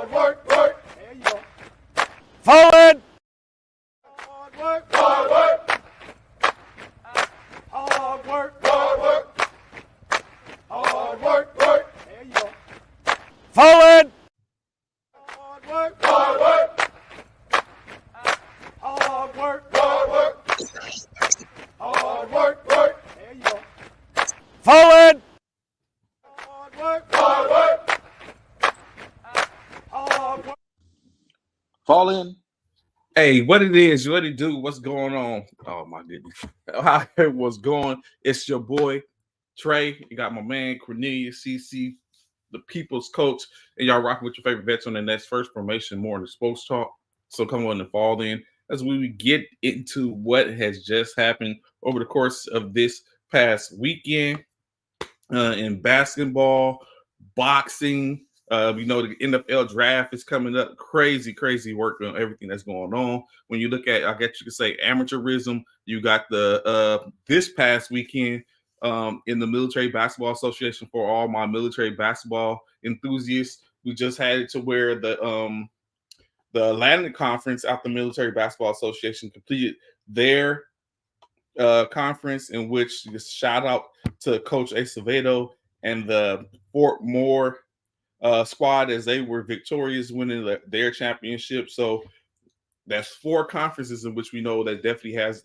Forward. Forward. Forward. Fall in. Hey, what it is, what it do, what's going on? Oh my goodness. How it was going. It's your boy Trey. You got my man Cornelius CC, the people's coach, and y'all rocking with your favorite vets on the next first formation, more in the sports talk. So come on and fall in as we get into what has just happened over the course of this past weekend in basketball, boxing. We know the NFL draft is coming up. Crazy work on everything that's going on. When you look at, I guess you could say amateurism, you got the this past weekend in the Military Basketball Association for all my military basketball enthusiasts. We just had it to where the Atlantic Conference out the Military Basketball Association completed their conference, in which shout out to Coach Acevedo and the Fort Moore squad as they were victorious, winning their championship. So that's 4 conferences in which we know that definitely has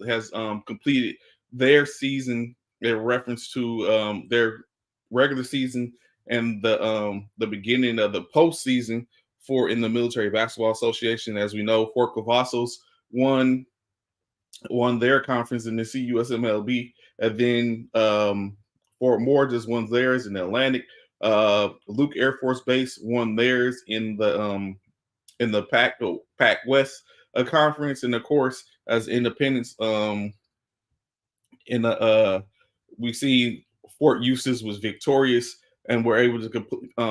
completed their season in reference to their regular season and the beginning of the postseason for in the Military Basketball Association. As we know, Fort Cavazos won their conference in the CUSMLB, and then Fort Moore just won theirs in the Atlantic. Luke Air Force Base won theirs in the Pac West conference, and of course, as Independence, we see Fort Eustis was victorious and were able to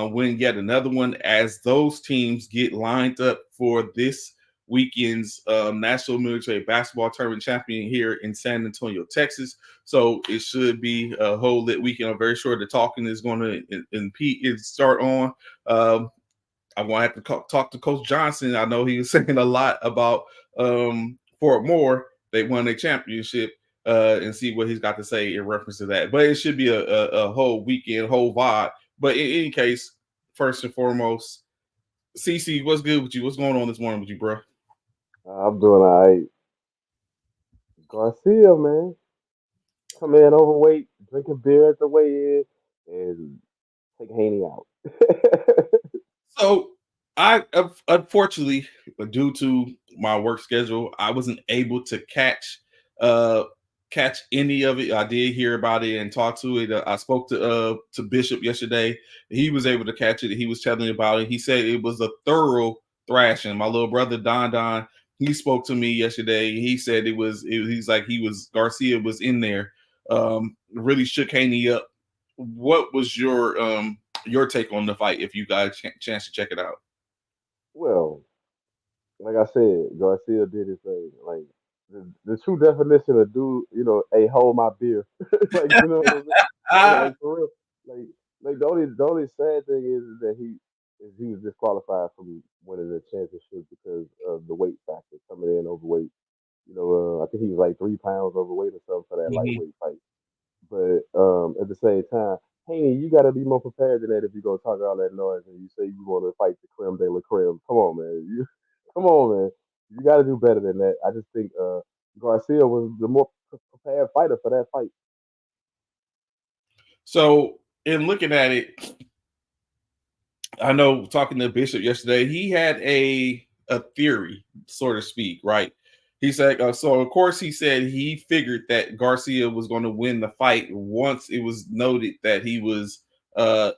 win yet another one as those teams get lined up for this weekend's National Military Basketball Tournament champion here in San Antonio, Texas. So it should be a whole lit weekend. I'm very sure the talking is going to start on. I'm going to have to talk to Coach Johnson. I know he was saying a lot about Fort Moore. They won a championship and see what he's got to say in reference to that. But it should be a whole weekend, whole vibe. But in any case, first and foremost, CC, what's good with you? What's going on this morning with you, bro? I'm doing all right. Garcia, man, come in overweight, drinking beer at the weigh-in, and take Haney out. So I unfortunately, due to my work schedule, I wasn't able to catch any of it. I did hear about it and talk to it. I spoke to Bishop yesterday. He was able to catch it. He was telling me about it. He said it was a thorough thrashing. My little brother Don, he spoke to me yesterday. He said he's like Garcia was in there, really shook Haney up. What was your take on the fight if you got a chance to check it out? Well, like I said, Garcia did his thing. Like the true definition of dude, hey, hold my beer. Like what I'm saying? Like for real. Like like the only sad thing is that he was disqualified from winning the championship because of the weight factor coming in overweight. I think he was like 3 pounds overweight or something for that Mhm. lightweight fight. But at the same time, hey, you got to be more prepared than that if you're gonna talk all that noise and you say you want to fight the creme de la creme. Come on, man. Come on, man. You got to do better than that. I just think Garcia was the more prepared fighter for that fight. So, in looking at it, I know talking to Bishop yesterday, he had a theory, so to speak, right? He said, so of course he said he figured that Garcia was going to win the fight once it was noted that he was that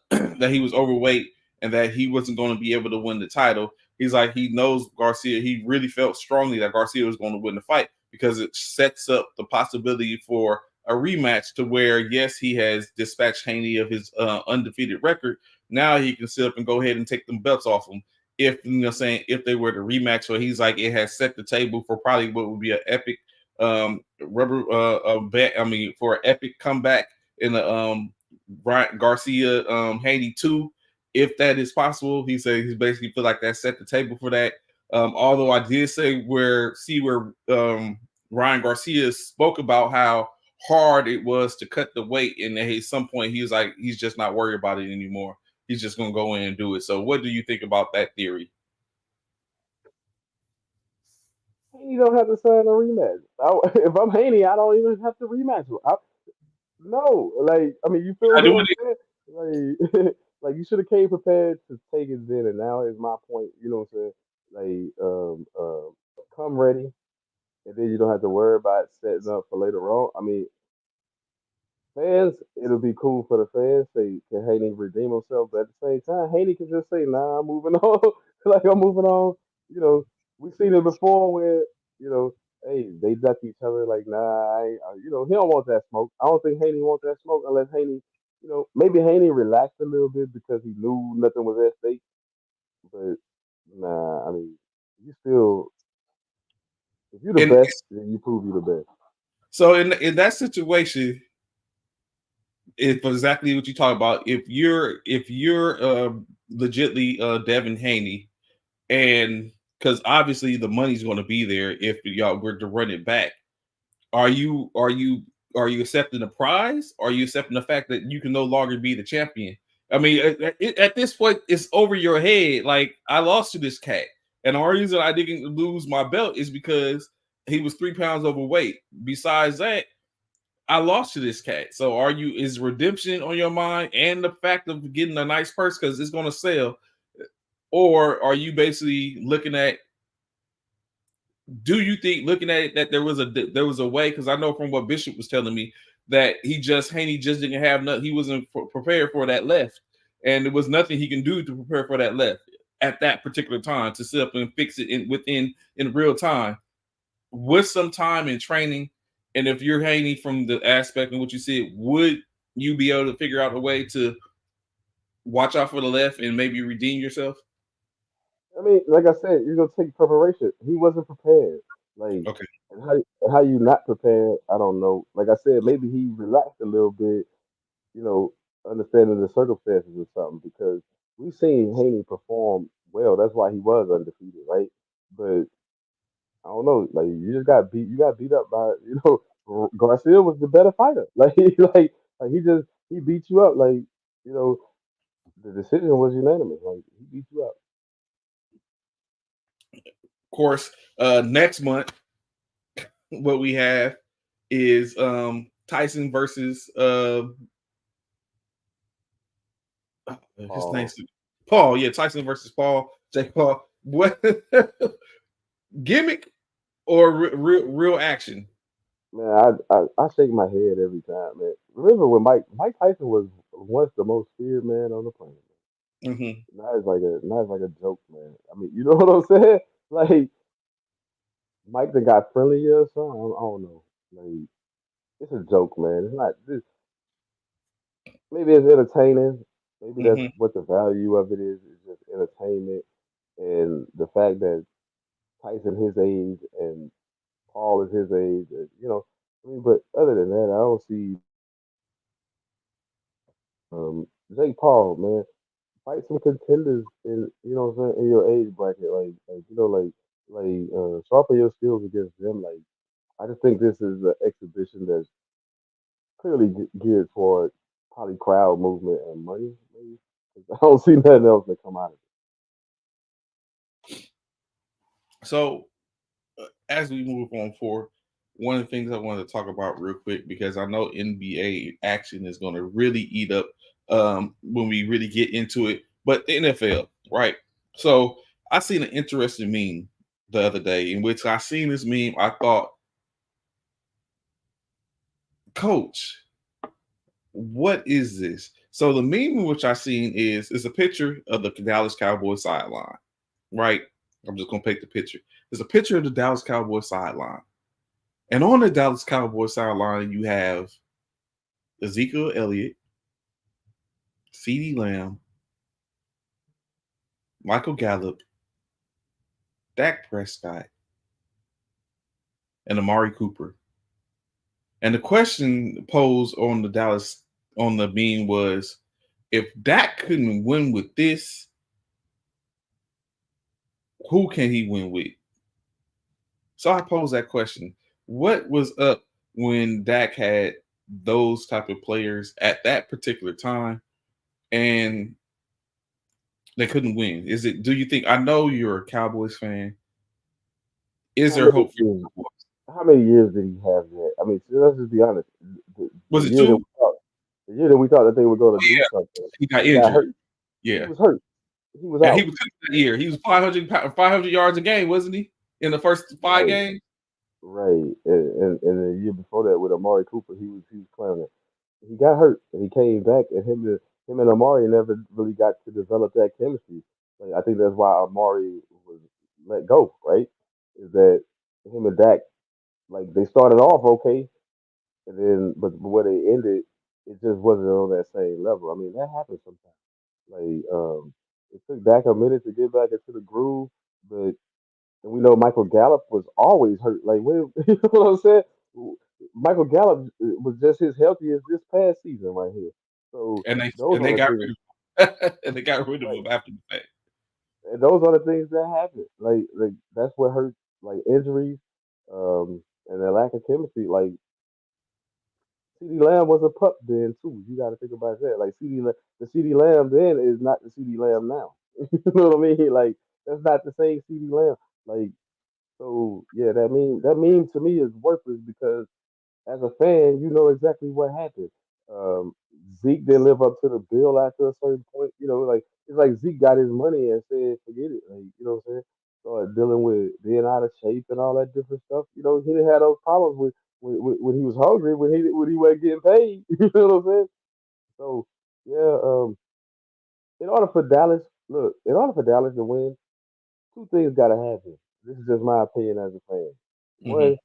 he was overweight and that he wasn't going to be able to win the title. He's like, he knows Garcia. He really felt strongly that Garcia was going to win the fight because it sets up the possibility for a rematch to where, yes, he has dispatched Haney of his undefeated record. Now he can sit up and go ahead and take them belts off him. If if they were to rematch, so he's like it has set the table for probably what would be an epic rubber bet. I mean, for an epic comeback in the Brian Garcia Haney 2 if that is possible. He said he's basically feel like that set the table for that. Although I did say where Ryan Garcia spoke about how hard it was to cut the weight, and at some point he was like, he's just not worried about it anymore. He's just gonna go in and do it. So, what do you think about that theory? Haney don't have to sign a rematch. If I'm Haney, I don't even have to rematch. No, like I mean, you feel I what doing I'm it. saying? Like, like you should have came prepared to take it then, and now is my point. You know what I'm saying? Like, come ready, and then you don't have to worry about setting up for later on. I mean, fans, it'll be cool for the fans. Say, can Haney redeem himself? But at the same time, Haney can just say, "Nah, I'm moving on." Like I'm moving on. You know, we've seen it before where you know, hey, they duck each other. Like, nah, you know, he don't want that smoke. I don't think Haney wants that smoke unless Haney, you know, maybe Haney relaxed a little bit because he knew nothing was at stake. But nah, I mean, you still, if you're the And best, then you prove you're the best. so in that situation, it's exactly what you talk about. If you're legitly Devin Haney, and because obviously the money's going to be there if y'all were to run it back, are you accepting the prize? Or are you accepting the fact that you can no longer be the champion? I mean, at this point, it's over your head. Like, I lost to this cat, and the only reason I didn't lose my belt is because he was 3 pounds overweight. Besides that, I lost to this cat. So is redemption on your mind and the fact of getting a nice purse because it's going to sell? Or are you basically looking at, do you think, looking at it, that there was a way? Because I know from what Bishop was telling me that Haney just didn't have nothing. He wasn't prepared for that left, and there was nothing he can do to prepare for that left at that particular time to sit up and fix it in real time with some time and training. And if you're Haney, from the aspect of what you said, would you be able to figure out a way to watch out for the left and maybe redeem yourself? I mean, like I said, you're gonna take preparation. He wasn't prepared. Like, Okay. and how you not prepared? I don't know. Like I said, maybe he relaxed a little bit. You know, understanding the circumstances or something. Because we've seen Haney perform well. That's why he was undefeated, right? But I don't know. Like, you just got beat. You got beat up by Garcia was the better fighter. Like he just he beat you up. Like you know, the decision was unanimous. Like he beat you up. Of course, next month what we have is Tyson versus his Paul. name's Paul. Yeah, Tyson versus Paul. Jake Paul. What gimmick or real action? Man, I shake my head every time, man. Remember when Mike Tyson was once the most feared man on the planet. Hmm. Now it's like a joke, man. I mean, you know what I'm saying? Like Mike that got friendlier or something. I don't know. Like it's a joke, man. It's not this. Maybe it's entertaining. Maybe that's Hmm. what the value of it is. It's just entertainment and the fact that Tyson his age and Paul is his age. I mean, but other than that, I don't see Jake Paul, man. Fight some contenders in what I'm saying, in your age bracket, sharpen your skills against them. Like I just think this is an exhibition that's clearly geared toward probably crowd movement and money. Maybe 'cause I don't see nothing else that come out of So as we move on forward, one of the things I wanted to talk about real quick, because I know NBA action is going to really eat up when we really get into it, but the NFL, right? So I seen an interesting meme the other day in which I seen this meme. I thought, Coach, what is this? So the meme which I seen is a picture of the Dallas Cowboys sideline, right? I'm just gonna paint the picture. There's a picture of the Dallas Cowboys sideline. And on the Dallas Cowboys sideline, you have Ezekiel Elliott, CeeDee Lamb, Michael Gallup, Dak Prescott, and Amari Cooper. And the question posed on the meme was, If Dak couldn't win with this, who can he win with? So I pose that question. What was up when Dak had those type of players at that particular time and they couldn't win? Is it do you think I know you're a Cowboys fan. Is How there many hope for years? the Cowboys? How many years did he have that? I mean, so let's just be honest. The Was it year that two? we thought, the year that we thought that they were going Oh to do yeah. something, He got he got injured. hurt. He Yeah. was hurt. He was Yeah, he out. was that year. He was 500 yards a game, wasn't he? In the first five Right, games? right. And the year before that with Amari Cooper, he was clowning. He got hurt and he came back, and him and Amari never really got to develop that chemistry. Like I think that's why Amari was let go. Right? Is that him and Dak, like they started off okay, and then but where they ended, it just wasn't on that same level. I mean, that happens sometimes. Like it took Dak a minute to get back into the groove, but and we know Michael Gallup was always hurt. Like, you know what I'm saying? Michael Gallup was just as healthy as this past season right here. So And they those and they are the got things, rid of and they got rid of right? him after the fact. And those are the things that happen. Like that's what hurts. Like injuries, and the lack of chemistry. Like CD Lamb was a pup then too. You got to think about that. Like the CD Lamb then is not the CD Lamb now. You know what I mean? Like that's not the same CD Lamb. Like so, yeah, that meme to me is worthless because as a fan, you know exactly what happened. Um, Zeke didn't live up to the bill after a certain point. You know, like it's like Zeke got his money and said, "Forget it." Like you know what I'm saying? Started dealing with being out of shape and all that different stuff. You know, he didn't have those problems with when he was hungry when he wasn't getting paid. You know what I'm saying? So yeah, in order for Dallas, look, in order for Dallas to win, two things got to happen. This is just my opinion as a fan. Hmm. One,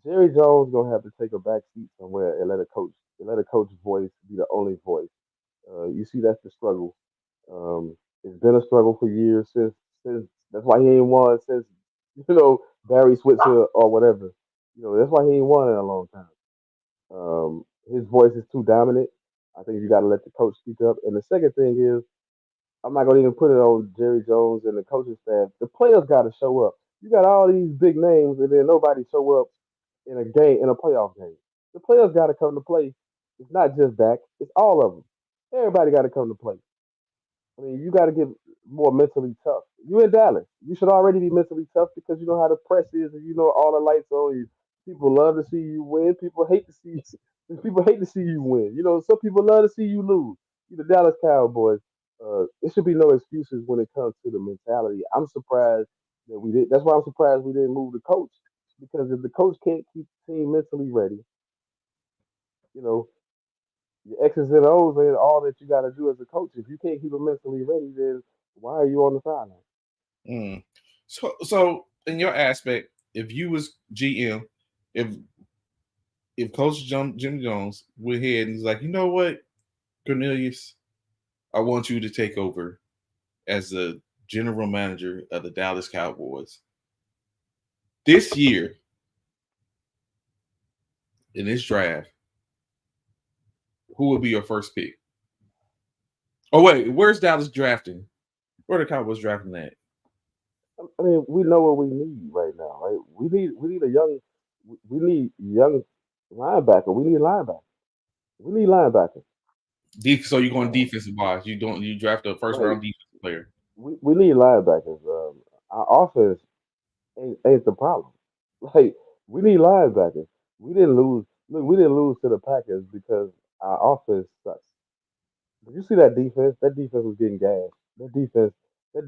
Jerry Jones gonna have to take a back seat somewhere and let a coach's voice be the only voice. You see, that's the struggle. It's been a struggle for years since that's why he ain't won since Barry Switzer or whatever. That's why he ain't won in a long time. His voice is too dominant. I think you got to let the coach speak up. And the second thing is I'm not gonna even put it on Jerry Jones and the coaching staff. The players got to show up. You got all these big names, and then nobody show up in a playoff game. The players got to come to play. It's not just Dak. It's all of them. Everybody got to come to play. I mean, you got to get more mentally tough. You in Dallas. You should already be mentally tough because you know how the press is, and you know all the lights on you. People love to see you win. People hate to see. People hate to see you win. Some people love to see you lose. You the Dallas Cowboys. It should be no excuses when it comes to the mentality. I'm surprised that we did. That's why I'm surprised we didn't move the coach because if the coach can't keep the team mentally ready, you know, your X's and O's ain't all that you got to do as a coach. If you can't keep them mentally ready, then why are you on the sideline? Mm. So in your aspect, if you was GM, if Coach Jim Jones went ahead and he's like, you know what, Cornelius, I want you to take over as the general manager of the Dallas Cowboys this year in this draft. Who would be your first pick? Oh wait, where's Dallas drafting? Where the Cowboys drafting at? I mean, we know what we need right now, right? We need young linebacker. We need linebacker. We need linebacker. So you're going Um, defensive wise. You draft a first right. round defensive player. We need linebackers. Our offense ain't the problem. Like we need linebackers. We didn't lose. Look, we didn't lose to the Packers because our offense sucks. Did you see that defense? That defense was getting gas. That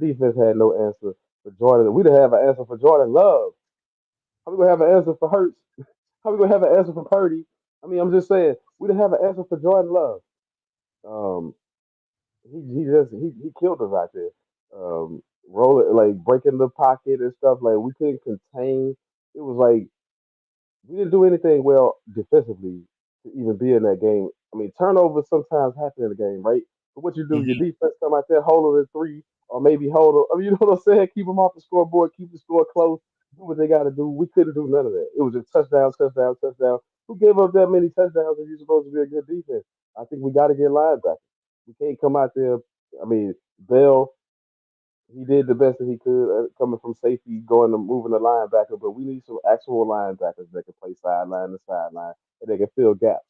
defense had no answer for Jordan. We didn't have an answer for Jordan Love. How we gonna have an answer for Hurts? How we gonna have an answer for Purdy? I mean, I'm just saying we didn't have an answer for Jordan Love. Um, he killed us out there. Rolling like breaking the pocket and stuff. Like we couldn't contain. It was like we didn't do anything well defensively to even be in that game. I mean, turnovers sometimes happen in the game, right? But what you do, your Hmm. defense come out there, hold them at three, or maybe hold them. I mean, you know what I'm saying? Keep them off the scoreboard, keep the score close, do what they got to do. We couldn't do none of that. It was just touchdown, touchdown, touchdown. Who gave up that many touchdowns if you're supposed to be a good defense? I think we got to get linebackers. We can't come out there. I mean, Bell, he did the best that he could coming from safety, going and moving the linebacker. But we need some actual linebackers that can play sideline to sideline and they can fill gaps.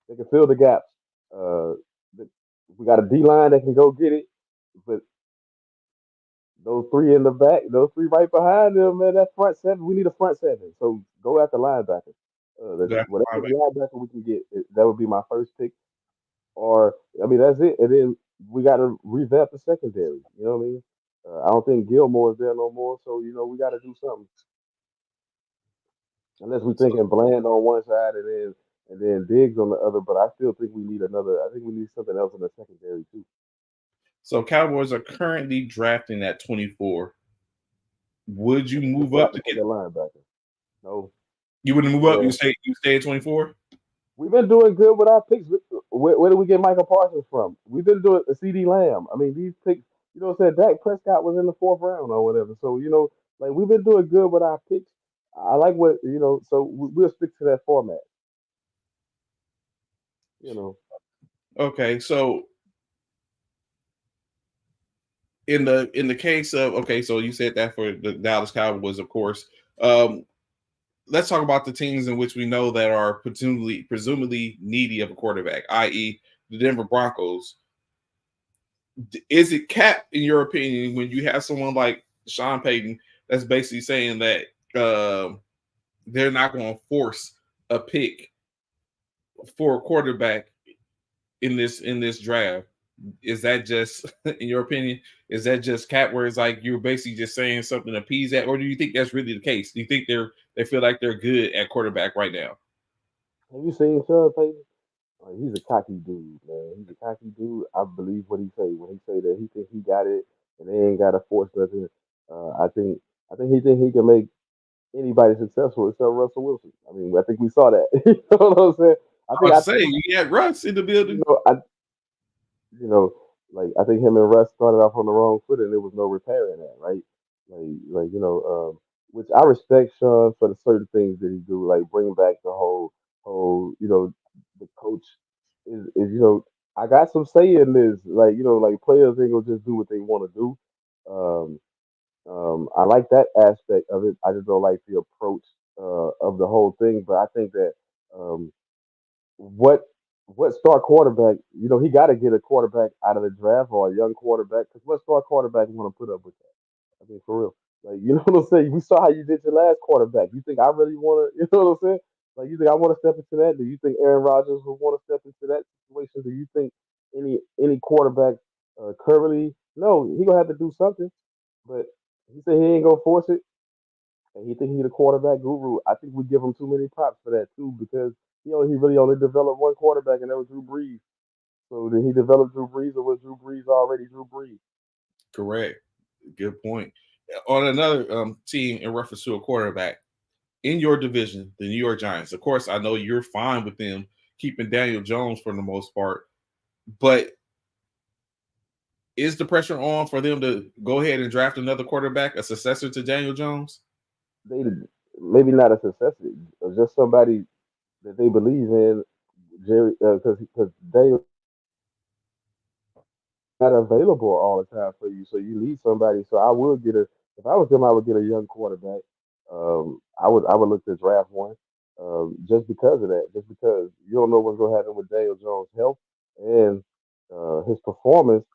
They can fill the gaps. Uh, the- we got a D line that can go get it, but those three in the back, those three right behind them, man, that front seven, we need a front seven. So go after linebackers. That's Whatever fine. linebacker we can get, that would be my first pick. Or I mean, that's it. And then we got to revamp the secondary. You know what I mean? I don't think Gilmore is there no more, so we got to do something. Unless we So, thinking Bland on one side and then Diggs on the other, but I still think we need another. I think we need something else in the secondary too. so Cowboys are currently drafting at 24. Would you We move still up have to to take get? a linebacker. No, You wouldn't move up. yeah, You stay at 24. we've been doing good with our picks. Where do we get Michael Parsons from? We've been doing a CD Lamb. I mean, these picks. What I'm saying? Dak Prescott was in the fourth round or whatever. So like we've been doing good with our picks. I like what. So we'll stick to that format. You know, Okay, so in the case of okay, so you said that for the Dallas Cowboys, of course. Um, let's talk about the teams in which we know that are presumably needy of a quarterback, i.e., the Denver Broncos. Is it cap in your opinion when you have someone like Sean Payton that's basically saying that they're not going to force a pick for a quarterback in this draft? Is that just, in your opinion, is that just cap where it's like you're basically just saying something to appease that, or do you think that's really the case? Do you think they feel like they're good at quarterback right now? have you seen Sean Payton? He's a cocky dude, man. He's a cocky dude. I believe what he say when he say that he think he got it and they ain't got to force nothing. I think he think he can make anybody successful except Russell Wilson. I mean, I think we saw that. You know what I'm saying? I I think was I to say think you had Russ in the you building. know I you know I think him and Russ started off on the wrong foot and there was no repairing that, right? Which I respect Sean for the certain things that he do, like bring back the whole the coach is. I got some say in this, like players ain't gonna just do what they want to do. Um, I like that aspect of it. I just don't like the approach of the whole thing. But I think that um, what what star quarterback, he got to get a quarterback out of the draft or a young quarterback because what star quarterback want to put up with that? I mean, for real. Like, you know what I'm saying? We saw how you did your last quarterback. You think I really want to, you know what I'm saying? Like, you think I want to step into that? Do you think Aaron Rodgers would want to step into that situation? Do you think any quarterback currently? No, he gonna have to do something. But he said he ain't gonna force it, and he think he the quarterback guru. I think we give him too many props for that too, because he really only developed one quarterback, and that was Drew Brees. So did he develop Drew Brees, or was Drew Brees already Drew Brees? Correct. Good point. On another team in reference to a quarterback in your division, the New York Giants. Of course, I know you're fine with them keeping Daniel Jones for the most part, but is the pressure on for them to go ahead and draft another quarterback, a successor to Daniel Jones? They maybe not a successor, just somebody that they believe in. Jerry, because Daniel not available all the time for you, so you need somebody. So I would get a if I was them, I would get a young quarterback. I would look to draft one, just because of that, just because you don't know what's gonna happen with Daniel Jones' health and his performance.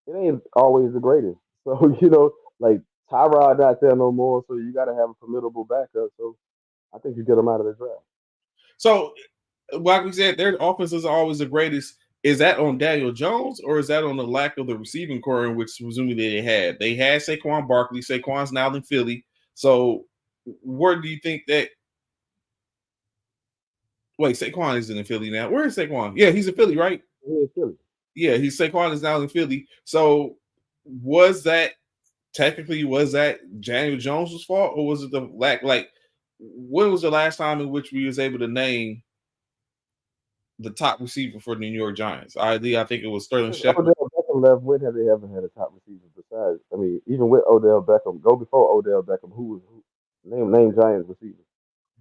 It ain't always the greatest. So like Tyrod not there no more, so you got to have a formidable backup. So I think you get him out of the draft. So, like we said, their offenses are always the greatest. Is that on Daniel Jones or is that on the lack of the receiving core in which presumably they had? They had Saquon Barkley. Saquon's now in Philly. So, where do you think that? Wait, Saquon isn't in Philly now. Where is Saquon? Yeah, he's in Philly, right? Yeah, Philly. Yeah, he's Saquon is now in Philly. So, was that was that Daniel Jones' fault or was it the lack? Like, when was the last time in which we was able to name the top receiver for the New York Giants? I think it was Sterling Since Shepard. Odell Beckham left, when have they ever had a top receiver besides? I mean, even with Odell Beckham, go before Odell Beckham, who was name Giants receiver?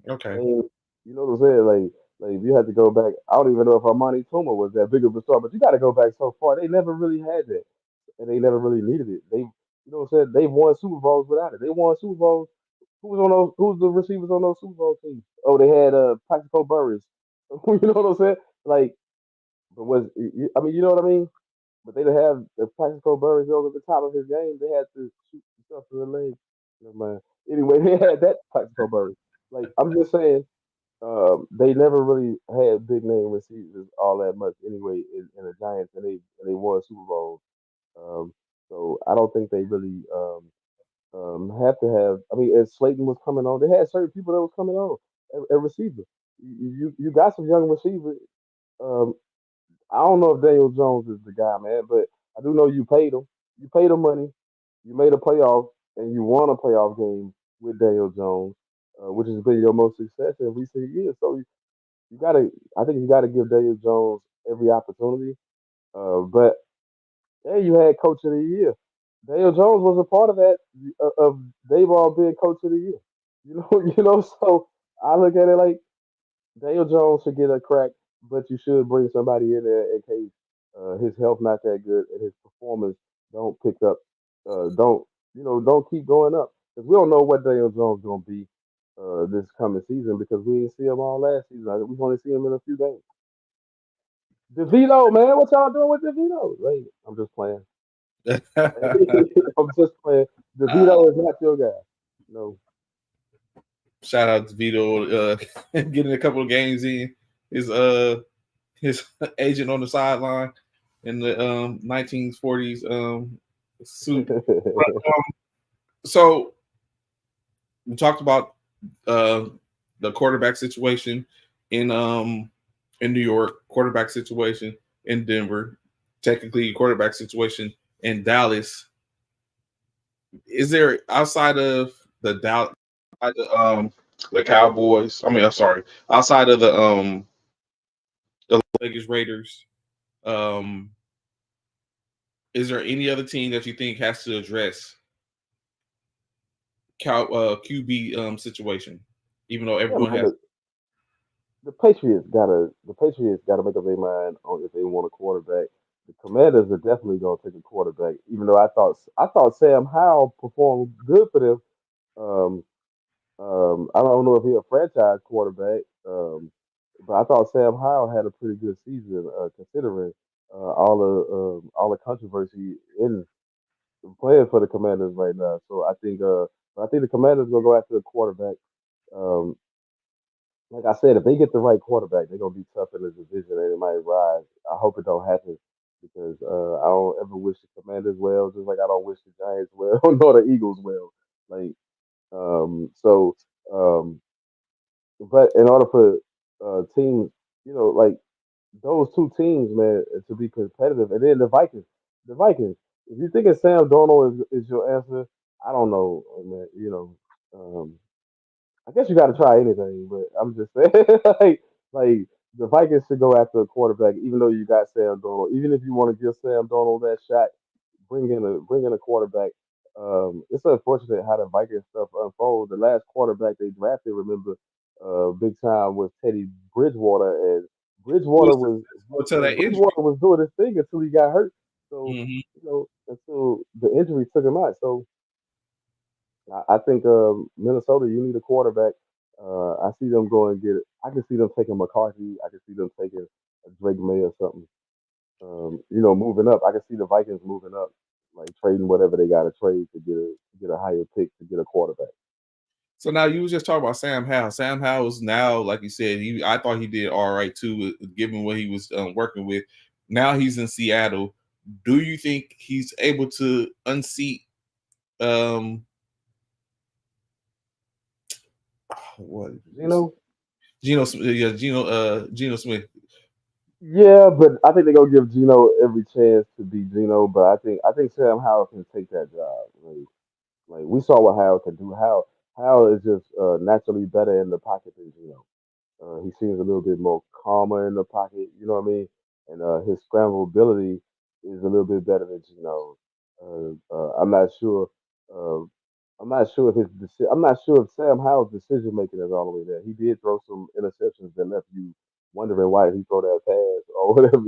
Okay. Name, you know what I'm saying? Like Like if you had to go back, I don't even know if Armani Tuma was that big of a star, but you got to go back so far. They never really had that, and they never really needed it. They, you know what I'm saying? They won Super Bowls without it. They won Super Bowls. Who was on those? Who's the receivers on those Super Bowl teams? Oh, they had Plaxico Burress. You know what I'm saying? Like, but I mean, you know what I mean? But they didn't have the Plaxico Burress over the top of his game. They had to shoot stuff to the leg. Never mind. Anyway, they had that Plaxico Burress. Like, I'm just saying, they never really had big name receivers all that much anyway in the Giants, and they won Super Bowls. Um, so I don't think they really have to have. I mean, as Slayton was coming on, they had certain people that was coming on at receiver. You got some young receivers. Um, I don't know if Daniel Jones is the guy, man, but I do know you paid him. You paid him money. You made a playoff, and you won a playoff game with Daniel Jones, which has been your most success in recent years. So you gotta, I think you gotta give Daniel Jones every opportunity. But hey, you had Coach of the Year. Daniel Jones was a part of that of Dayball being Coach of the Year. You know, you know. So I look at it like Daniel Jones should get a crack, but you should bring somebody in there in case his health not that good and his performance don't pick up. Don't don't keep going up because we don't know what Daniel Jones gonna be this coming season because we didn't see him all last season. We only see him in a few games. DeVito, man, what y'all doing with DeVito? Like, I'm just playing. I'm just playing. DeVito is not your guy. No. Shout out to Vito, getting a couple of games in. His his agent on the sideline in the 1940s suit. But, so we talked about uh, the quarterback situation in New York, quarterback situation in Denver, technically quarterback situation in Dallas. Is there outside of the Dallas, the Cowboys? I mean, I'm sorry, outside of the Vegas Raiders, um, is there any other team that you think has to address QB situation? Even though Yeah, everyone man. has, The Patriots gotta make up their mind on if they want a quarterback. The Commanders are definitely gonna take a quarterback, even though I thought Sam Howell performed good for them. Um, I don't know if he's a franchise quarterback, but I thought Sam Howell had a pretty good season considering all the controversy in playing for the Commanders right now. So I think the Commanders gonna go after a quarterback. Um, like I said, if they get the right quarterback, they're gonna be tough in the division and it might rise. I hope it don't happen because I don't ever wish the Commanders well, just like I don't wish the Giants well nor the Eagles well. Like so but in order for teams, like those two teams, man, to be competitive, and then the Vikings. If you think Sam Darnold is your answer, I don't know, man. I guess you got to try anything, but I'm just saying, like the Vikings should go after a quarterback, even though you got Sam Darnold. Even if you want to give Sam Darnold that shot, bring in a quarterback. It's unfortunate how the Vikings stuff unfolds. The last quarterback they drafted, remember, big time was Teddy Bridgewater, and who Bridgewater was was until and that injury. Bridgewater was doing his thing until he got hurt. So Hmm. until the injury took him out. So I think Minnesota, you need a quarterback. I see them going get it. I can see them taking McCarthy. I can see them taking a Drake May or something. Moving up. I can see the Vikings moving up, like trading whatever they got to trade to get a higher pick to get a quarterback. So now you was just talking about Sam Howell. Sam Howell is now, like you said, I thought he did all right too, given what he was working with. Now he's in Seattle. Do you think he's able to unseat um what You know? Geno Smith? Yeah, but I think they're gonna give Gino every chance to be Gino. But I think Sam Howell can take that job. Like we saw what Howell can do. Howell is just naturally better in the pocket than Gino. He seems a little bit more calmer in the pocket, you know what I mean? And his scramble ability is a little bit better than Gino's. I'm not sure. I'm not sure if I'm not sure if Sam Howell's decision making is all the way there. He did throw some interceptions that left you wondering why he throw that pass or whatever.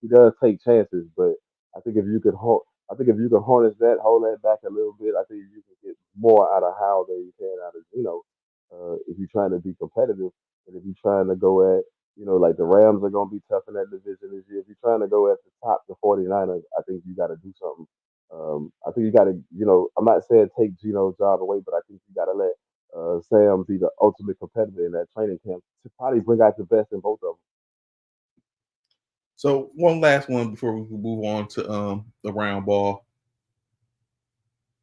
He does take chances, but I think if you could I think if you could harness that, hold that back a little bit, I think you can get more out of Howell than you can out of if you're trying to be competitive and if you're trying to go at like the Rams are going to be tough in that division this year. If you're trying to go at the top, the 49ers, I think you got to do something. I think you got to, I'm not saying take Gino's job away, but I think you got to let Sam be the ultimate competitor in that training camp to probably bring out the best in both of So one last one before we move on to the round ball.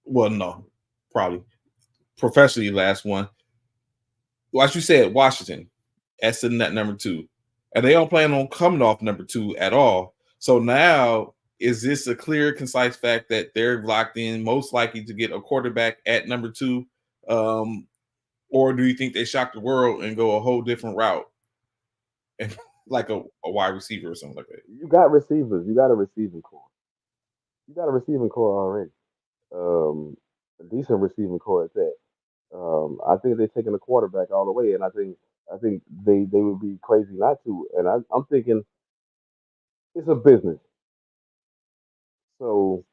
Well, no, probably professionally last one. Like you said, Washington at sitting at number 2, and they don't plan on coming off number 2 at all. So now, is this a clear, concise fact that they're locked in, most likely to get a quarterback at number 2, or do you think they shock the world and go a whole different route, and like a wide receiver or something like that? them. You got receivers. You got a receiving core. You got a receiving core already. A decent receiving core at that. I think they're taking the quarterback all the way, and I think they would be crazy not to. And I'm thinking it's a business, so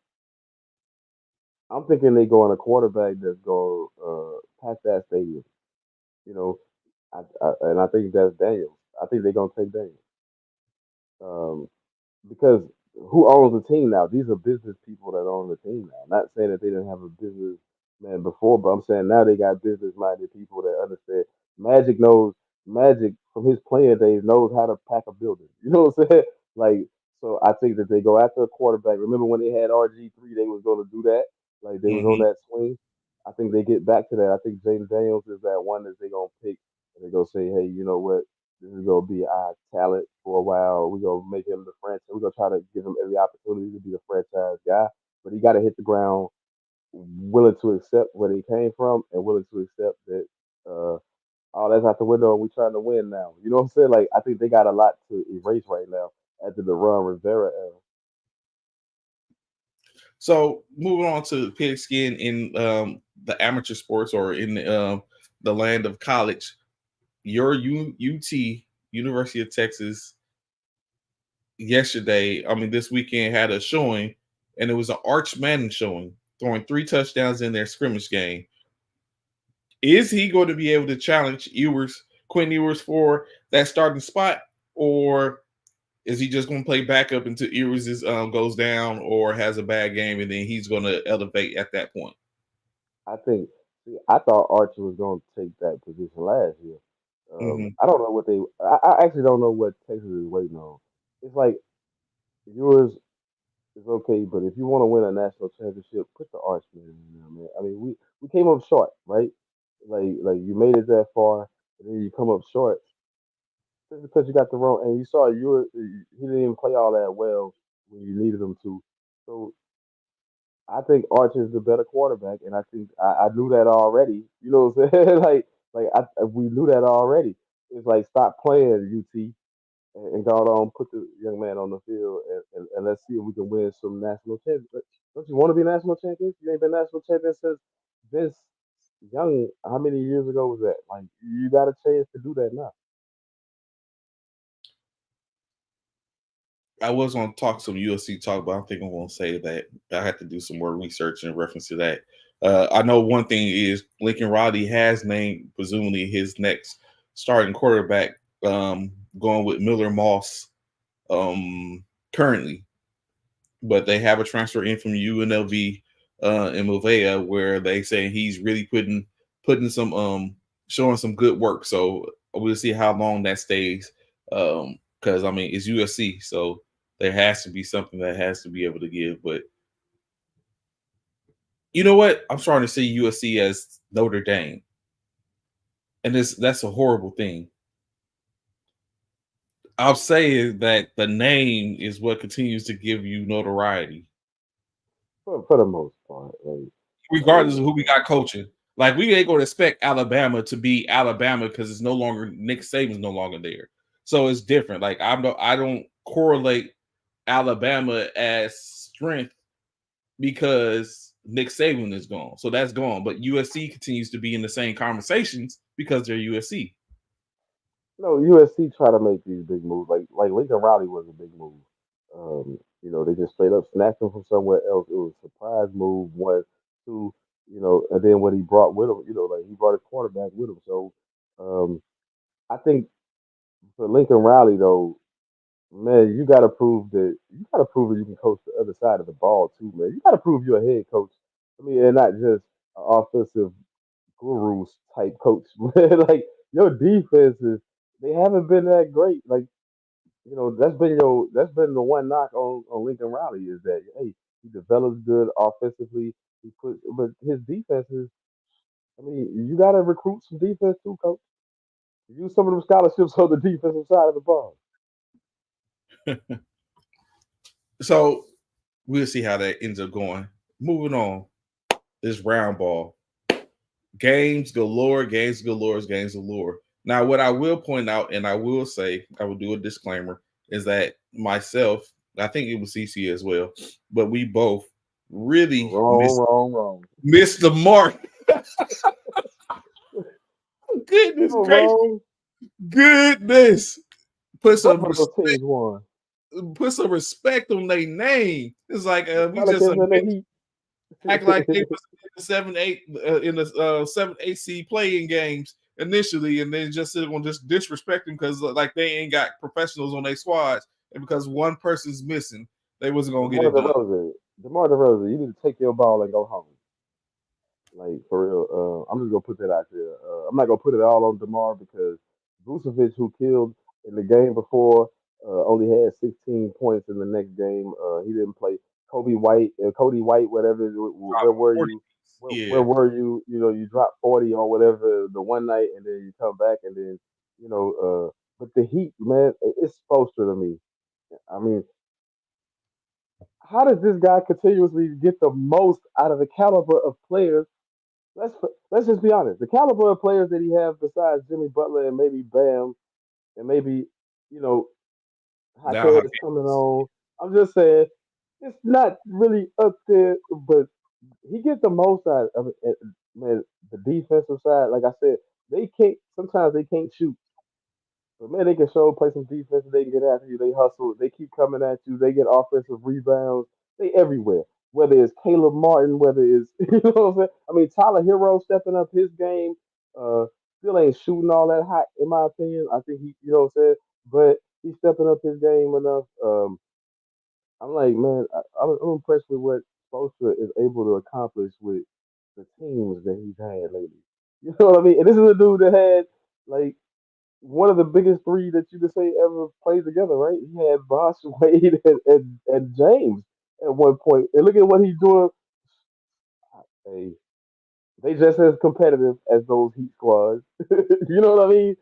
I'm thinking they go on a quarterback that's going pack that stadium. You know, and I think that's Daniels. I think they're gonna take Daniels. Um, because who owns the team now? These are business people that own the team now. Not saying that they didn't have a business man before, but I'm saying now they got business minded people that understand. Magic from his playing days knows how to pack a building. You know what I'm saying? Like, so I think that they go after a quarterback. Remember when they had RG3, they was going to do that. Like they was on Mm-hmm. that swing. I think they get back to that. I think James Daniels is that one that they gonna pick and they gonna say, hey, you know what? This is gonna be our talent for a while. We're gonna make him the franchise. We're gonna try to give him every opportunity to be the franchise guy. But he gotta hit the ground willing to accept where he came from and willing to accept that all that's out the window and we're trying to win now. You know what I'm saying? Like I think they got a lot to erase right now after the Ron Rivera era. So moving on to pigskin in the amateur sports or in the land of college, your UT University of Texas yesterday, I mean this weekend had a showing, and it was an Arch Manning showing, throwing 3 touchdowns in their scrimmage game. Is he going to be able to challenge Quinn Ewers for that starting spot, or is he just going to play backup until Ewers goes down or has a bad game, and then he's going to elevate at that point? I think. See, I thought Archer was going to take that position last year. Mm-hmm. I don't know what they. I actually don't know what Texas is waiting on. It's like yours is okay, but if you want to win a national championship, put the Archman in there, man. I mean, we came up short, right? Like you made it that far, and then you come up short just because you got the wrong. And you saw he didn't even play all that well when you needed him to. So I think Arch is the better quarterback, and I think I knew that already. You know what I'm saying? We knew that already. It's like stop playing UT and go on put the young man on the field and let's see if we can win some national champions. Don't you want to be national champions? You ain't been national champion since Vince Young. How many years ago was that? Like you got a chance to do that now. I was going to talk some USC talk, but I think I'm going to say that I have to do some more research in reference to that. I know one thing is Lincoln Riley has named presumably his next starting quarterback, going with Miller Moss currently, but they have a transfer in from UNLV in Movea where they say he's really putting some showing some good work. So we'll see how long that stays. Because I mean it's USC, so there has to be something that has to be able to give. But you know what? I'm starting to see USC as Notre Dame, and that's a horrible thing. I'll say that the name is what continues to give you notoriety, For the most part, like I regardless mean, of who we got coaching. Like we ain't going to expect Alabama to be Alabama because it's no longer Nick Saban's no longer there, so it's different. Like I don't correlate Alabama as strength because Nick Saban is gone, so that's gone. But USC continues to be in the same conversations because they're USC. No, USC try to make these big moves. Like Lincoln Riley was a big move. They just straight up snatched him from somewhere else. It was a surprise move. One, two, and then what he brought with him, like he brought his quarterback with him. So I think for Lincoln Riley though, man, you gotta prove that you can coach the other side of the ball too, man. You gotta prove you're a head coach. I mean, and not just an offensive gurus type coach. Like your defenses, they haven't been that great. Like that's been the one knock on Lincoln Riley is that hey, he develops good offensively. But his defenses. I mean, you got to recruit some defense too, coach. Use some of them scholarships on the defensive side of the ball. So we'll see how that ends up going. Moving on, this round ball. Games galore, games galore, games galore. Now, what I will point out, and I will say, I will do a disclaimer, is that myself, I think it was CC as well, but we both really Wrong, wrong, wrong. missed the mark. Goodness Oh, gracious. wrong. Goodness. Put Both some of those respect, teams won. put some respect on their name. It's like The we just Pelicans and the Heat. act like they was in the 7-8 in the 7-8 seed playing games initially, and then just sit on just disrespect them because like they ain't got professionals on their squads, and because one person's missing, they wasn't gonna get DeMar it done. DeRozan. DeMar DeRozan, you need to take your ball and go home. Like for real, I'm just gonna put that out there. I'm not gonna put it all on Demar because Vucevic, who killed in the game before, only had 16 points in the next game. He didn't play. Cody White, whatever. Where Dropped were 40. you? Where Yeah, were you? You dropped 40 or whatever the one night, and then you come back, and then you know. But the Heat, man, it's supposed to me. I mean, how does this guy continuously get the most out of the caliber of players? Let's just be honest. The caliber of players that he have besides Jimmy Butler and maybe Bam and maybe you know now how Hakeem is coming on. I'm just saying it's not really up there, but he gets the most out of it. Man, the defensive side, like I said, they can't. Sometimes they can't shoot. But man, they can show play some defense. They can get after you. They hustle. They keep coming at you. They get offensive rebounds. They everywhere. Whether it's Caleb Martin, whether it's you know what I'm saying. I mean, Tyler Hero stepping up his game. Still ain't shooting all that hot in my opinion. I think he, you know what I'm saying. But he's stepping up his game enough. I'm like, man, I'm impressed with what Spoelstra is able to accomplish with the teams that he's had lately. You know what I mean? And this is a dude that had like one of the biggest three that you could say ever played together, right? He had Bosh, Wade, and James at one point. And look at what he's doing. Hey, they just as competitive as those Heat squads. You know what I mean?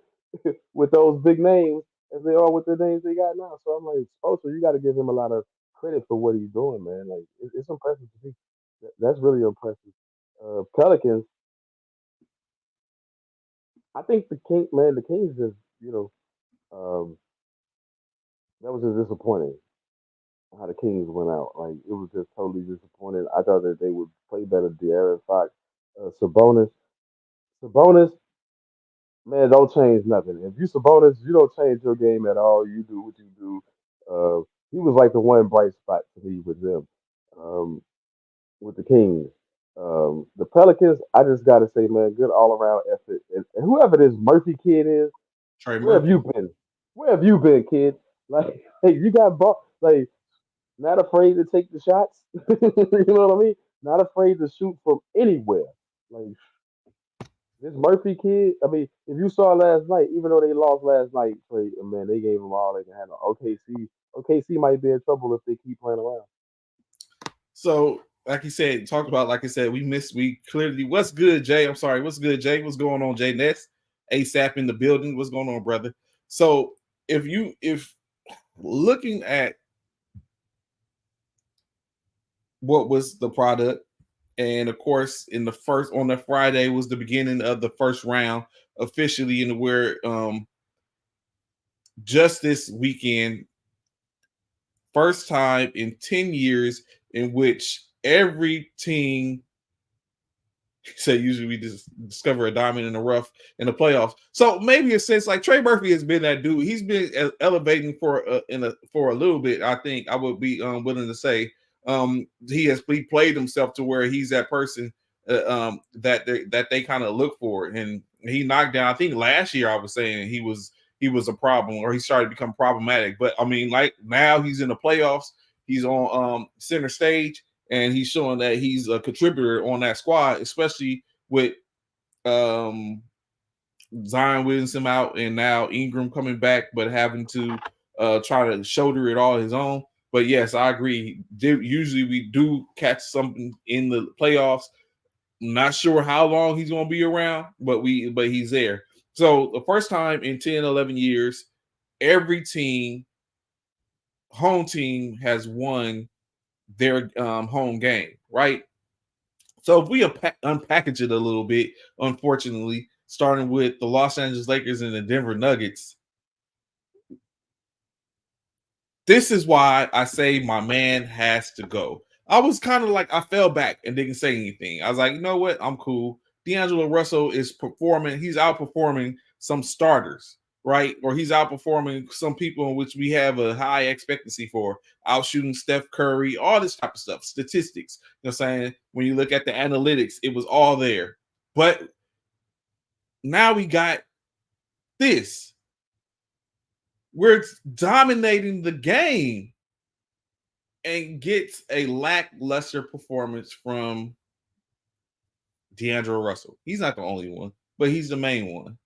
With those big names as they are with the names they got now. So I'm like, Spoelstra, you got to give him a lot of credit for what he's doing, man. Like it's impressive to see. That's really impressive. Pelicans, I think the Kings just, um, that was just disappointing how the Kings went out. Like it was just totally disappointing. I thought that they would play better. De'Aaron Fox, Sabonis, man, don't change nothing. If you Sabonis, you don't change your game at all. You do what you do. He was like the one bright spot to me with them, um, with the Kings. The Pelicans, I just gotta say, man, good all around effort. And whoever this Murphy kid is, Trey where have Murphy. you been? Where have you been, kid? Like, hey, you got ball. Like, not afraid to take the shots. You know what I mean? Not afraid to shoot from anywhere. Like this Murphy kid. I mean, if you saw last night, even though they lost last night, man, they gave them all they can handle. OKC might be in trouble if they keep playing around. So, like you said, talked about, like I said, we clearly, what's good, Jay? I'm sorry, what's good, Jay? What's going on, Jay Ness? ASAP in the building. What's going on, brother? So, if looking at what was the product, and of course, in the first on the Friday was the beginning of the first round officially, and where just this weekend, first time in 10 years in which every team say usually we just discover a diamond in the rough in the playoffs. So maybe a sense like Trey Murphy has been that dude. He's been elevating for a little bit. I think I would be willing to say he played himself to where he's that person that they kind of look for, and he knocked down. I think last year I was saying he was a problem or he started to become problematic. But I mean, like now he's in the playoffs. He's on center stage and he's showing that he's a contributor on that squad, especially with um, Zion Williamson out and now Ingram coming back, but having to try to shoulder it all his own. But yes, I agree. Usually we do catch something in the playoffs. Not sure how long he's going to be around, but he's there. So the first time in 10, 11 years, every home team has won their home game, right? So if we unpackage it a little bit, unfortunately, starting with the Los Angeles Lakers and the Denver Nuggets, this is why I say my man has to go. I was kind of like I fell back and didn't say anything. I was like, you know what? I'm cool. D'Angelo Russell is performing. He's outperforming some starters, right? Or he's outperforming some people in which we have a high expectancy for. Outshooting Steph Curry, all this type of stuff, statistics. You know what I'm saying? When you look at the analytics, it was all there. But now we got this. We're dominating the game and gets a lackluster performance from D'Angelo Russell. He's not the only one, but he's the main one.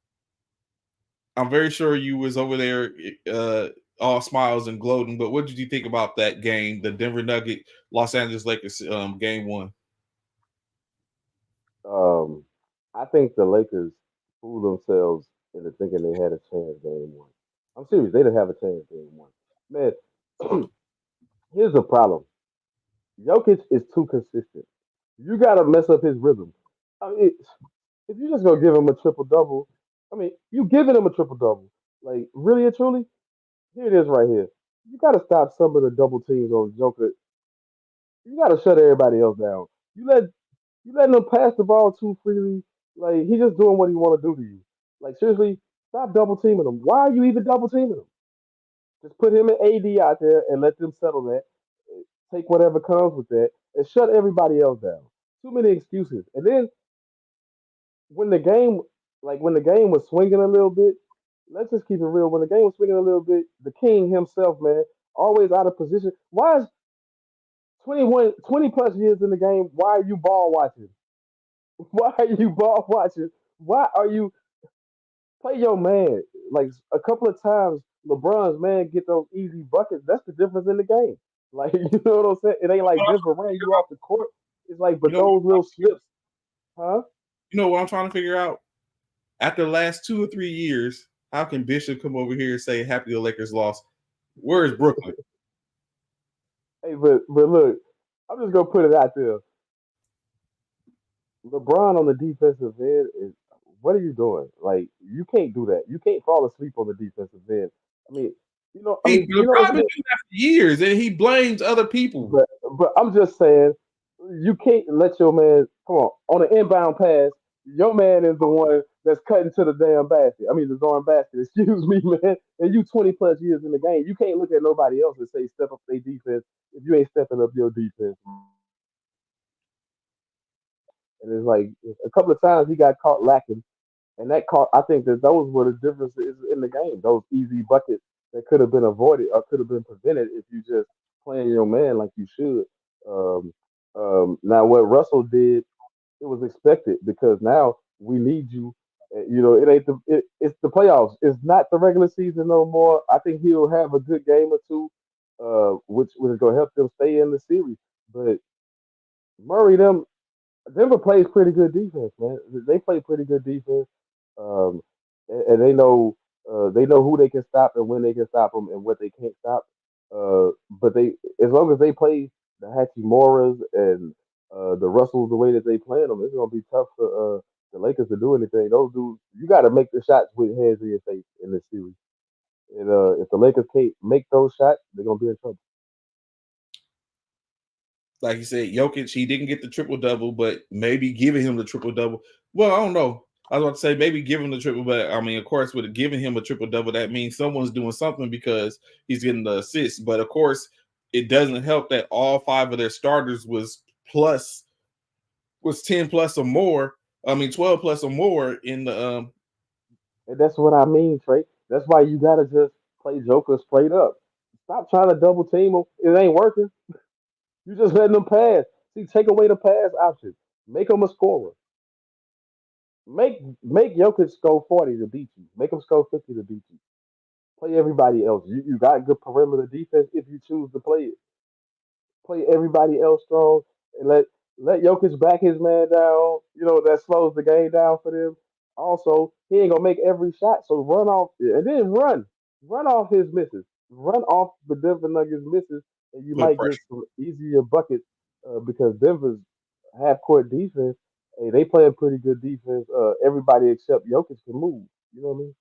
I'm very sure you was over there all smiles and gloating, but what did you think about that game, the Denver Nugget, Los Angeles Lakers game one? Um, I think the Lakers fooled themselves into thinking they had a chance game one. I'm serious, they didn't have a chance game one. Man, here's the problem. Jokic is too consistent. You gotta mess up his rhythm. I mean, if you just gonna give him a triple double, I mean, you giving him a triple double. Like, really and truly, here it is right here. You gotta stop some of the double teams on Joker. You gotta shut everybody else down. You let you letting him pass the ball too freely. Like he just doing what he want to do to you. Like seriously, stop double teaming him. Why are you even double teaming him? Just put him and AD out there and let them settle that. Take whatever comes with that and shut everybody else down. Too many excuses. And then when the game, when the game was swinging a little bit, let's just keep it real. When the game was swinging a little bit, the king himself, man, always out of position. Why is 20 plus years in the game? Why are you ball watching? Why are you ball watching? Why are you play your man? Like a couple of times, LeBron's man get those easy buckets. That's the difference in the game. Like you know what I'm saying? It ain't like Denver ran you off the court. It's like, You but know, those little slips, huh? you know what I'm trying to figure out? After the last 2 or 3 years, how can Bishop come over here and say happy the Lakers lost? Where is Brooklyn? Hey, but look, I'm just gonna put it out there. LeBron on the defensive end is what are you doing? Like you can't do that. You can't fall asleep on the defensive end. I mean, you know what LeBron I'm been saying? doing that for years, and he blames other people. But I'm just saying, you can't let your man come on an inbound pass. Your man is the one that's cutting to the damn basket. I mean, the darn basket. Excuse me, man. And you 20 plus years in the game, you can't look at nobody else and say step up their defense if you ain't stepping up your defense. And it's like a couple of times he got caught lacking, and that caught. I think that those were the differences in the game. Those easy buckets that could have been avoided or could have been prevented if you just playing your man like you should. Um, now what Russell did, it was expected because now we need you. You know, it ain't it's the playoffs. It's not the regular season no more. I think he'll have a good game or two, which is gonna help them stay in the series. But Murray, them Denver plays pretty good defense, man. They play pretty good defense, um, and they know who they can stop and when they can stop them and what they can't stop. But they, as long as they play the Hachimoras and the Russells the way that they play them, it's gonna be tough for the Lakers to do anything. Those dudes, you got to make the shots with hands in your face in this series. And if the Lakers can't make those shots, they're gonna be in trouble. like you said, Jokic, he didn't get the triple double, but maybe giving him the triple double. Well, I don't know. I was about to say maybe give him the triple, but I mean, of course, with giving him a triple double, that means someone's doing something because he's getting the assist. But of course, it doesn't help that all 5 of their starters was 10 plus or more. I mean, 12 plus or more in the And that's what I mean, Trey. That's why you gotta just play Joker straight up. Stop trying to double team him. It ain't working. You just letting them pass. See, take away the pass option. Make him a scorer. Make Jokic score 40 to beat you. Make him score 50 to beat you. Play everybody else. You got good perimeter defense if you choose to play it. Play everybody else strong and let Jokic back his man down. You know that slows the game down for them. Also, he ain't gonna make every shot, so run off and then run off his misses, run off the Denver Nuggets misses, and you put might pressure. get some easier buckets because Denver's half court defense. Hey, they play a pretty good defense. Everybody except Jokic can move. You know what I mean?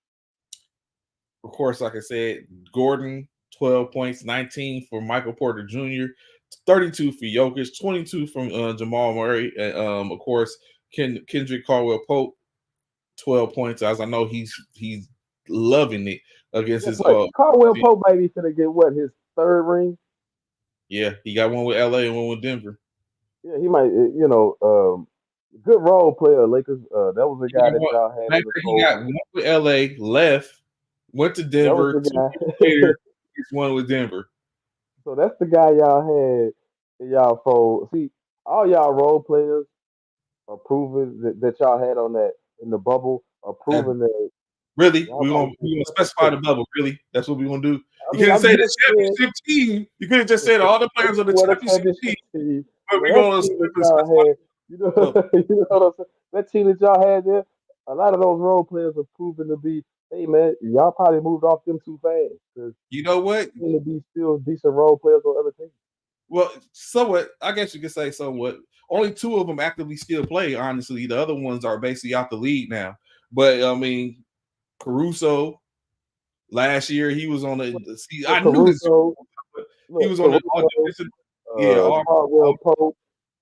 Of course, like I said, Gordon, 12 points, 19 for Michael Porter Jr., 32 for Jokic, 22 from Jamal Murray, and of course, Kendrick Caldwell Pope, 12 points. As I know, he's loving it against Guess his what? Caldwell Pope maybe finna get what his third ring. yeah, he got one with LA and one with Denver. Yeah, he might. Good role player, Lakers. That was the He guy got that one, y'all had matter in the he fold. got one with LA, left, went to That was Denver, the 2 years guy. later, he's one with Denver. So that's the guy y'all had in y'all fold. See, all y'all role players are proving that y'all had on that in the bubble are That proving that really, y'all might be we gonna second specify the fiddle. bubble. Really, that's what we gonna do. I You mean, couldn't I'm say the just saying. championship team. You could have just said all the players on the Well, the championship team. championship team, But we well, that gonna team that y'all specify had, you know, the bubble. you know what I'm saying? That team that y'all had there, a lot of those role players are proven to be, hey man, y'all probably moved off them too fast because You know what? seem to be still decent role players on other teams. Well, somewhat. I guess you could say somewhat. Only 2 of them actively still play. Honestly, the other ones are basically out the league now. But I mean, Caruso last year he was on the. See, Look, I knew this. Caruso, He look, was on the Caruso, yeah, Caldwell Pope,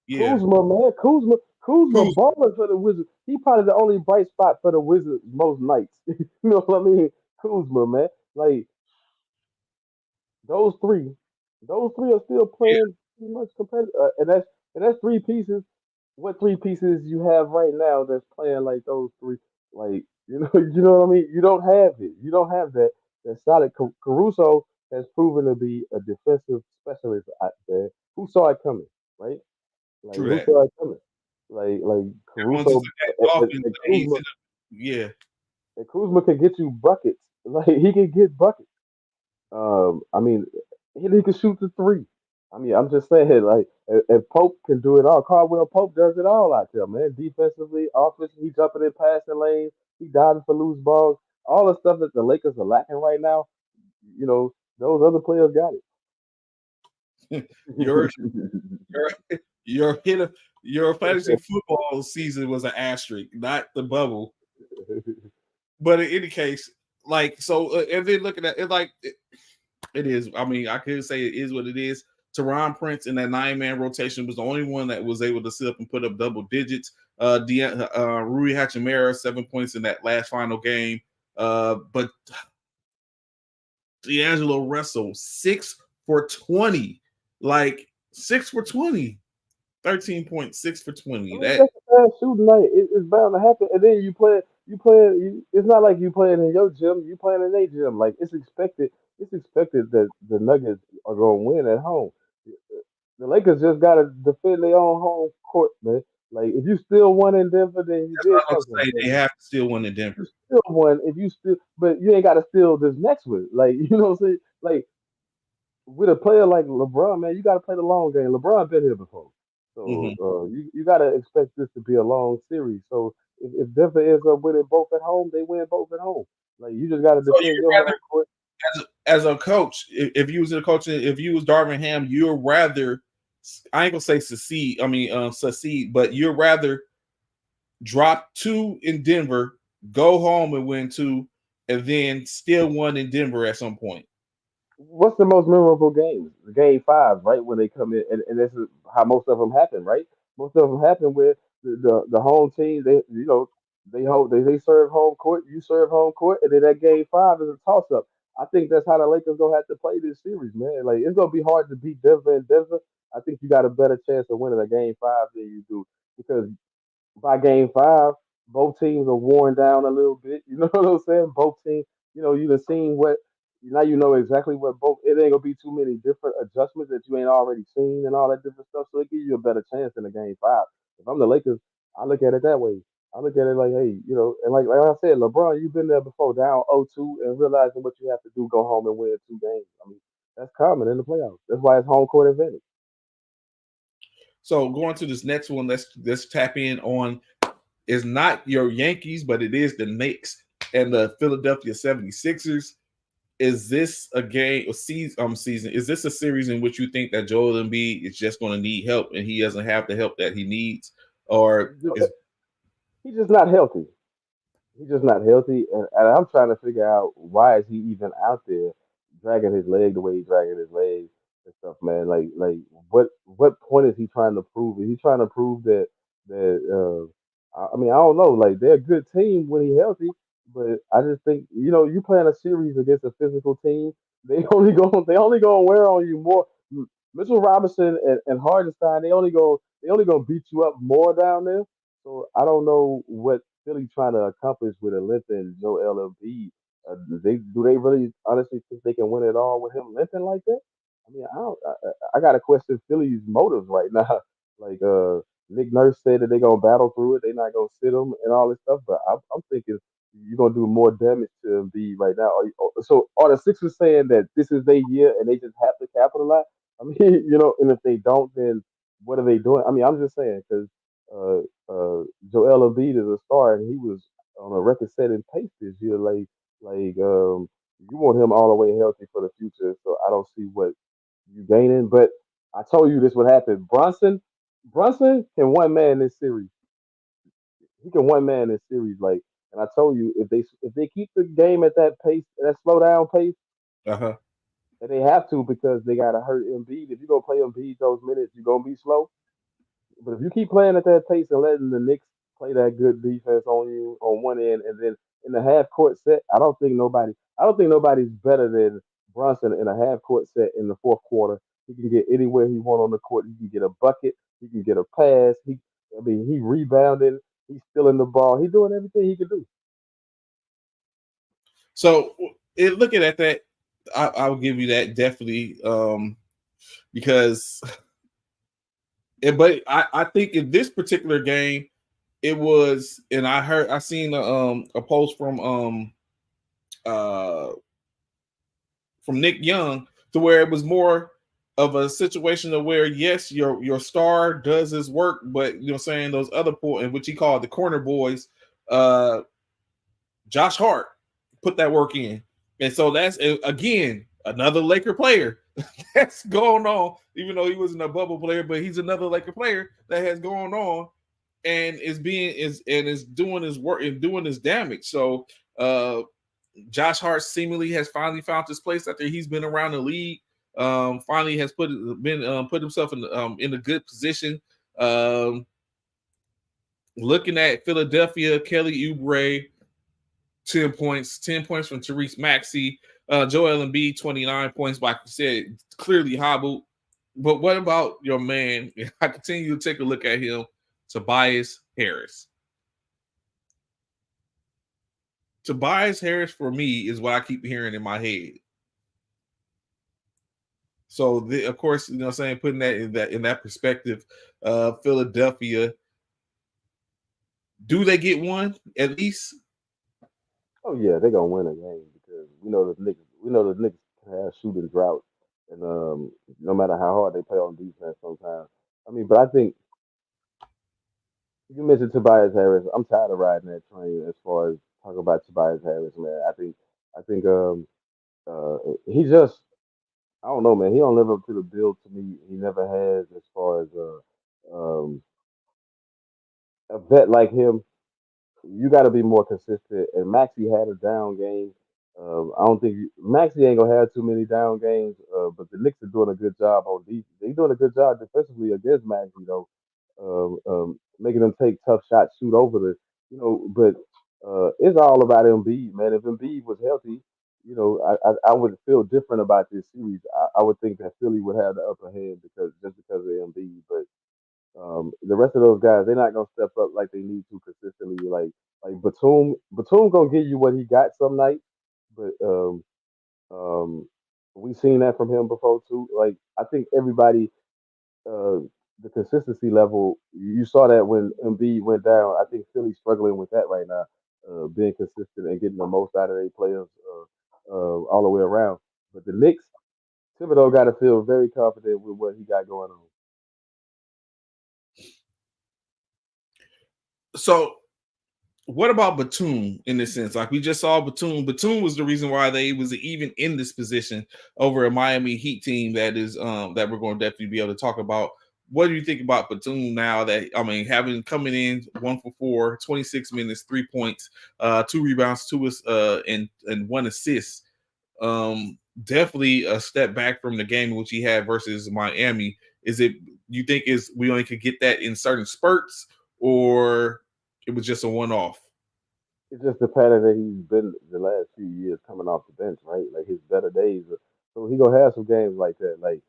yeah. Kuzma, man, Kuzma Kuz, balling for the Wizards. He probably the only bright spot for the Wizards most nights. You know what I mean? Kuzma, man, like those three, those three are still yeah, playing pretty much competitive, and that's 3 pieces. What 3 pieces you have right now that's playing like those three? Like you know what I mean? You don't have it. You don't have that. That solid. Caruso has proven to be a defensive specialist out there. Who saw it coming? Right? Like true who that. saw it coming? Like Everyone's just Caruso attacking offense. and He's Kuzma yeah, and Kuzma can get you buckets. Like he can get buckets. I mean, he can shoot the three. I mean, I'm just saying, like, if Pope can do it all, Caldwell Pope does it all out there, man. Defensively, offensively, he jumping in passing lanes, he diving for loose balls, all the stuff that the Lakers are lacking right now. You know, those other players got your it. your hit your fantasy football season was an asterisk, not the bubble. But in any case, like so, and then looking at it, like it is. I mean, I could say it is what it is. Teron Prince in that 9-man rotation was the only one that was able to sit up and put up double digits. Rui Hachimura 7 points in that last final game. But D'Angelo Russell 6 for 20, like 6 for 20, 13.6 for I 20. mean, That that's a bad shooting night. It's bound to happen. And then it's not like you playing in your gym. You playing in their gym. Like it's expected. It's expected that the Nuggets are going to win at home. The Lakers just got to defend their own home court, man. Like if you still won in Denver, then you that's what did I was something. about to But say. They have to still win in you Denver. still won. If you still, but you ain't got to steal this next one. Like you know what I'm saying? Like with a player like LeBron, man, you got to play the long game. LeBron been here before, so Mhm. you got to expect this to be a long series. So if Denver ends up winning both at home, they win both at home. Like you just got to So defend you your rather home court. as a coach, if you was a coach, if you was Darvin Ham, you'd rather I ain't gonna say succeed. I mean succeed, but you'd rather drop 2 in Denver, go home and win 2, and then still 1 in Denver at some point. what's the most memorable game? Game five, right? When they come in, and this is how most of them happen, right? Most of them happen where the home team, they they serve home court, you serve home court, and then that game five is a toss up. I think that's how the Lakers gonna have to play this series, man. Like it's gonna be hard to beat Denver and Denver. I think you got a better chance of winning a game five than you do because by game five, both teams are worn down a little bit. You know what I'm saying? Both teams, you done seen what now you know exactly what both it ain't gonna be too many different adjustments that you ain't already seen and all that different stuff. So it gives you a better chance in the game five. If I'm the Lakers, I look at it that way. I look at it like, hey, and like I said, LeBron, you've been there before, down 0-2 and realizing what you have to do, go home and win two games. I mean, that's common in the playoffs. That's why it's home court advantage. So going to this next one, let's tap in on is not your Yankees, but it is the Knicks and the Philadelphia 76ers. Is this a game or season? Is this a series in which you think that Joel Embiid is just going to need help and he doesn't have the help that he needs, or is He's just not healthy. He's just not healthy, and I'm trying to figure out why is he even out there dragging his leg the way he's dragging his leg and stuff, man. Like what point is he trying to prove? Is he trying to prove that I mean I don't know. Like they're a good team when he's healthy, but I just think you playing a series against a physical team, they only go and wear on you more. Mitchell Robinson and Hardenstein, they only gonna beat you up more down there. So I don't know what Philly trying to accomplish with a limping Joel Embiid. Do they really honestly think they can win it all with him limping like that? I mean, I don't. I got to question Philly's motives right now. Like Nick Nurse said that they're gonna battle through it. They're not gonna sit him and all this stuff. But I'm thinking you're gonna do more damage to Embiid right now. So are the Sixers saying that this is their year and they just have to capitalize? I mean, and if they don't, then what are they doing? I mean, I'm just saying because Joel Embiid is a star, and he was on a record-setting pace this year. You want him all the way healthy for the future, so I don't see what you gaining. But I told you this would happen. Brunson can one man this series. He can one man this series. And I told you if they keep the game at that pace, that slow down pace, uh-huh. and they have to because they got to hurt Embiid. If you gonna play Embiid those minutes, you're gonna be slow. But if you keep playing at that pace and letting the Knicks play that good defense on you on one end, and then in the half court set, I don't think nobody's better than Brunson in a half court set in the fourth quarter. He can get anywhere he want on the court. He can get a bucket. He can get a pass. He rebounding. He's stealing the ball. He's doing everything he can do. So looking at that, I'll give you that definitely because but I think in this particular game it was, and I seen a post uh from Nick Young to where it was more of a situation of where yes, your star does his work, but saying those other point, which he called the corner boys, uh Josh Hart put that work in. And so that's again another Laker player that's going on, even though he wasn't a bubble player, but he's another Laker player that has gone on and is doing his work and doing his damage. So Josh Hart seemingly has finally found his place after he's been around the league. Finally has put himself in a good position. Um, Looking at Philadelphia, Kelly Oubre, 10 points from Therese Maxey. Joel Embiid, 29 points, like you said, clearly hobbled. But what about your man? I continue to take a look at him, Tobias Harris. Tobias Harris for me is what I keep hearing in my head. So of course, what I'm saying, putting that in that perspective, Philadelphia, do they get one at least? Oh yeah, they're gonna win a game because we know the Knicks have shooting drought, and no matter how hard they play on defense, sometimes. I mean, but I think you mentioned Tobias Harris. I'm tired of riding that train as far as talking about Tobias Harris, man. I think uh he just I don't know, man. He don't live up to the bill to me. He never has as far as a vet like him. You got to be more consistent. And Maxie had a down game. I don't think Maxey ain't gonna have too many down games, but the Knicks are doing a good job on defense. They're doing a good job defensively against Maxey, though, making them take tough shots, shoot over But it's all about Embiid, man. If Embiid was healthy, I would feel different about this series. I would think that Philly would have the upper hand because of Embiid, but the rest of those guys, they're not gonna step up like they need to consistently. Like Batum gonna give you what he got some nights, but um, we seen that from him before too. Like I think everybody, uh, the consistency level, you saw that when Embiid went down. I think Philly's struggling with that right now, being consistent and getting the most out of their players all the way around. But the Knicks, Thibodeau got to feel very confident with what he got going on. So what about Batum in this sense? Like we just saw Batum. Batum was the reason why they was even in this position over a Miami Heat team that is that we're going to definitely be able to talk about. What do you think about Batum now that having coming in 1 for 4, 26 minutes, 3 points, 2 rebounds, and 1 assist. Definitely a step back from the game in which he had versus Miami. Is it you think is we only could get that in certain spurts, or it was just a one-off? It's just the pattern that he's been the last few years coming off the bench, right? Like his better days. So he gonna have some games like that. Like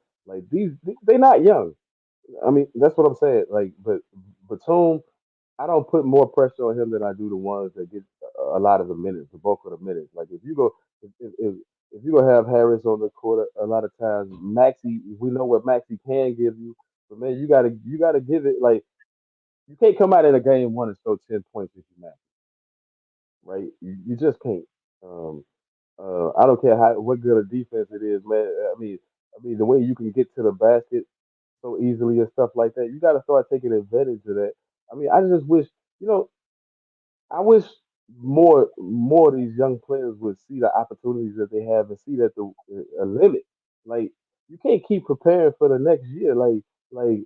they not young. I mean, that's what I'm saying. Like, but Batum, I don't put more pressure on him than I do the ones that get a lot of the minutes, the bulk of the minutes. Like if you gonna have Harris on the court a lot of times, Maxi, we know what Maxi can give you, but man, you gotta give it. Like you can't come out in a game one and score 10 points if you Max, right? You just can't. Um, I don't care what good a defense it is, man. I mean the way you can get to the basket so easily and stuff like that. You got to start taking advantage of that. I mean, I just wish, you know, I wish more of these young players would see the opportunities that they have and see that the a limit. Like you can't keep preparing for the next year. Like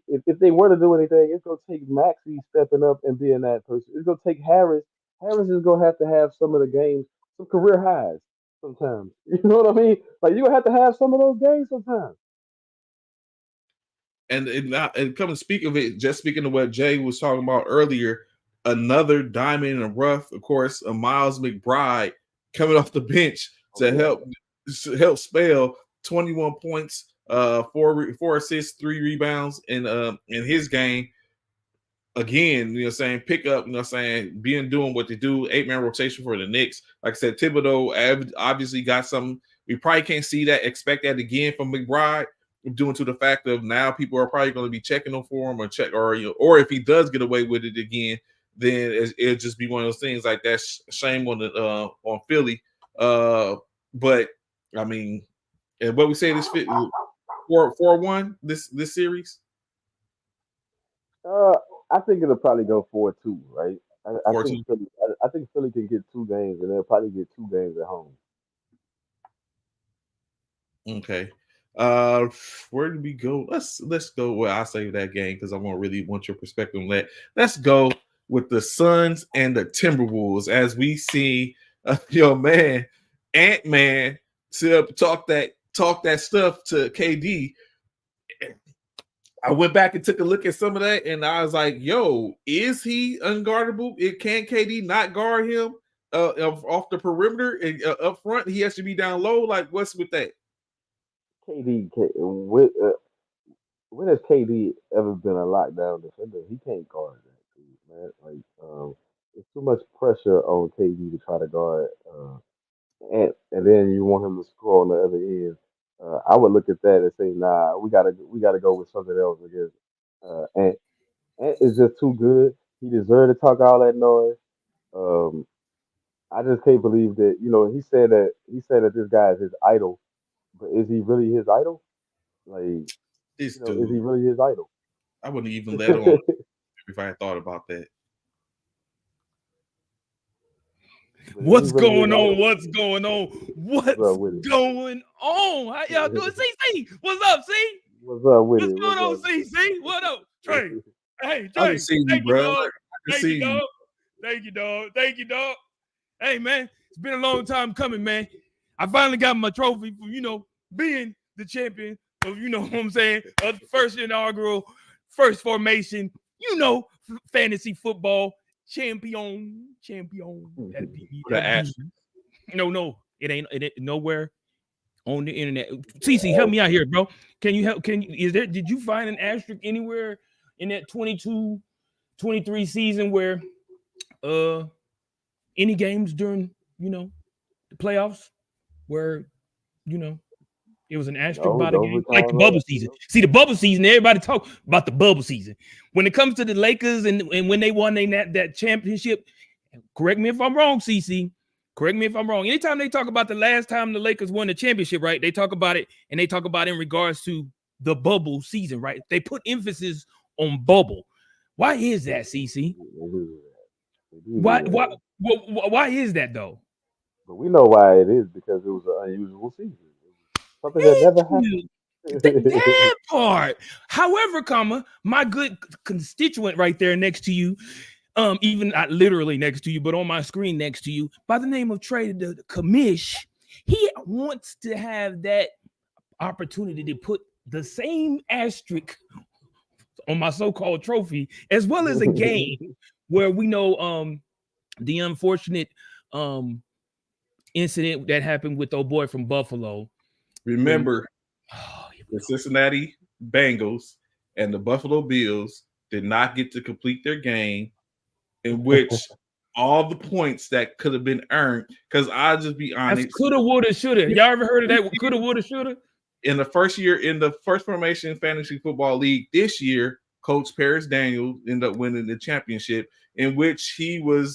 if they were to do anything, it's gonna take Maxi stepping up and being that person. It's gonna take Harris. Harris is gonna have some of the games, some career highs sometimes. You know what I mean? Like you're gonna have to have some of those games sometimes. And come and speak of it, just speaking of what Jay was talking about earlier, another diamond in the rough, of course, a Miles McBride coming off the bench Oh to yeah. help spell 21 points, four assists, 3 rebounds in his game. Again, saying pick up, saying being doing what they do, 8-man rotation for the Knicks. Like I said, Thibodeau obviously got something. We probably can't see that, expect that again from McBride, due to the fact of now people are probably going to be checking him for him or if he does get away with it again, then it'll just be one of those things like that. Shame on Philly. But I mean, and what we say this fit 4-1 this series Uh, I think it'll probably go 4-2, right? I or think two. Philly. I think Philly can get 2 games, and they'll probably get 2 games at home. Okay. Where did we go? Let's go. Well, I'll save that game because I won't really want your perspective on that. Let's go with the Suns and the Timberwolves as we see your man Ant-Man sit up talk that stuff to KD. I went back and took a look at some of that, and I was like, "Yo, is he unguardable? Can KD not guard him off the perimeter and up front? He has to be down low. Like, what's with that?" KD, when has KD ever been a lockdown defender? He can't guard that, dude, man. Like, it's too much pressure on KD to try to guard, and then you want him to score on the other end. I would look at that and say, nah, we gotta go with something else because Ant is just too good. He deserved to talk all that noise. Um, I just can't believe that. He said that this guy is his idol, but is he really his idol? Like, This is he dude, really his idol? I wouldn't even let on if I had thought about that. But is he What's really his going on? idol? What's going on? What's What's up with it? going on? How y'all doing? CC, what's up, C? What's up with What's it? going What's on, up? CC? What up, Trey? Hey, I can Trey. see you, Thank you, bro. dog. I can Thank you, see you. dog. Thank you, dog. Thank you, dog. Hey, man, it's been a long time coming, man. I finally got my trophy for being the champion of what I'm saying, of the first inaugural, first formation, fantasy football champion. That'd be, no, it ain't nowhere on the internet. CC, help me out here, bro. Can you help? Did you find an asterisk anywhere in that 22-23 season where any games during the playoffs where it was an asterisk by the game, like the bubble season? See, the bubble season, everybody talk about the bubble season. When it comes to the Lakers and when they won that championship, correct me if I'm wrong, CC. Correct me if I'm wrong. Anytime they talk about the last time the Lakers won the championship, right? They talk about it, and they talk about it in regards to the bubble season, right? They put emphasis on bubble. Why is that, CC? Why is that though? But we know why it is, because it was an unusual season. Something that never happened. That part. However, my good constituent right there next to you, even not literally next to you, but on my screen next to you, by the name of Trey the Commish, he wants to have that opportunity to put the same asterisk on my so-called trophy, as well as a game where we know the unfortunate incident that happened with old boy from Buffalo. Remember, the Cincinnati Bengals and the Buffalo Bills did not get to complete their game, in which all the points that could have been earned, because I'll just be honest. Coulda, woulda, shoulda. Y'all ever heard of that? Coulda, woulda, shoulda? In the first year, in the first formation fantasy football league this year, Coach Paris Daniel ended up winning the championship, in which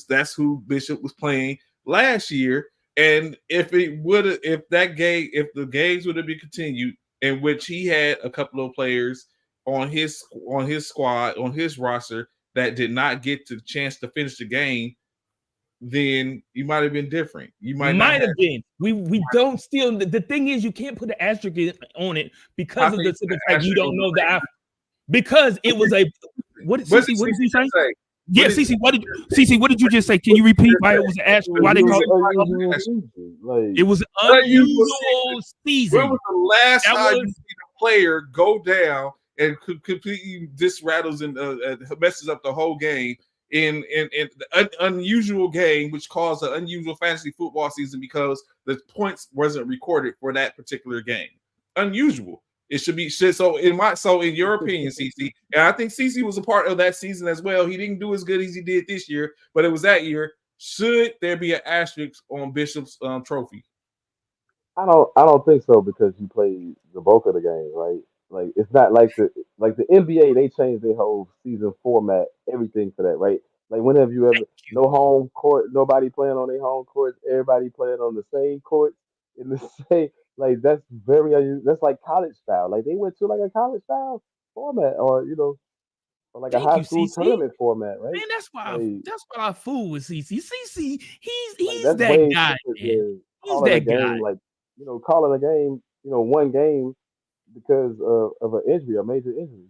that's who Bishop was playing last year. And if the games would have been continued, in which he had a couple of players on his squad, on his roster, that did not get the chance to finish the game, then you might have been different. You might have been. We don't still. The thing is, you can't put an asterisk on it because of the fact you don't know because it was a what did he say? Yeah, CC, what did you just say? Can you repeat why it was an asterisk? Why they call it? It was an unusual season. When was the last time you seen a player go down and completely disrattles and messes up the whole game in an unusual game, which caused an unusual fantasy football season because the points wasn't recorded for that particular game? Unusual. It should be so in your opinion, CC, and I think CC was a part of that season as well. He didn't do as good as he did this year, but it was that year. Should there be an asterisk on Bishop's trophy? I don't think so, because you played the bulk of the game, right? Like, it's not like the NBA. They changed their whole season format, everything for that, right? Like, whenever you ever no home court, nobody playing on their home court, everybody playing on the same court in the same. Like, that's very unusual. That's like college style. Like, they went to like a college style format, or or like a high school tournament format, right? Man, that's why I fool with CC. CC, he's like, that guy, man. He's that guy. Like, calling a game, one game because of an injury, a major injury.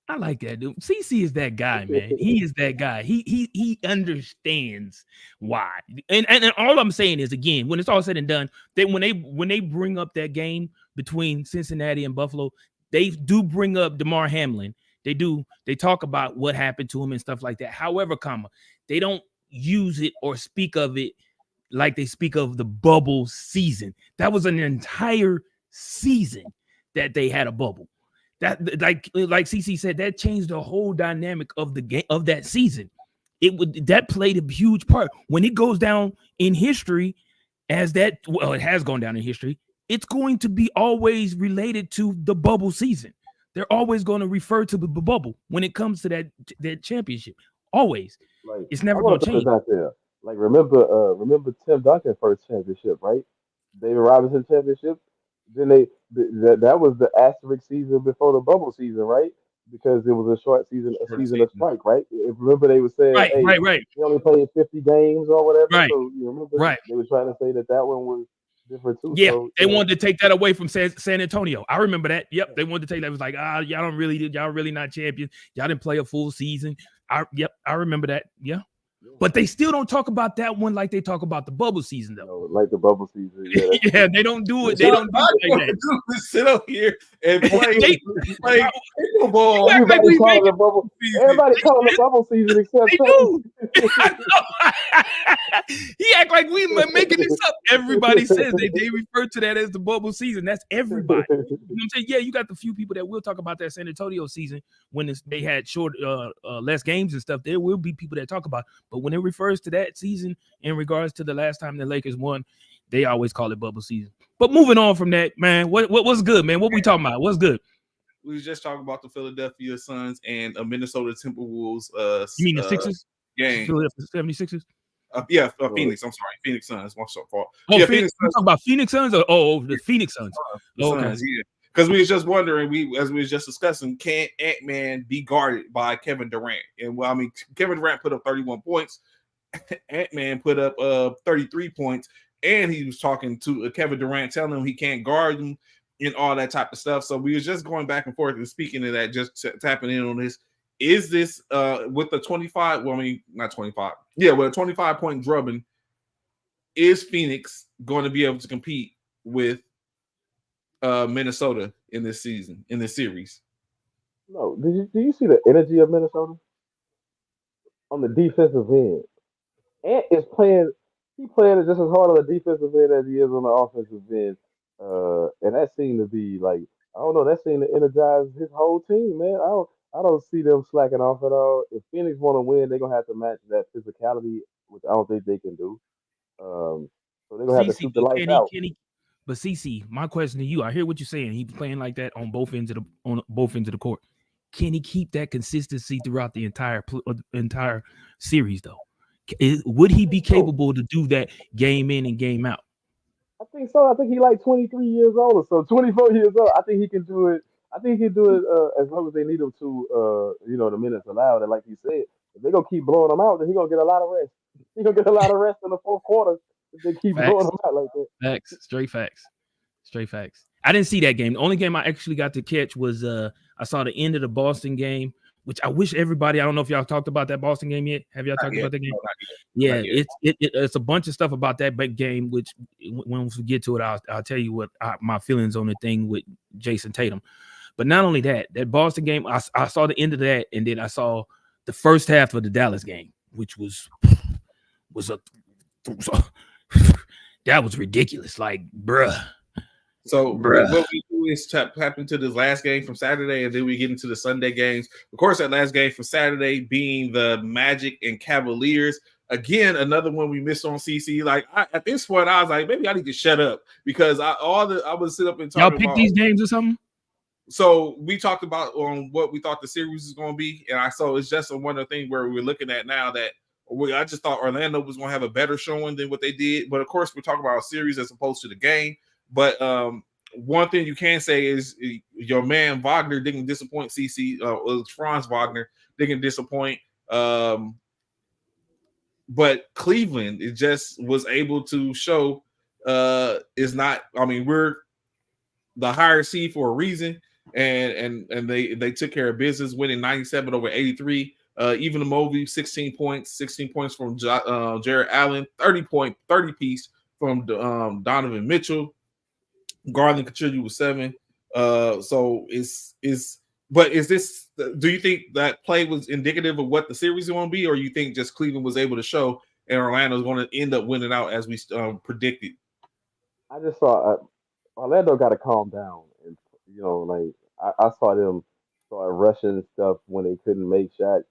I like that, dude. CC is that guy, man. He is that guy. He understands why. And all I'm saying is, again, when it's all said and done, that when they bring up that game between Cincinnati and Buffalo, they do bring up DeMar Hamlin. They do. They talk about what happened to him and stuff like that. However, they don't use it or speak of it like they speak of the bubble season. That was an entire season that they had a bubble. That, like CC said, that changed the whole dynamic of the game, of that season. That played a huge part. When it goes down in history, it has gone down in history, it's going to be always related to the bubble season. They're always going to refer to the bubble when it comes to that championship. Always. Like, it's never going to change. Like, remember Tim Duncan first championship, right? David Robinson championship. Then that was the asterisk season before the bubble season, right? Because it was a short season, season of strike, right? Remember they were saying, right. We only played 50 games or whatever. Right. So you remember, they were trying to say that one was different too. Yeah, so, they wanted to take that away from San Antonio. I remember that. Yep, they wanted to take that. It was like, y'all really not champions. Y'all didn't play a full season. I remember that. Yeah. But they still don't talk about that one like they talk about the bubble season, though. Like the bubble season. Yeah, yeah, they don't do it. They don't do it like that. Do is sit up here and play football. Everybody calling the bubble. Everybody calling the bubble season except they do. He act like we making this up. Everybody says they refer to that as the bubble season. That's everybody. You know what I'm saying? Yeah, you got the few people that will talk about that San Antonio season when they had short, less games and stuff. There will be people that talk about it. But when it refers to that season in regards to the last time the Lakers won, they always call it bubble season. But moving on from that, man, what's good, man? What we talking about? What's good? We was just talking about the Philadelphia Suns and Minnesota Timberwolves. You mean the Sixers? Game. Philadelphia 76ers? Phoenix. I'm sorry, Phoenix Suns. What's your fault? Yeah, Phoenix. You talking about Phoenix Suns or the Phoenix Suns? Suns, yeah. Because we was just wondering, as we was just discussing, can Ant-Man be guarded by Kevin Durant? And well, I mean, Kevin Durant put up 31 points. Ant-Man put up 33 points, and he was talking to Kevin Durant, telling him he can't guard him and all that type of stuff. So we was just going back and forth and speaking of that, just tapping in on this. Is this with the 25? Well, I mean, not 25. Yeah, with a 25-point drubbing, is Phoenix going to be able to compete with Minnesota in this season, in this series? No. Do you see the energy of Minnesota on the defensive end? Ant is playing. He playing just as hard on the defensive end as he is on the offensive end, and that seemed to be like, I don't know. That seemed to energize his whole team, man. I don't see them slacking off at all. If Phoenix want to win, they're gonna have to match that physicality, which I don't think they can do. So they're gonna have to shoot the lights out. But CC, my question to you, I hear what you're saying. He's playing like that on both ends of the court. Can he keep that consistency throughout the entire series, though? Would he be capable to do that game in and game out? I think so. I think he's like 23 years old or so, 24 years old. I think he can do it. I think he can do it as long as they need him to, the minutes allowed. And like you said, if they're going to keep blowing him out, then he's going to get a lot of rest. He's going to get a lot of rest in the fourth quarter if they keep blowing him out like that. Facts. Straight facts. I didn't see that game. The only game I actually got to catch was I saw the end of the Boston game, which I wish everybody, I don't know if y'all talked about that Boston game yet. Have y'all talked about that game? Yeah, it's a bunch of stuff about that big game, which when we get to it, I'll tell you what my feelings on the thing with Jason Tatum. But not only that Boston game, I saw the end of that, and then I saw the first half of the Dallas game, which was that was ridiculous. Like, bruh. So what we do is tap into this last game from Saturday, and then we get into the Sunday games. Of course, that last game from Saturday being the Magic and Cavaliers. Again, another one we missed on CC. Like at this point, I was like, maybe I need to shut up because I would sit up and talk. Y'all pick these games or something. So we talked about on what we thought the series was going to be, and so it's just one of the things where we're looking at now that I just thought Orlando was going to have a better showing than what they did. But of course, we're talking about a series as opposed to the game. But one thing you can say is your man Wagner didn't disappoint. CC Franz Wagner didn't disappoint. But Cleveland, it just was able to show is not. I mean, we're the higher seed for a reason, and they took care of business, winning 97 over 83. Even the Mobley, 16 points from Jared Allen, 30 piece from Donovan Mitchell. Garland contributed with 7. So is this? Do you think that play was indicative of what the series is going to be, or you think just Cleveland was able to show and Orlando is going to end up winning out as we predicted? I just saw Orlando got to calm down, and I saw them start rushing stuff when they couldn't make shots.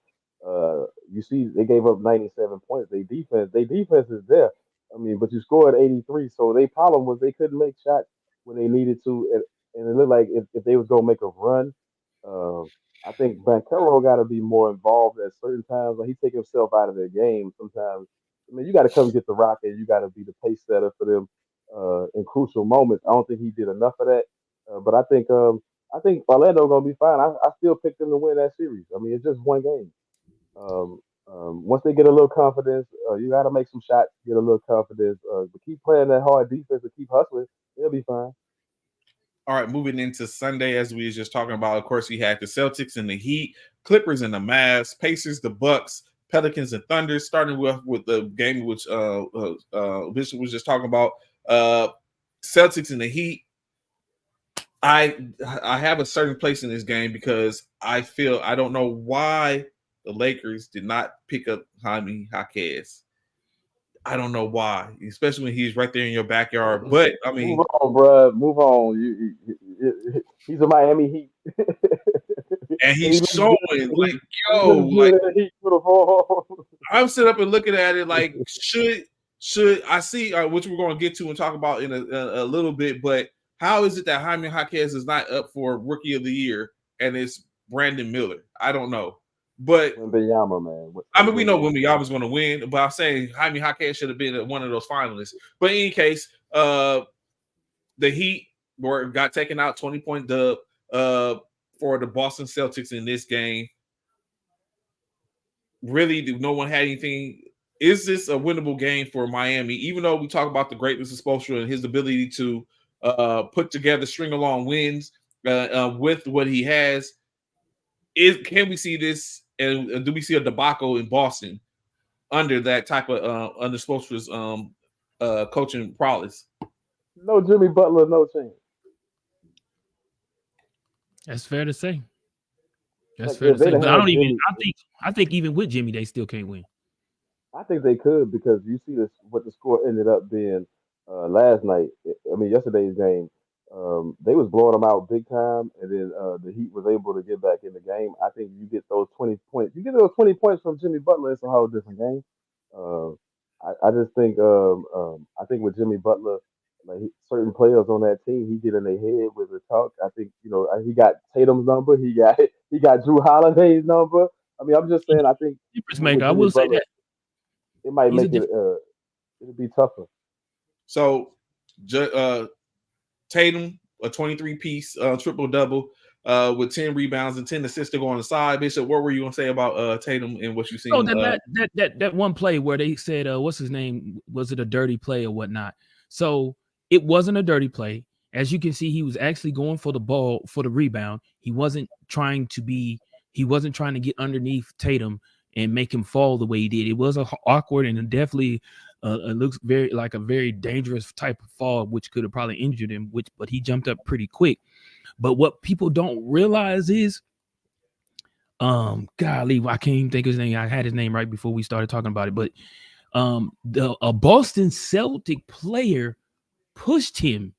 You see, they gave up 97 points. Their defense is there. I mean, but you scored 83, so their problem was they couldn't make shots when they needed to, and it looked like if they was gonna make a run, I think Banchero got to be more involved at certain times. Like he take himself out of their game sometimes. I mean, you got to come get the rock, and you got to be the pace setter for them in crucial moments. I don't think he did enough of that, but I think Orlando gonna be fine. I still picked them to win that series. I mean, it's just one game. Once they get a little confidence, you got to make some shots, get a little confidence, but keep playing that hard defense and keep hustling. They'll be fine. All right, moving into Sunday, as we was just talking about, of course, we had the Celtics and the Heat, Clippers and the Mavs, Pacers, the Bucks, Pelicans and Thunder, starting with the game which Bishop was just talking about. Celtics and the Heat. I have a certain place in this game because I don't know why the Lakers did not pick up Jaime Jaquez. I don't know why, especially when he's right there in your backyard. But I mean, move on, bro. Move on. He's a Miami Heat. and And he he's looks showing good. like, He yo, looks like good in the Heat uniform. I'm sitting up and looking at it like, should I see which we're going to get to and talk about in a little bit, but how is it that Jaime Jaquez is not up for Rookie of the Year and it's Brandon Miller? I don't know. But Wembanyama, man. I mean, we know Wembanyama's going to win, but I'm saying Jaime Jaquez should have been one of those finalists. But in any case, the Heat got taken out 20-point dub for the Boston Celtics in this game. Really, no one had anything. Is this a winnable game for Miami? Even though we talk about the greatness of Spoelstra and his ability to put together string along wins with what he has, can we see this? And do we see a debacle in Boston under that type of under Spoelstra's coaching prowess? No Jimmy Butler, no chance. That's fair to say. That's Like, fair if to say. they'd But have had Jimmy, I think even with Jimmy, they still can't win. I think they could because you see this what the score ended up being last night. I mean, yesterday's game. They was blowing them out big time, and then the Heat was able to get back in the game. I think you get those 20 points. You get those 20 points from Jimmy Butler. It's a whole different game. Uh, I just think I think with Jimmy Butler, like certain players on that team, he get in their head with the talk. I think he got Tatum's number. He got Drew Holiday's number. I mean, I'm just saying. I think Difference with maker. I Jimmy will say Butler, that. it might He's a make it. different. It'll be tougher. So, Tatum, a 23-piece triple-double with 10 rebounds and 10 assists to go on the side. Bishop, what were you going to say about Tatum and what you seen? Oh, that one play where they said, what's his name? Was it a dirty play or whatnot? So it wasn't a dirty play. As you can see, he was actually going for the ball for the rebound. He wasn't trying to get underneath Tatum and make him fall the way he did. It was awkward and definitely it looks like a very dangerous type of fall, which could have probably injured him. But he jumped up pretty quick. But what people don't realize is, golly, I can't even think of his name. I had his name right before we started talking about it. But a Boston Celtic player pushed him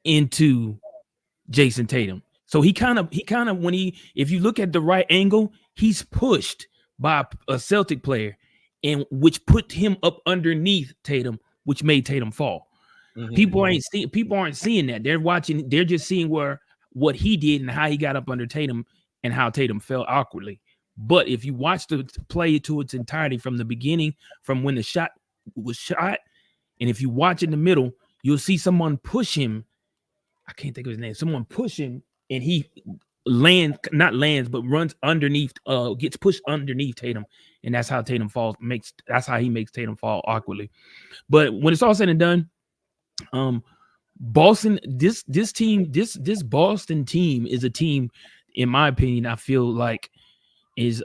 into Jason Tatum. So he kind of if you look at the right angle, he's pushed by a Celtic player, and which put him up underneath Tatum, which made Tatum fall. Mm-hmm. People aren't seeing that. They're just seeing what he did and how he got up under Tatum and how Tatum fell awkwardly. But if you watch the play to its entirety from the beginning, from when the shot was shot, and if you watch in the middle, you'll see someone push him. I can't think of his name. Someone push him, and he runs underneath, gets pushed underneath Tatum, and that's how Tatum falls. That's how he makes Tatum fall awkwardly. But when it's all said and done, Boston, this Boston team is a team, in my opinion, I feel like is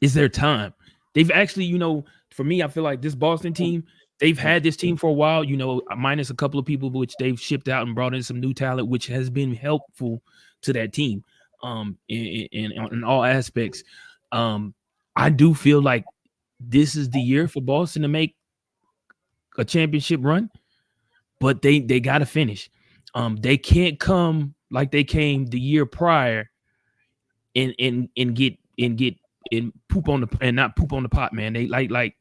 their time. They've actually, for me, I feel like this Boston team, they've had this team for a while, minus a couple of people which they've shipped out and brought in some new talent, which has been helpful to that team in all aspects. I do feel like this is the year for Boston to make a championship run, but they got to finish. They can't come like they came the year prior and poop on the and not poop on the pot, man. They like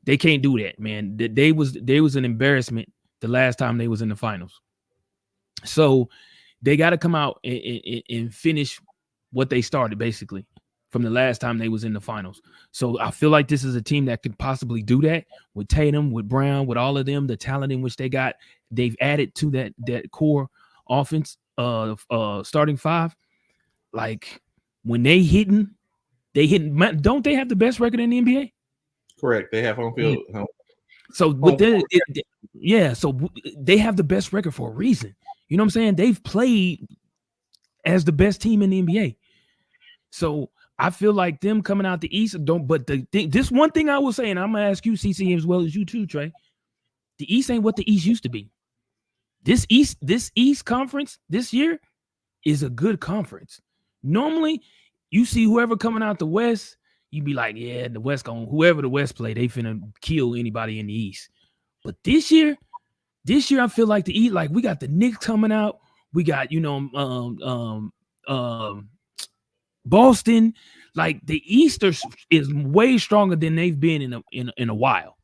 they can't do that, man. They was an embarrassment the last time they was in the finals. So they got to come out and finish what they started, basically, from the last time they was in the finals. So I feel like this is a team that could possibly do that with Tatum, with Brown, with all of them, the talent in which they got. They've added to that core offense starting five. Like when they hitting. Don't they have the best record in the NBA? Correct. They have home field. Yeah. So so they have the best record for a reason. You know what I'm saying? They've played as the best team in the NBA. So I feel like them coming out the East don't. But this one thing I will say, and I'm gonna ask you, CC, as well as you too, Trey. The East ain't what the East used to be. This East conference this year is a good conference. Normally, you see whoever coming out the West, you be like, yeah, the West going whoever the West play, they finna kill anybody in the East. But this year I feel like the East, like we got the Knicks coming out, we got Boston, like the East is way stronger than they've been in a while,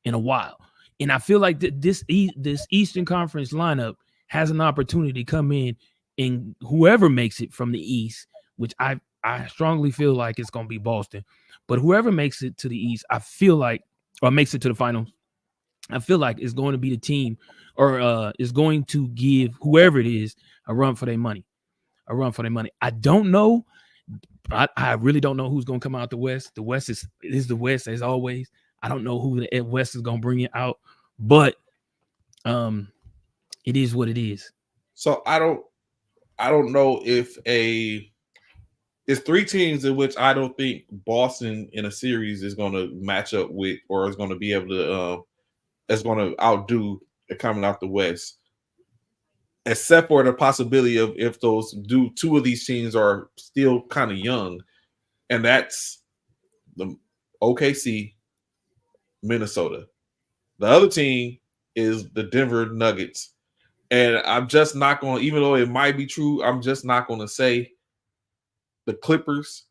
in a while. And I feel like this Eastern Conference lineup has an opportunity to come in, and whoever makes it from the East, which I strongly feel like it's going to be Boston, but whoever makes it to the East, I feel like, or makes it to the finals, I feel like it's going to be the team, or is going to give whoever it is a run for their money, a run for their money. I don't know. I really don't know who's going to come out the West. The West is the West as always. I don't know who the West is going to bring it out, but it is what it is. So I don't know if it's three teams in which I don't think Boston in a series is going to match up with, or is going to be able to is going to outdo coming out the West, except for the possibility of if two of these teams are still kind of young, and that's the OKC, Minnesota. The other team is the Denver Nuggets. And I'm just not going to, even though it might be true, I'm just not going to say the Clippers,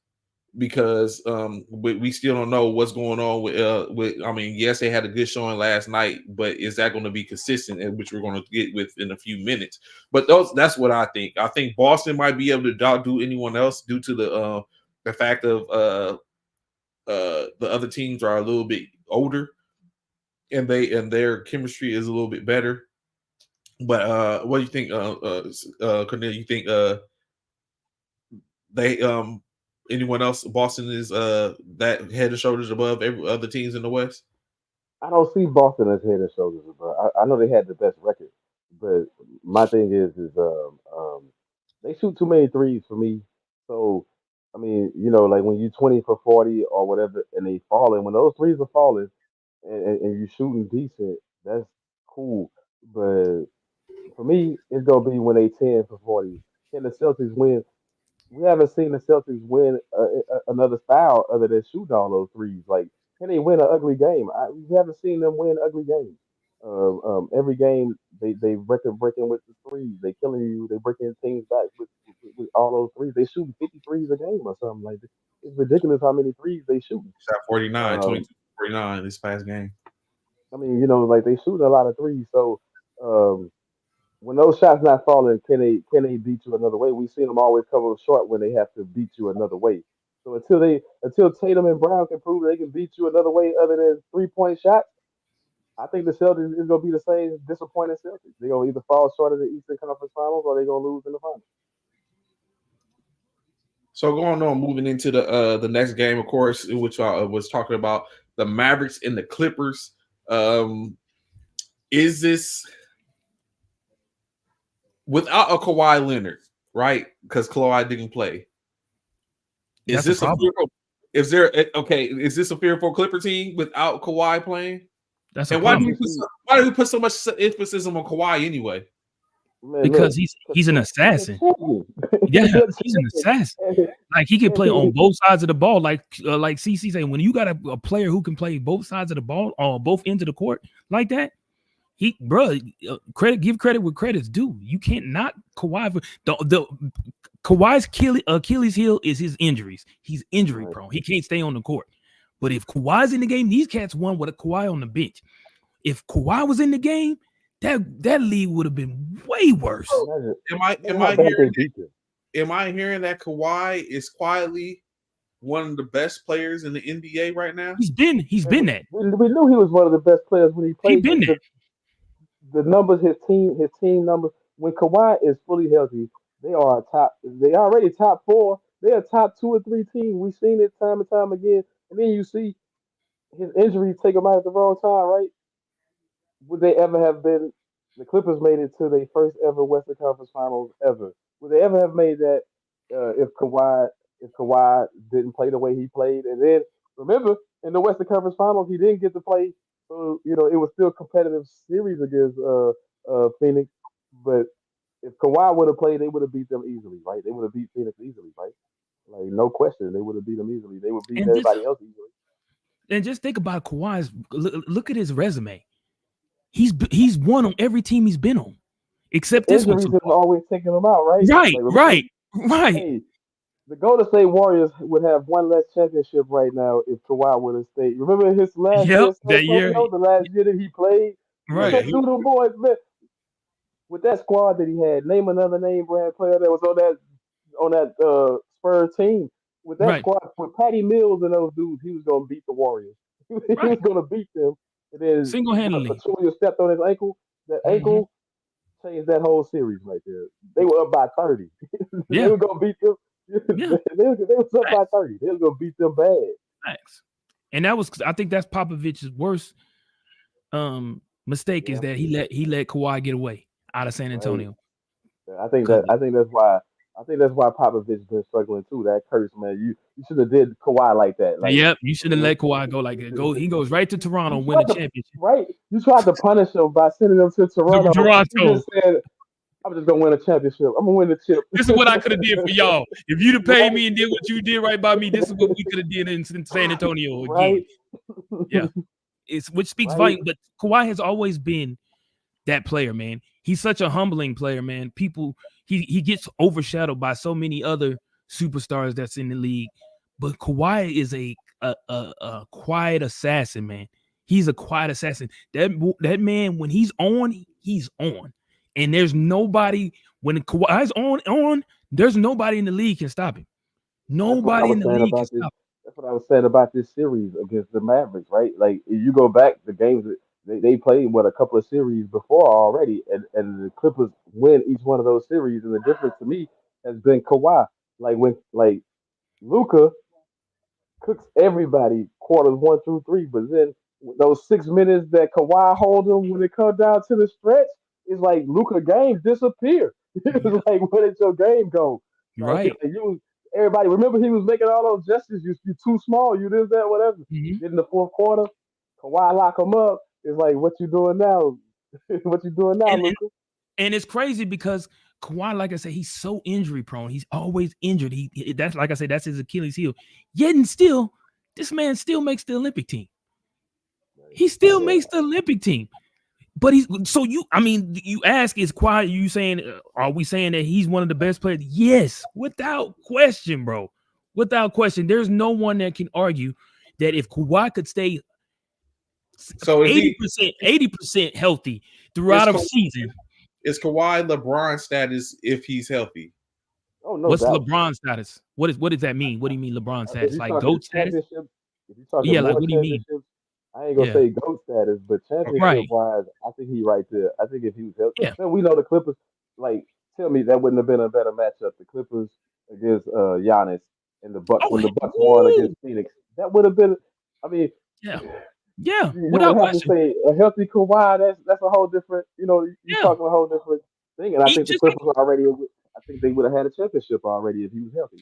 because we still don't know what's going on with. I mean, yes, they had a good showing last night, but is that going to be consistent? And which we're going to get with in a few minutes. But that's what I think. I think Boston might be able to outdo anyone else due to the fact of the other teams are a little bit older, and their chemistry is a little bit better. But what do you think, Cornel? You think they anyone else? Boston is that head and shoulders above every other teams in the West? I don't see Boston as head and shoulders above. I know they had the best record, but my thing is they shoot too many threes for me. So I mean, like when you 20 for 40 or whatever, and they falling, when those threes are falling, and you shooting decent, that's cool. But for me, it's gonna be when they 10 for 40. Can the Celtics win? We haven't seen the Celtics win another style other than shooting all those threes. Like, can they win an ugly game? We haven't seen them win ugly games. Every game they record breaking with the threes. They killing you. They breaking things back with all those threes. They shooting 50 threes a game or something like that. It's ridiculous how many threes they shoot. Shot 49, Um, 22, 49 this past game. I mean, like they shoot a lot of threes. So um, when those shots not falling, can they beat you another way? We've seen them always come up short when they have to beat you another way. So until Tatum and Brown can prove they can beat you another way other than 3 point shots, I think the Celtics is gonna be the same disappointing Celtics. They're gonna either fall short of the Eastern Conference Finals or they're gonna lose in the finals. So going on, moving into the next game, of course, which I was talking about, the Mavericks and the Clippers. Is this without a Kawhi Leonard, right? Because Kawhi didn't play. Is That's a this a problem. fearful? Is there okay? Is this a fearful Clipper team without Kawhi playing? That's a And problem why do we put so much emphasis on Kawhi anyway? Man, because look, he's an he's a assassin. champion. Yeah, He's a he's an champion. assassin. And, Like he can and play on he, both sides of the ball. Like CC say, when you got a player who can play both sides of the ball or both ends of the court like that, give credit where credit's due. You can't knock Kawhi. The Kawhi's Achilles heel is his injuries. He's injury right. prone. He can't stay on the court. But if Kawhi's in the game, these cats won with a Kawhi on the bench. If Kawhi was in the game, that league would have been way worse. Imagine, Am I imagine am how I bad they hearing beat them. am I hearing that Kawhi is quietly one of the best players in the NBA right now? He's And been that. we knew he was one of the best players when he He played. been that. The numbers, his team numbers. When Kawhi is fully healthy, they are a top. They already top four. They're a top 2 or 3 team. We've seen it time and time again. And then you see his injury take him out at the wrong time, right? Would they ever have been? The Clippers made it to their first ever Western Conference Finals ever. Would they ever have made that if Kawhi? if Kawhi didn't play the way he played. And then remember, in the Western Conference Finals, he didn't get to play. So it was still a competitive series against Phoenix. But if Kawhi would have played, they would have beat them easily, right? They would have beat Phoenix easily, right? Like no question, they would have beat them easily. They would beat And this everybody else easily. and just think about Kawhi's. Look at his resume. He's won on every team he's been on, except this one. Injuries have always taken them out, right? Right, Like, right. hey, the Golden State Warriors would have one less championship right now if Kawhi would have stayed. Remember his last year, Yep, that year. the last year that he played? Right. Yeah, Through the boys, man. With that squad that he had, name another name brand player that was on that Spurs team. With that Right. squad, with Patty Mills and those dudes, he was going to beat the Warriors. He was going to beat them. And then Single-handedly. Pachulia stepped on his ankle. That ankle changed that whole series right there. They were up by 30. Yeah. They were going to beat them. Yeah. They was up by 30. They were going to beat them bad. Thanks. And I think that's Popovich's worst mistake is that he let Kawhi get away out of San Antonio. Right. I think that's why Popovich been struggling too. That curse, man. You should have did Kawhi like that. Like, yep, you should have let Kawhi go like that. He goes right to Toronto, win a championship. Right. You tried to punish him by sending him to Toronto. You just said, I'm just gonna win a championship. I'm gonna win the chip. This is what I could have did for y'all. If you'd have paid me and did what you did right by me, this is what we could have did in San Antonio again. Right. Yeah. Which speaks volume. But Kawhi has always been that player, man. He's such a humbling player, man. He gets overshadowed by so many other superstars that's in the league. But Kawhi is a quiet assassin, man. He's a quiet assassin. That man, when he's on, he's on. And there's nobody, when Kawhi's on, there's nobody in the league can stop him. Nobody in the league can stop him. That's what I was saying about this series against the Mavericks, right? Like, if you go back, the games they played a couple of series before already, and the Clippers win each one of those series. And the difference to me has been Kawhi. Like Luka cooks everybody quarters 1 through 3, but then those 6 minutes that Kawhi holds them when it comes down to the stretch, it's like Luka games disappear. It's like, where did your game go? Right. Everybody, remember he was making all those gestures. You're too small. You this, that, whatever. In the fourth quarter, Kawhi lock him up. It's like, what you doing now? What you doing now, Luka? And it's crazy because Kawhi, like I said, he's so injury prone. He's always injured. That's like I said, that's his Achilles heel. Yet and still, this man still makes the Olympic team. He still makes the Olympic team. But you ask, is Kawhi, are we saying that he's one of the best players? Yes, without question, bro. Without question. There's no one that can argue that if Kawhi could stay 80% healthy throughout a season. Is Kawhi LeBron status if he's healthy? Oh, no. What's LeBron status? What does that mean? What do you mean LeBron status? Like GOAT status? If you talking like what do you mean? I ain't gonna say GOAT status, but championship wise, I think he right there. I think if he was healthy, we know the Clippers. Like, tell me that wouldn't have been a better matchup. The Clippers against Giannis and the Bucks when the Bucks won against Phoenix. That would have been. I mean, yeah. You would have to say a healthy Kawhi. That's a whole different. You're talking a whole different thing. And I think the Clippers already. I think they would have had a championship already if he was healthy.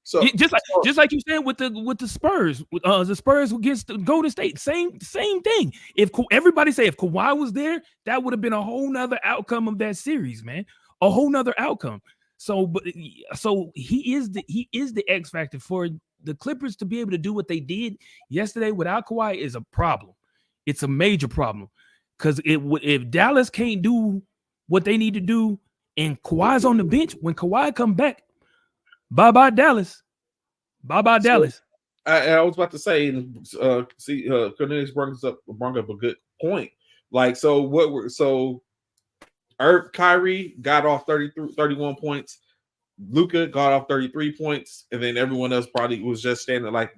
So just like you said with the Spurs, the Spurs against the Golden State, same thing. If everybody say if Kawhi was there, that would have been a whole nother outcome of that series, man. A whole nother outcome. So he is the X factor for the Clippers to be able to do what they did yesterday without Kawhi is a problem. It's a major problem because if Dallas can't do what they need to do and Kawhi's on the bench, when Kawhi come back. Bye-bye, Dallas. Bye-bye, Dallas. I was about to say, Cornelius brought up a good point. Like, Kyrie got off 31 points. Luka got off 33 points, and then everyone else probably was just standing like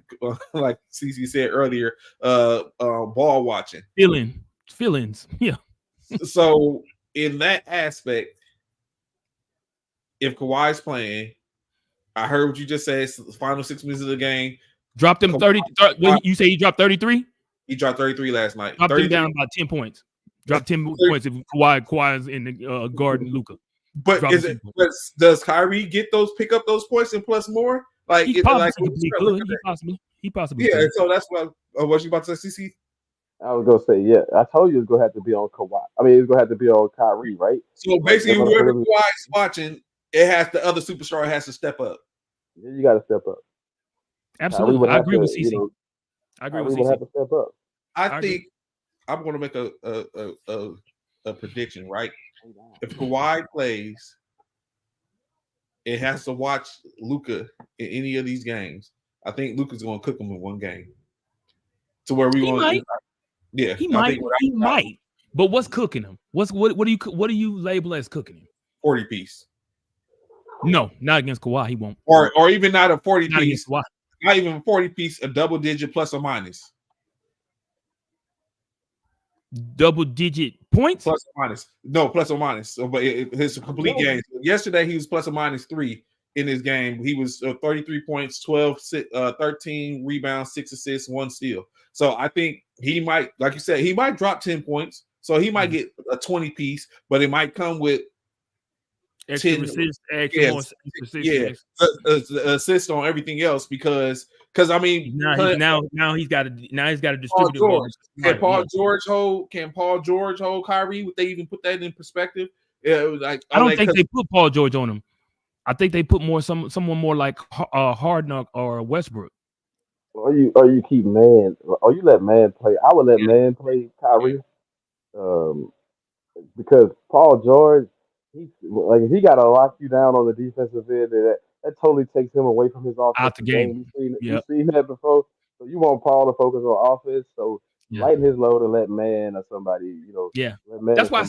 CC said earlier, ball watching. Feelings. Yeah. So in that aspect, if Kawhi's playing, I heard what you just said. Final 6 minutes of the game. Dropped him 30. When you say he dropped 33? He dropped 33 last night. Dropped him down about 10 points. Dropped 10 points if Kawhi's in the guard and Luka. But does Kyrie pick up those points and plus more? Like, He like possibly could. He possibly yeah. could. So that's what what you about to say, CC? I was gonna say, yeah. I told you it's gonna have to be on Kawhi. I mean, it's gonna have to be on Kyrie, right? So Like they're basically, gonna put whoever him. Kawhi's watching, it has the other superstar has to step up. Yeah, you got to step up. Kyrie Absolutely. would I have agree to, with CC. I agree with Kyrie would have CC. to step up. I I agree. think I'm going to make a prediction. Right, if Kawhi plays, it has to watch Luka in any of these games. I think Luka's going to cook him in one game. To where we He want, might. yeah. He I might. think He might. But what's cooking him? What do you label as cooking him? 40 piece, No, not against Kawhi. He won't. or even not a 40 Not against piece, Kawhi. not even a 40 piece, a double digit plus or minus. Double digit points. Plus or minus. No, plus or minus. So, but his complete game. Yesterday, he was plus or minus 3 in his game. He was 33 points, 13 rebounds, 6 assists, 1 steal. So I think he might, like you said, he might drop 10 points. So he might get a 20 piece, but it might come with extra 10 assists, assist on everything else because I mean now he's got to distribute it more. Can Paul George hold Kyrie? Would they even put that in perspective? Yeah, like I don't think they put Paul George on him. I think they put someone more like Harden or Westbrook. Or you keep man, or you let man play. I would let man play Kyrie, because Paul George, if he got to lock you down on the defensive end, that totally takes him away from his Out the offensive game. game. Yep. You've seen that before. So you want Paul to focus on offense. So lighten his load and let man or somebody, That's why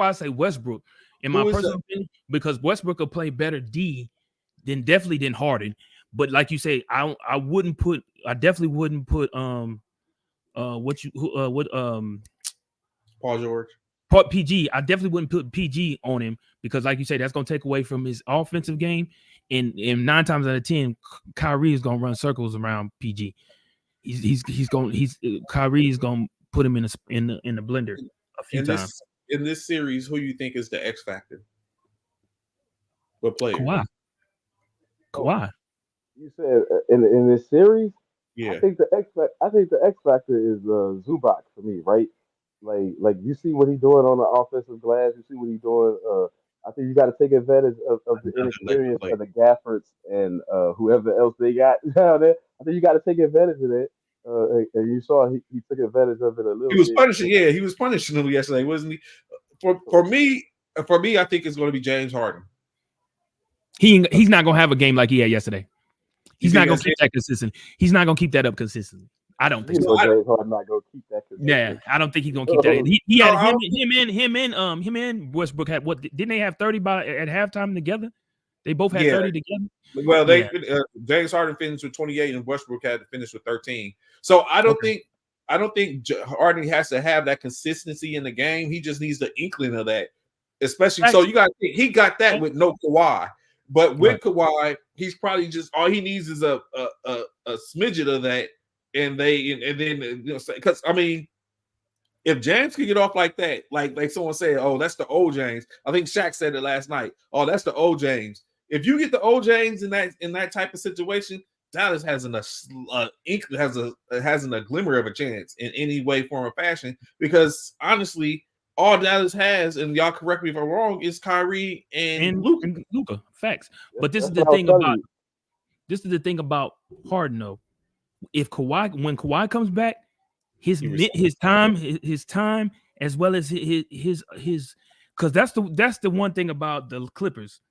I say Westbrook in my personal opinion, because Westbrook will play better D than Harden. But like you say, I definitely wouldn't put Paul George. PG. I definitely wouldn't put PG on him because, like you say, that's going to take away from his offensive game. And 9 times out of 10, Kyrie is going to run circles around PG. Kyrie is going to put him in the blender a few times. In this series, who you think is the X factor? What player? Kawhi. You said in this series, yeah. I think the X factor is Zubac for me, right? Like you see what he's doing on the offensive glass. You see what he's doing. I think you got to take advantage of the inexperience of the Gaffords and whoever else they got down there. I think you got to take advantage of that. And you saw he took advantage of it a little bit. He was punishing. Yeah, he was punishing them yesterday, wasn't he? For me, I think it's going to be James Harden. He's not going to have a game like he had yesterday. He's not going to keep that consistent. He's not going to keep that up consistently. I don't think so. James Harden not going to keep that consistent. Yeah, I don't think he's going to keep that. He had him and Westbrook had what? Didn't they have 30 at halftime together? They both had 30 together. Well, James Harden finished with 28 and Westbrook had to finish with 13. So I don't think Harden has to have that consistency in the game. He just needs the inkling of that. Especially so you got to think he got that with no Kawhi. But with Kawhi, he's probably just all he needs is a smidget of that, and then because I mean, if James could get off like that, like someone said, oh, that's the old James. I think Shaq said it last night. Oh, that's the old James. If you get the old James in that type of situation, Dallas hasn't a glimmer of a chance in any way, form, or fashion. Because honestly, all Dallas has, and y'all correct me if I'm wrong, is Kyrie and Luka. Facts. But this is the thing about Harden though. When Kawhi comes back, his time as well as his because that's the one thing about the Clippers.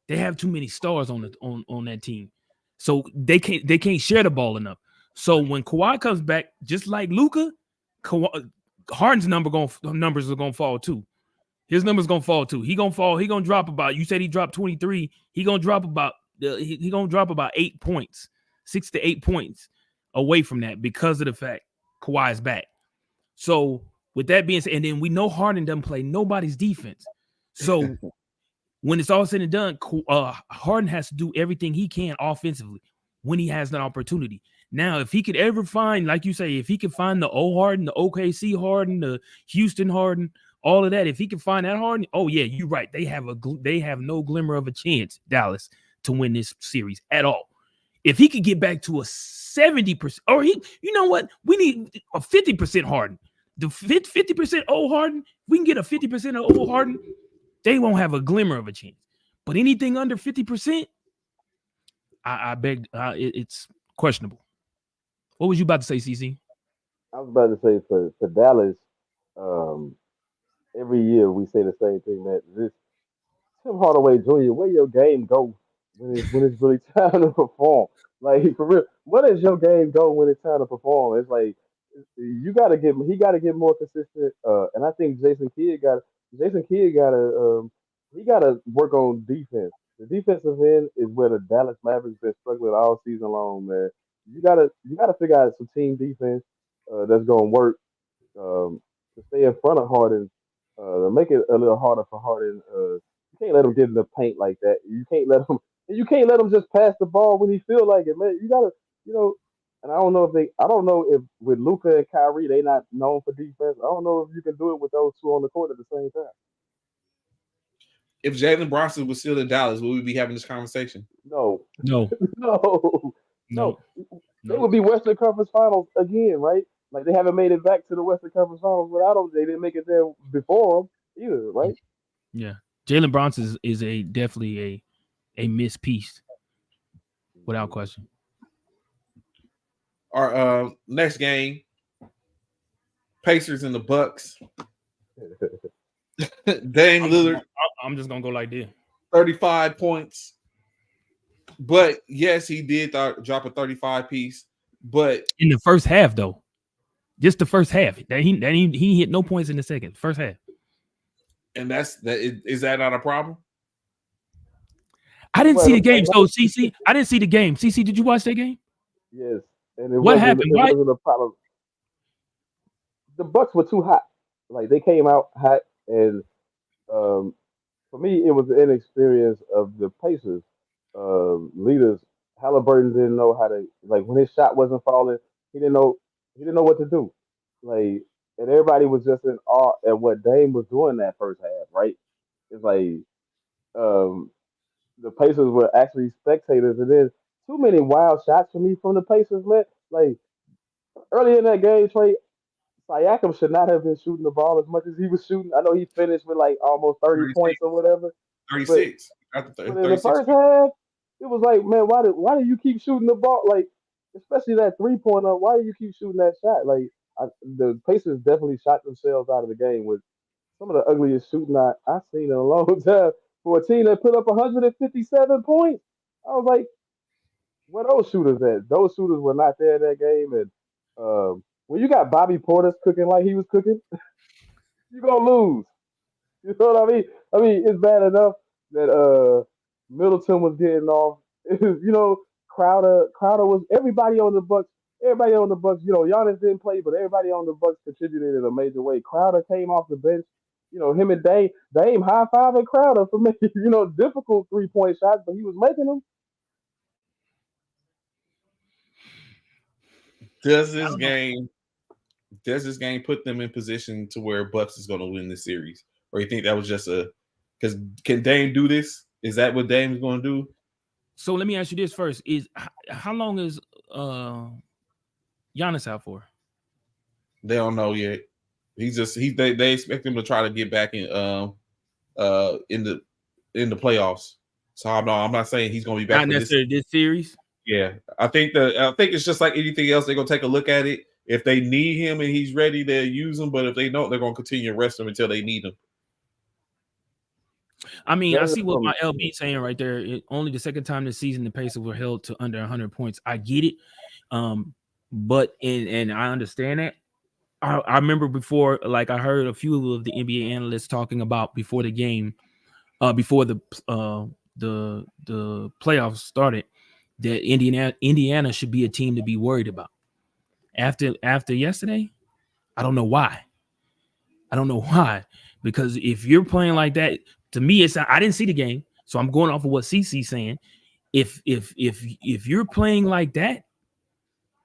They have too many stars on that team. So they can't share the ball enough. So when Kawhi comes back, just like Luka, Harden's numbers are gonna fall too. His numbers gonna fall too. He gonna drop about. You said he dropped 23. He gonna drop about 8 points, 6 to 8 points away from that because of the fact Kawhi is back. So with that being said, and then we know Harden doesn't play nobody's defense. So when it's all said and done, Harden has to do everything he can offensively when he has an opportunity. Now, if he could ever find, like you say, if he could find the O Harden, the OKC Harden, the Houston Harden, all of that, if he can find that Harden, oh yeah, you're right. They have no glimmer of a chance, Dallas, to win this series at all. If he could get back to a 70%, or you know what? We need a 50% Harden. The 50% old Harden, we can get a 50% of old Harden, they won't have a glimmer of a chance. But anything under 50%, I beg, it's questionable. What was you about to say, CC? I was about to say for Dallas, um, every year we say the same thing that this Tim Hardaway Jr., where your game go when it's really time to perform? Like for real, where does your game go when it's time to perform? It's like you gotta get he gotta get more consistent. And I think Jason Kidd gotta he gotta work on defense. The defensive end is where the Dallas Mavericks been struggling all season long, man. You gotta figure out some team defense that's gonna work to stay in front of Harden, to make it a little harder for Harden. You can't let him get in the paint like that. You can't let him just pass the ball when he feel like it, man. You gotta, you know. And I don't know if with Luca and Kyrie, they not known for defense. I don't know if you can do it with those two on the court at the same time. If Jalen Bronson was still in Dallas, would we be having this conversation? No, No, no, no, no. They no. would be Western Conference Finals again, right? Like they haven't made it back to the Western Conference Finals without them. They didn't make it there before them either, right? Yeah, Jalen Bronson is a definitely a missed piece without question. Our next game, Pacers and the Bucks. Dame Lillard, I'm just gonna go like this. 35 points. But yes, he did drop a 35 piece. But In the first half, though, just the first half, he hit no points in the second. First half. and is that not a problem? I didn't see the game. Well, So CC, I didn't see the game. CC, did you watch that game? yes, and it What wasn't happened? it Why? wasn't a problem. The Bucks were too hot. Like they came out hot, and um, for me, it was the inexperience of the Pacers leaders. Halliburton didn't know how to like when his shot wasn't falling. He didn't know he didn't know what to do. Like and everybody was just in awe at what Dame was doing that first half. Right? It's like um, the Pacers were actually spectators, and then too many wild shots for me from the Pacers, man. Like early in that game, Trey Siakam should not have been shooting the ball as much as he was shooting. I know he finished with like almost 30 36. points or whatever, but 36. but in the 36. first half, it was like, man, why do you keep shooting the ball? Like, especially that 3 pointer, why do you keep shooting that shot? Like, the Pacers definitely shot themselves out of the game with some of the ugliest shooting I've seen in a long time for a team that put up 157 points. I was like, where those shooters at? Those shooters were not there in that game. And when you got Bobby Portis cooking like he was cooking, you gonna lose. You know what I mean? I mean, it's bad enough that Middleton was getting off. Crowder was everybody on the Bucks. Everybody on the Bucks. Giannis didn't play, but everybody on the Bucks contributed in a major way. Crowder came off the bench. Him and Dame high fiving Crowder for making difficult 3-point shots, but he was making them. Does I this don't know. game does this game put them in position to where Bucks is going to win this series, or you think that was just because can Dame do this? Is that what Dame's going to do? So let me ask you this first: Is how long is Giannis out for? They don't know yet. They expect him to try to get back in the playoffs. So I'm not saying he's going to be back Not for this. necessarily this series. Yeah, I think it's just like anything else. They're gonna take a look at it. If they need him and he's ready, they'll use him. But if they don't, they're gonna continue to rest him until they need him. I mean, I Judging see what from my LB saying right there. Only the second time this season the Pacers were held to under 100 points. I get it, but and I understand that. I remember before, like I heard a few of the NBA analysts talking about before the game, before the playoffs started, that Indiana should be a team to be worried about. After yesterday, I don't know why. I don't know why. Because if you're playing like that, to me, I didn't see the game, so I'm going off of what CC's saying. If you're playing like that,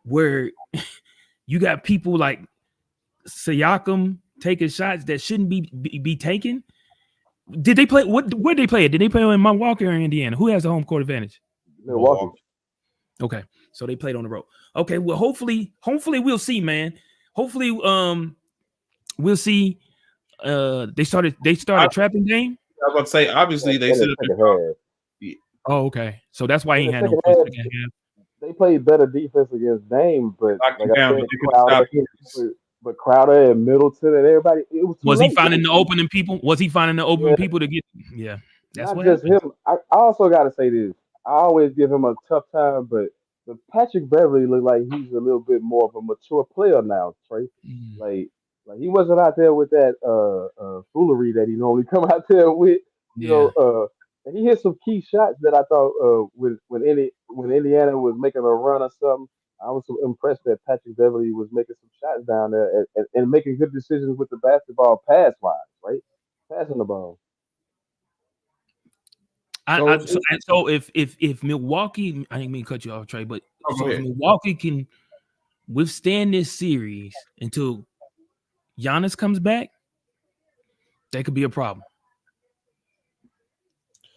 where you got people like Siakam taking shots that shouldn't be taken, Did they play? Where did they play it? Did they play in Milwaukee or Indiana? Who has the home court advantage? Milwaukee. Okay, so they played on the road. Okay, well, hopefully we'll see, man. Hopefully, we'll see. They started trapping game. I was about to say, obviously, they In said the second half. Oh, okay. So that's why he In the ain't had no second first half, second half. they played better defense against Dame, but knocked like him I down, but said, they couldn't stop him. But Crowder and Middleton and everybody, it was too Was he late. finding the opening people? Was he finding the open Yeah, people to get? Yeah, that's not what just happened. him. I also got to say this. I always give him a tough time, but Patrick Beverly looked like he's a little bit more of a mature player now, Trey. Mm, Like he wasn't out there with that foolery that he normally come out there with. You yeah. know, and he hit some key shots that I thought when Indiana was making a run or something. I was so impressed that Patrick Beverly was making some shots down there and making good decisions with the basketball pass wise, right? Passing the ball. I so if Milwaukee, I didn't mean to cut you off, Trey, but Go so if ahead. Milwaukee can withstand this series until Giannis comes back, that could be a problem.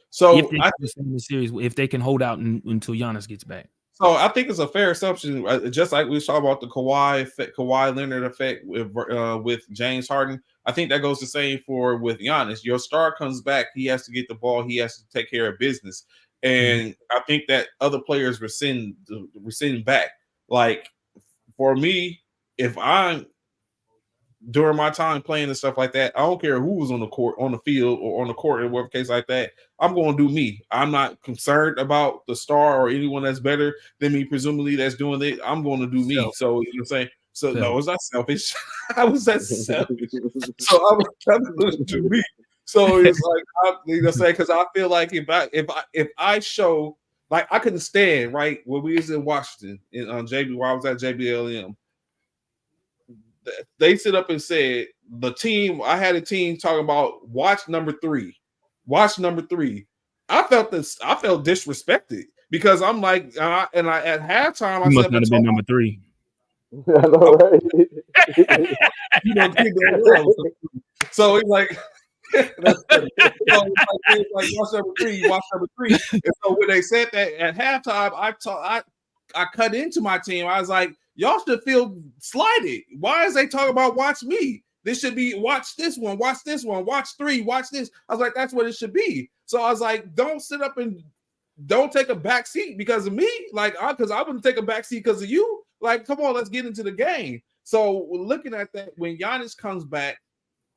If So they I can withstand the series, if they can hold out until Giannis gets back. So I think it's a fair assumption, just like we saw about the Kawhi effect, Kawhi Leonard effect with James Harden. I think that goes the same for with Giannis. Your star comes back, he has to get the ball, he has to take care of business, and I think that other players rescind back. Like for me, if I'm during my time playing and stuff like that, I don't care who was on the court, on the field, or on the court, in whatever case like that. I'm going to do me. I'm not concerned about the star or anyone that's better than me, presumably that's doing it. I'm going to do me. So you know what I'm saying? So no, it's not selfish. I was that selfish. So I was trying to do me. So it's like you know what I'm saying, because I feel like if I show like I couldn't stand right when we was in Washington in JB where I was at JBLM. They sit up and said the team. I had a team talking about watch number 3. Watch number 3. I felt this. I felt disrespected because I'm like, and I at halftime I He must said, not have been number 3. I know, right? you know, well. So it's like that's funny. So it's like watch number 3, watch number 3. And so when they said that at halftime, I cut into my team. I was like, y'all should feel slighted. Why is they talking about watch me? This should be watch this one, watch 3, watch this. I was like, that's what it should be. So I was like, don't sit up and don't take a back seat because of me. Like, because I wouldn't take a back seat because of you. Like, come on, let's get into the game. So looking at that, when Giannis comes back,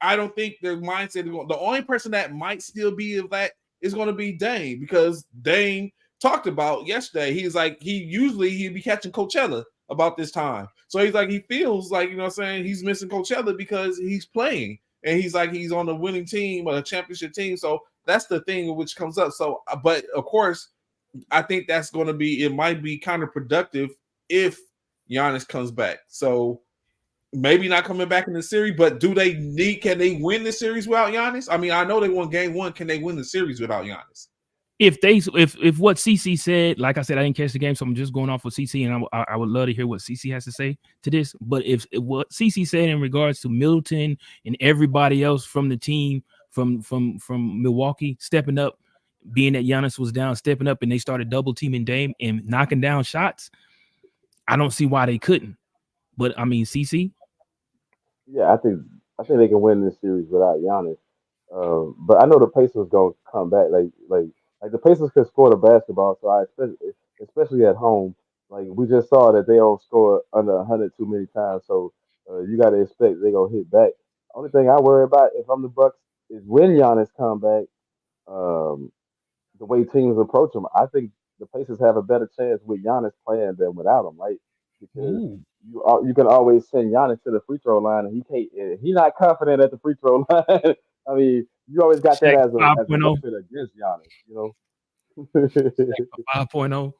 I don't think their mindset is going. The only person that might still be of that is going to be Dame, because Dame talked about yesterday. He's like, he'd be catching Coachella about this time. So he's like, he feels like, you know what I'm saying, he's missing Coachella because he's playing. And he's like, he's on a winning team, a championship team. So that's the thing which comes up. So, but of course, I think that's going to be, it might be counterproductive if Giannis comes back. So maybe not coming back in the series, but can they win the series without Giannis? I mean, I know they won game 1. Can they win the series without Giannis? If what CC said, like I said, I didn't catch the game, so I'm just going off what CC, and I would love to hear what CC has to say to this. But if what CC said in regards to Middleton and everybody else from the team from Milwaukee stepping up, being that Giannis was down, stepping up, and they started double teaming Dame and knocking down shots, I don't see why they couldn't. But I mean, CC. Yeah, I think they can win this series without Giannis. But I know the Pacers gonna come back. Like the Pacers can score the basketball, so I especially at home. Like we just saw that they don't score under 100 too many times, so you got to expect they gonna hit back. Only thing I worry about if I'm the Bucks is when Giannis come back. Um, the way teams approach him, I think the Pacers have a better chance with Giannis playing than without him, right? Because Ooh. you can always send Giannis to the free throw line, and he can't. He's not confident at the free throw line. I mean, you always got that Shaq as a 5.0. weapon against Giannis, you know. 5.0.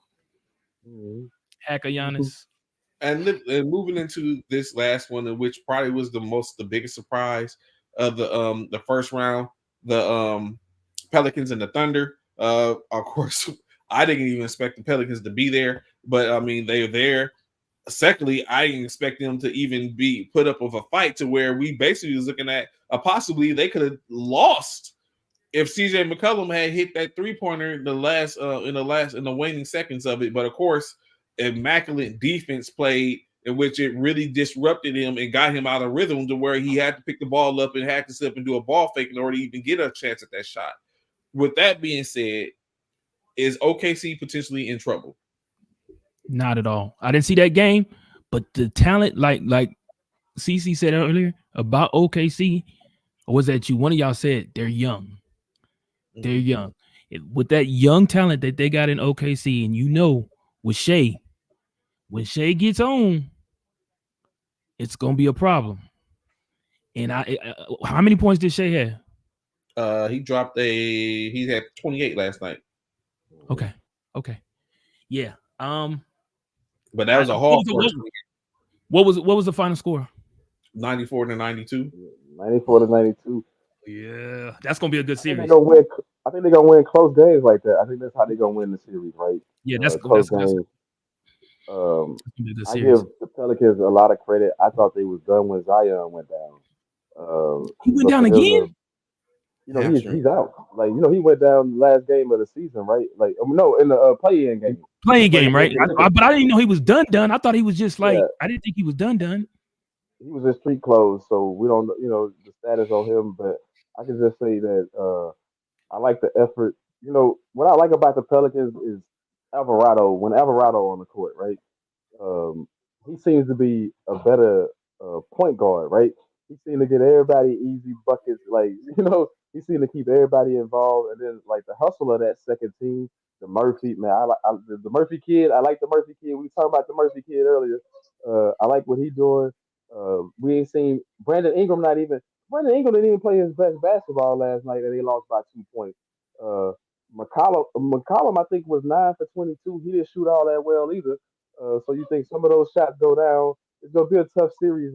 Mhm. Hacker Giannis. And moving into this last one, which probably was the biggest surprise of the first round, the Pelicans and the Thunder. Of course, I didn't even expect the Pelicans to be there, but I mean they're there. Secondly, I didn't expect them to even be put up with a fight to where we basically was looking at possibly they could have lost if CJ McCollum had hit that 3-pointer in the waning seconds of it, but of course, immaculate defense played in which it really disrupted him and got him out of rhythm to where he had to pick the ball up and had to slip and do a ball fake in order to even get a chance at that shot. With that being said, is OKC potentially in trouble? Not at all. I didn't see that game, but the talent, like CC said earlier about OKC, or was that you? One of y'all said they're young. They're young. With that young talent that they got in OKC, and with Shea, when Shea gets on, it's gonna be a problem. And how many points did Shea have? He had 28 last night. Okay. Yeah. But that was a hard first. What was the final score? 94-92. 94-92. Yeah, that's gonna be a good series. I think they're gonna win close games like that. I think that's how they're gonna win the series, right? Yeah, that's close games. I give the Pelicans a lot of credit. I thought they was done when Zion went down. He went down again. He's out. Like he went down last game of the season, right? Like no, in the play-in game. Playing game, right? But I didn't know he was done. I thought he was just like I didn't think he was done. He was in street clothes, so we don't the status on him. But I can just say that I like the effort. What I like about the Pelicans is Alvarado. When Alvarado on the court, right? He seems to be a better point guard, right? He seems to get everybody easy buckets. Like he seemed to keep everybody involved. And then like the hustle of that second team, the Murphy man, the Murphy kid. I like the Murphy kid. We talked about the Murphy kid earlier. I like what he doing. We ain't seen Brandon Ingram. Brandon Ingram didn't even play his best basketball last night, and they lost by 2 points. McCollum, I think, was 9 for 22. He didn't shoot all that well either. So you think some of those shots go down? It's gonna be a tough series.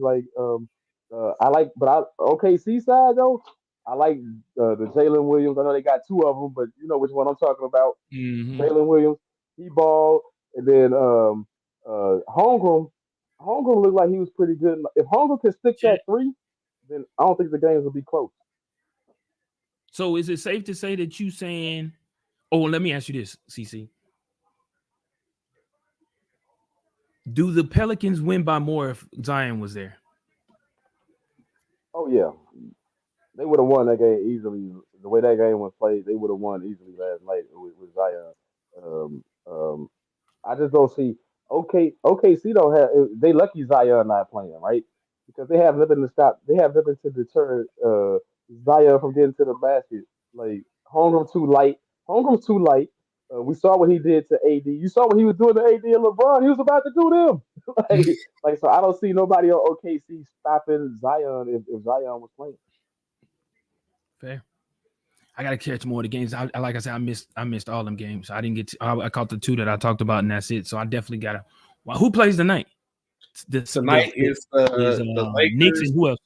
OKC side though, I like the Jalen Williams. I know they got two of them, but you know which one I'm talking about. Mm-hmm. Jalen Williams, he balled, and then Holmgren looked like he was pretty good. If Holmgren can stick that three, then I don't think the games will be close. So is it safe to say that you saying? Oh, let me ask you this, CC. Do the Pelicans win by more if Zion was there? Oh yeah, they would have won that game easily. The way that game was played, they would have won easily last night with Zion. Um, um, I just don't see. OKC don't have. They lucky Zion not playing, right? Because they have nothing to stop. They have nothing to deter Zion from getting to the basket. Like Holmgren too light. Holmgren's too light. We saw what he did to AD. You saw what he was doing to AD and LeBron. He was about to do them. So I don't see nobody on OKC stopping Zion if Zion was playing. Fair. I gotta catch more of the games. Like I said, I missed all them games. I didn't get to, I caught the two that I talked about, and that's it. So I definitely gotta. Well, who plays tonight? Tonight is the Lakers, Knicks, and who else?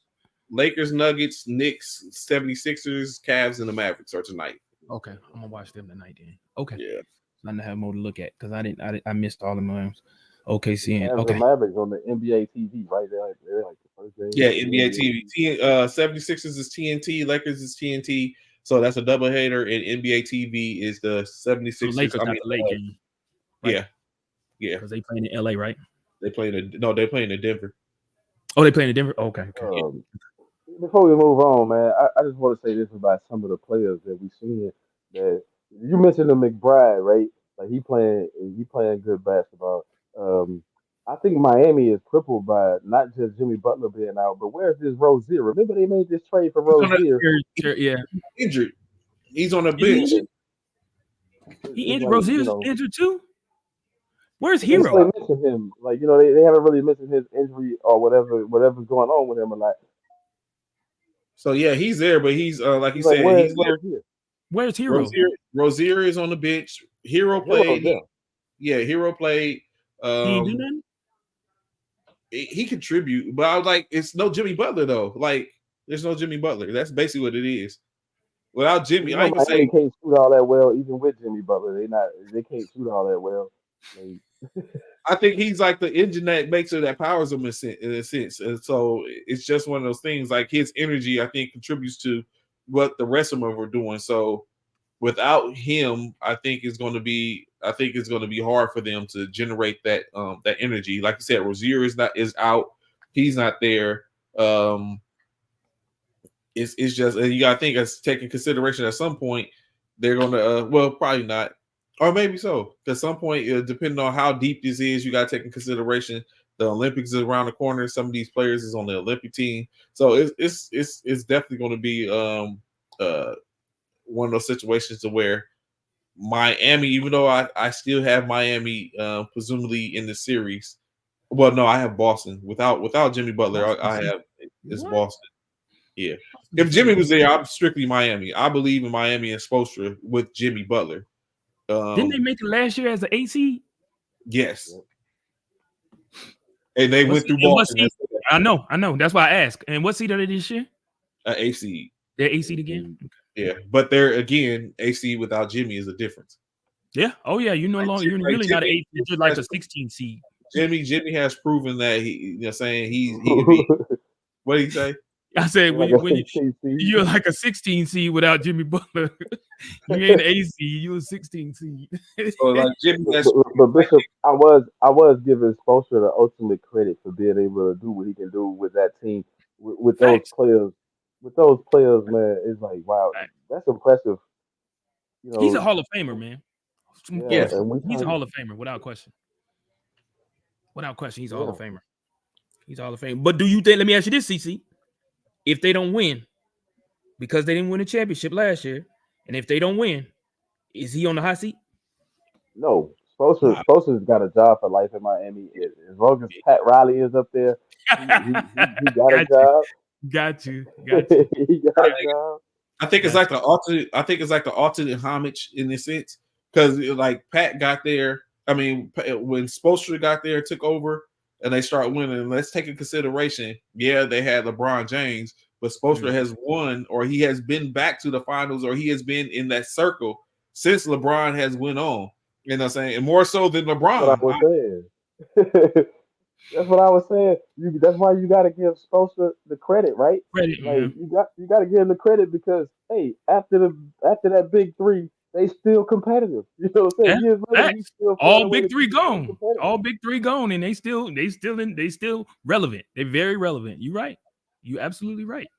Lakers, Nuggets, Knicks, 76ers, Cavs, and the Mavericks are tonight. Okay, I'm gonna watch them tonight then. Okay, yeah, I'm gonna have more to look at because I missed all the games. OKC and the Mavericks on the NBA TV, right? They're like the first game. Yeah, NBA TV. 76ers is TNT, Lakers is TNT. So that's a double header, and NBA TV is the 76ers. So Lakers not the late game. Right? Yeah. Because they playing in LA, right? They're playing in Denver. Oh, they playing in Denver? Okay. Before we move on, man, I just want to say this about some of the players that we've seen. That you mentioned the McBride, right? Like he playing good basketball. I think Miami is crippled by not just Jimmy Butler being out, but where's this Rozier? Remember they made this trade for Rozier? Yeah, injured. He's on the bench. Rozier's injured too. Where's Hero? They mentioned him, like they haven't really mentioned his injury or whatever's going on with him a lot. So yeah, he's there, but he's like you said, where's Hero? Rozier is on the bench. Hero played. Hero played. He didn't do nothing? He contribute, but I was like, it's no Jimmy Butler though. Like, there's no Jimmy Butler. That's basically what it is. Without Jimmy, I can say they can't shoot all that well. Even with Jimmy Butler, they can't shoot all that well. I think he's like the engine that makes it, that powers him in a sense. And so it's just one of those things. Like his energy, I think, contributes to what the rest of them were doing. So without him, I think it's going to be hard for them to generate that energy. Like you said, Rozier is out. He's not there. It's just, and you got to think, as taking consideration at some point they're going to well, probably not, or maybe so. At some point, depending on how deep this is, you got to take in consideration the Olympics is around the corner. Some of these players is on the Olympic team, so it's definitely going to be one of those situations to where Miami, even though I still have Miami presumably in the series. Well, no, I have Boston without Jimmy Butler. I have it's What? Boston. Yeah. If Jimmy was there, I'm strictly Miami. I believe in Miami and Spoelstra with Jimmy Butler. Didn't they make it last year as an 8 seed? Yes. And they went through Boston. I know. That's why I asked. And what seed are they this year? A seed. They're 8 seed again? Yeah. But they're, again, a seed without Jimmy is a difference. Yeah. Oh, yeah. You're really not an 8 seed. You're like a 16 seed. Jimmy has proven that he can be. What did he say? I said, you're like a 16 seed without Jimmy Butler. You ain't an 8 seed, you're a 16 seed. So like Jimmy but Bishop, I was giving Spoelstra the ultimate credit for being able to do what he can do with that team, with those players. With those players, man, it's like, wow, that's impressive. You know, he's a Hall of Famer, man. Yes, he's a Hall of Famer without question. Without question, he's a Hall of Famer. He's a Hall of Famer. But do you think? Let me ask you this, CC. If they don't win, because they didn't win a championship last year, and if they don't win, is he on the hot seat? No, Spoelstra's got a job for life in Miami. As long as Pat Riley is up there, he got a job. Got you. He got a job. I think it's like the alternate homage in this sense, because like Pat got there. I mean, when Spoelstra got there, took over, and they start winning. Let's take in consideration. Yeah, they had LeBron James, but Spoelstra has won, or he has been back to the finals, or he has been in that circle since LeBron has went on. You know what I'm saying? And more so than LeBron. That's what I was saying. That's what I was saying. That's why you got to give Spoelstra the credit, right? You got to give him the credit because hey, after that big three, they still competitive. You know what I'm saying? Years later, he's still all big three gone. All big three gone, and they still relevant. They're very relevant. You're right. You absolutely right.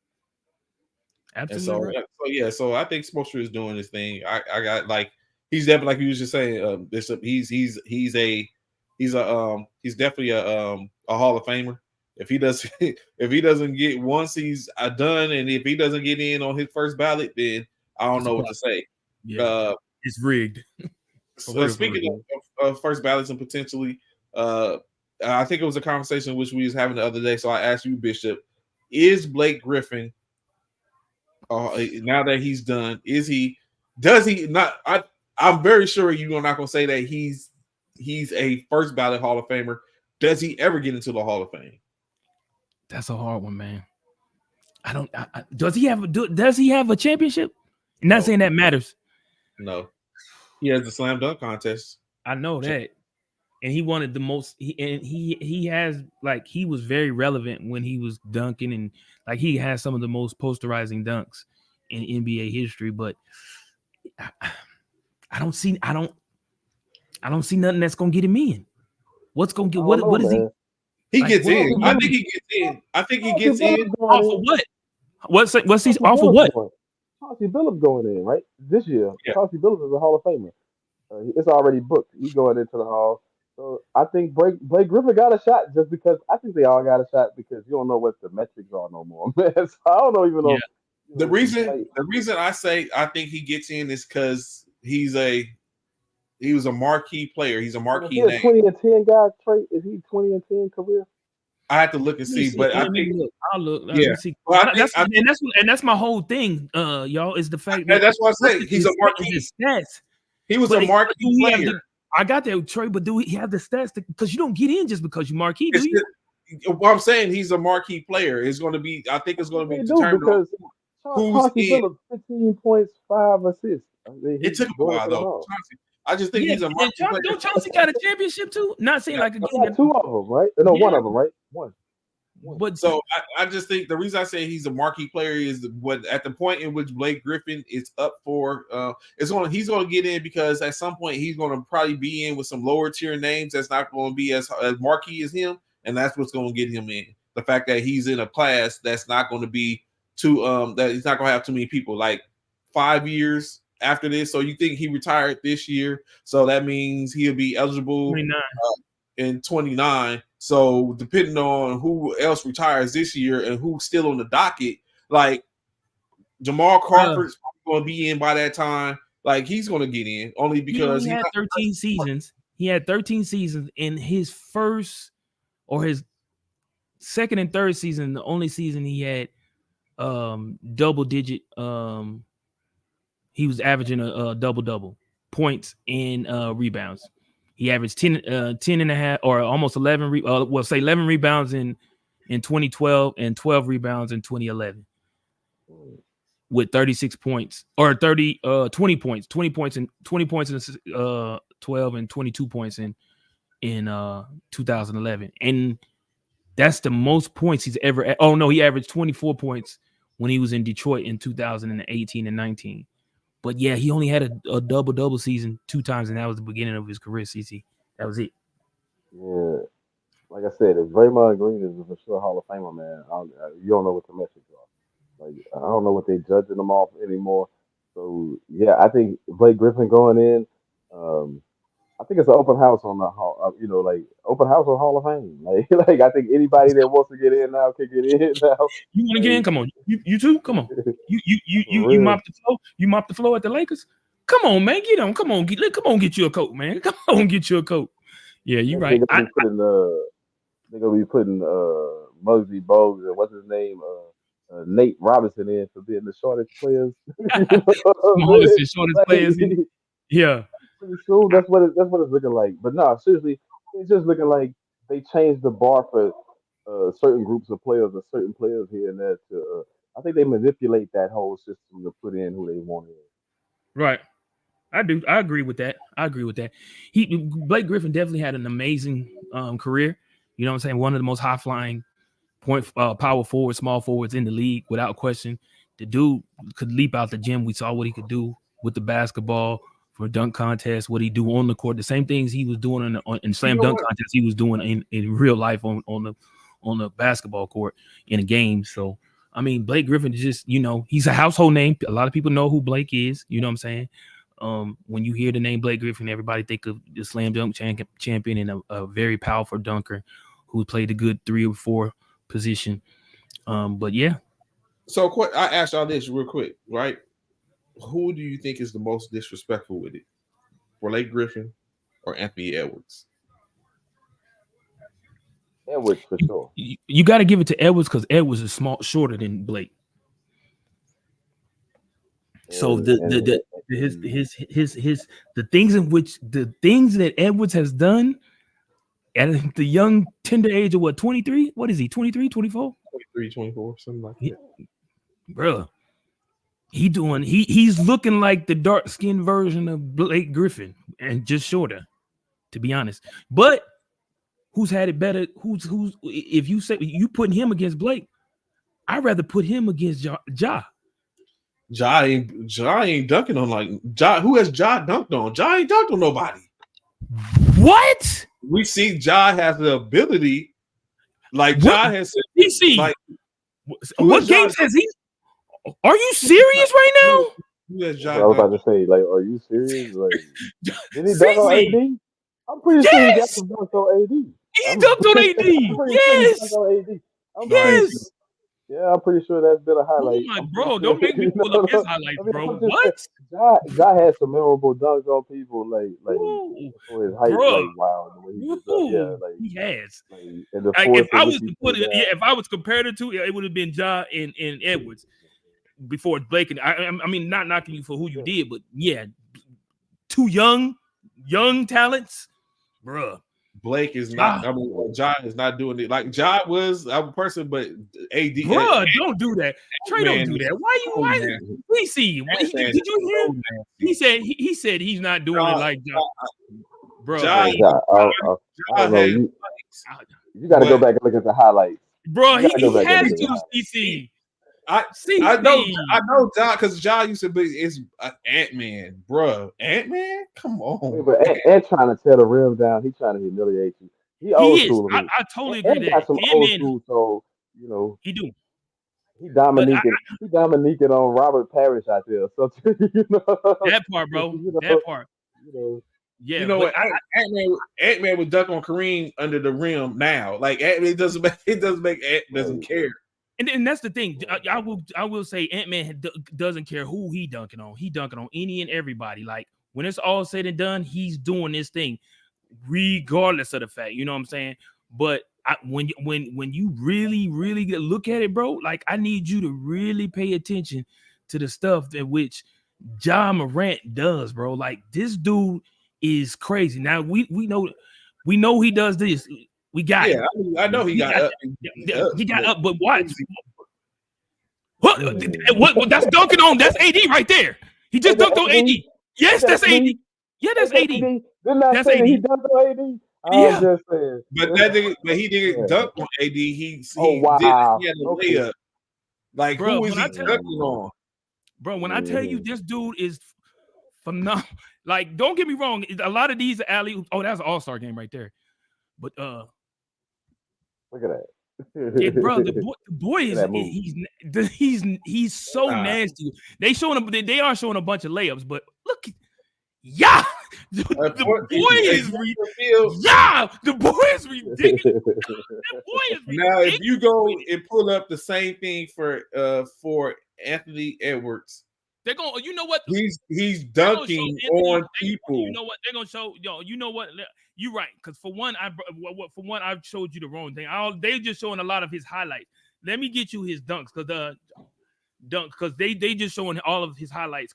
Absolutely right. So I think Spoelstra is doing his thing. I got like he's definitely, like you was just saying, Bishop. He's definitely a Hall of Famer. If he doesn't get once, he's done, and if he doesn't get in on his first ballot, then I don't know what to say. Yeah, it's rigged. So speaking of first ballots and potentially, I think it was a conversation which we was having the other day. So I asked you, Bishop, is Blake Griffin, now that he's done, does he not? I'm very sure you're not going to say that he's a first ballot Hall of Famer. Does he ever get into the Hall of Fame? That's a hard one, man. Does he have a championship? I'm not saying that matters. No, he has the slam dunk contest. I know that, and he wanted the most. He has, like, he was very relevant when he was dunking, and like he has some of the most posterizing dunks in NBA history. But I don't see nothing that's gonna get him in. What's gonna get? What is he? He gets in. I think he gets in. I think he gets in. Off of what? What's he off of what? Chauncey Billups going in, right? This year, Chauncey Billups is a Hall of Famer. It's already booked. He's going into the Hall. So I think Blake Griffin got a shot just because I think they all got a shot because you don't know what the metrics are no more, man. So I don't even know. Yeah. The reason I say I think he gets in is because he was a marquee player. He's a marquee name. 20-10 guy, Trey. Is he 20-10 career? I have to look and see, but I think I'll look. Yeah, well, that's my whole thing, y'all. Is the fact that's why I say he's a marquee stats. He was a marquee player. I got that, Trey, but do he have the stats? Because you don't get in just because you marquee, do you? What I'm saying, he's a marquee player. It's going to be. I think it's going to be determined because who's in. 15 points, 5 assists. It took a while though. I just think he's a marquee player. Don't Chauncey got a championship too? Not saying like again. Two of them, right? No, one of them, right? One. But So I just think the reason I say he's a marquee player is what at the point in which Blake Griffin is up for he's gonna get in because at some point he's gonna probably be in with some lower tier names that's not gonna be as marquee as him, and that's what's gonna get him in. The fact that he's in a class that's not gonna be too that he's not gonna have too many people like 5 years after this. So you think he retired this year, so that means he'll be eligible 29. In 29. So depending on who else retires this year and who's still on the docket, like Jamal Crawford's going to be in by that time. Like he's going to get in only because he had 13 seasons. He had 13 seasons in his first or his second and third season. The only season he had double digit. He was averaging a double points and rebounds. He averaged 10 and a half or almost 11 11 rebounds in 2012 and 12 rebounds in 2011 with 36 points or 20 points in 12 and 22 points in 2011. And that's the most points he's ever he averaged 24 points when he was in Detroit in 2018 and 19. But yeah, he only had a double season 2 times, and that was the beginning of his career. CC, that was it. Yeah, like I said, if Draymond Green is for sure Hall of Famer, man, you don't know what the metrics are. Like I don't know what they judging them off anymore. So yeah, I think Blake Griffin going in. I think it's an open house on the hall. Like open house on Hall of Fame. Like I think anybody that wants to get in now can get in now. You want to get in? Come on, you too. Come on, you mop the floor. You mop the floor at the Lakers. Come on, man, get on. Come on, get you a coat, man. Come on, get you a coat. Yeah, you're right. They're gonna be putting Muggsy Bogues and what's his name, Nate Robinson in for being the shortest players. Shortest players. Yeah. Pretty soon, that's what it's looking like. But no, seriously, it's just looking like they changed the bar for certain groups of players or certain players here and there. I think they manipulate that whole system to put in who they want in. Right. I do. I agree with that. Blake Griffin definitely had an amazing career. You know what I'm saying? One of the most high flying power forwards, small forwards in the league, without question. The dude could leap out the gym. We saw what he could do with the basketball for dunk contest, what he do on the court. The same things he was doing in slam dunk contest, he was doing in real life on the basketball court in a game. So I mean, Blake Griffin is just, he's a household name. A lot of people know who Blake is. You know what I'm saying? When you hear the name Blake Griffin, everybody think of the slam dunk champion and a very powerful dunker who played a good 3 or 4 position. But yeah. So I asked y'all this real quick, right? Who do you think is the most disrespectful with it? Blake Griffin or Anthony Edwards? Edwards for sure. You got to give it to Edwards because Edwards is shorter than Blake. So the things that Edwards has done at the young tender age of 23? What is he? 23, 24? 23, 24, something like that. Bro. He's looking like the dark-skinned version of Blake Griffin and just shorter, to be honest. But who's had it better? Who's if you say you putting him against Blake, I'd rather put him against Ja. Ja ain't dunking on like Ja. Who has Ja dunked on? Ja ain't dunked on nobody. What? We see Ja has the ability, like Ja has. DC. Like, what games has he? Are you serious right now? I was about to say, like, are you serious? Like, did he dunk on AD? I'm pretty sure he got some dunks on AD. He dunked on AD. Yes. Yes. Yeah, I'm pretty sure that's been a highlight. Oh my bro, don't make me pull up his highlights, bro. What? Ja had some memorable dunks on people, like for his height, bro. Like wow, the way he was up. Yeah, like he has. Like, if I was to put it, if I was compared it to, it would have been Ja and Edwards before Blake. And I mean, not knocking you for who you did, but yeah, 2 young talents, bro. Blake is not. I mean, Ja is not doing it. Like Ja was a person, but AD. Bro, don't do that. Trey, don't do that. Why? We see. Did you hear? He said he's not doing it like Ja. Bro, you got to go back and look at the highlights. bro. You gotta go He back there has to to Ja. CC. I CC. know John because John used to be is Ant-Man, bruh. Ant-Man, come Wait, on. but Ant trying to tear the rim down. He trying to humiliate you. He old He is. school to me. I totally agree Ant with that. got some old Ant-Man, school, so you know he do. he But Dominiquing on Robert Parrish out there. So you know, that part, bro. you That know, part. you know. You Yeah, know but what? Ant-Man would duck on Kareem under the rim now. Like Ant-Man doesn't make Ant doesn't care. and that's the thing. I will say Ant-Man doesn't care who he dunking on. He dunking on any and everybody. Like when it's all said and done, he's doing this thing, regardless of the fact. You know what I'm saying? But when you really look at it, bro, like I need you to really pay attention to the stuff that which Ja Morant does, bro. Like this dude is crazy. Now we know he does this. We got it. I know he got up. He got up, but watch. What that's dunking on. That's AD right there. He just dunked on AD. Yes, that's AD. Yeah, that's AD. Didn't I That's say that AD. he dunked on AD? Yeah. I'm just saying. But he didn't dunk on AD. He wow. he had a Okay. layup. Like Bro, who is he dunking on? Bro, when I tell you this dude is phenomenal, like don't get me wrong, a lot of these alley. Oh, that's an all-star game right there. But Look at that. bro, the boy is he's so nasty. They are showing a bunch of layups, but look, yeah, the boy is ridiculous. Now, if you go and pull up the same thing for Anthony Edwards, they're going. You know what? He's dunking on people. You know what? They're gonna show. You know what? You're right. Because for one, I showed you the wrong thing. They're just showing a lot of his highlights. Let me get you his dunks, because they just showing all of his highlights.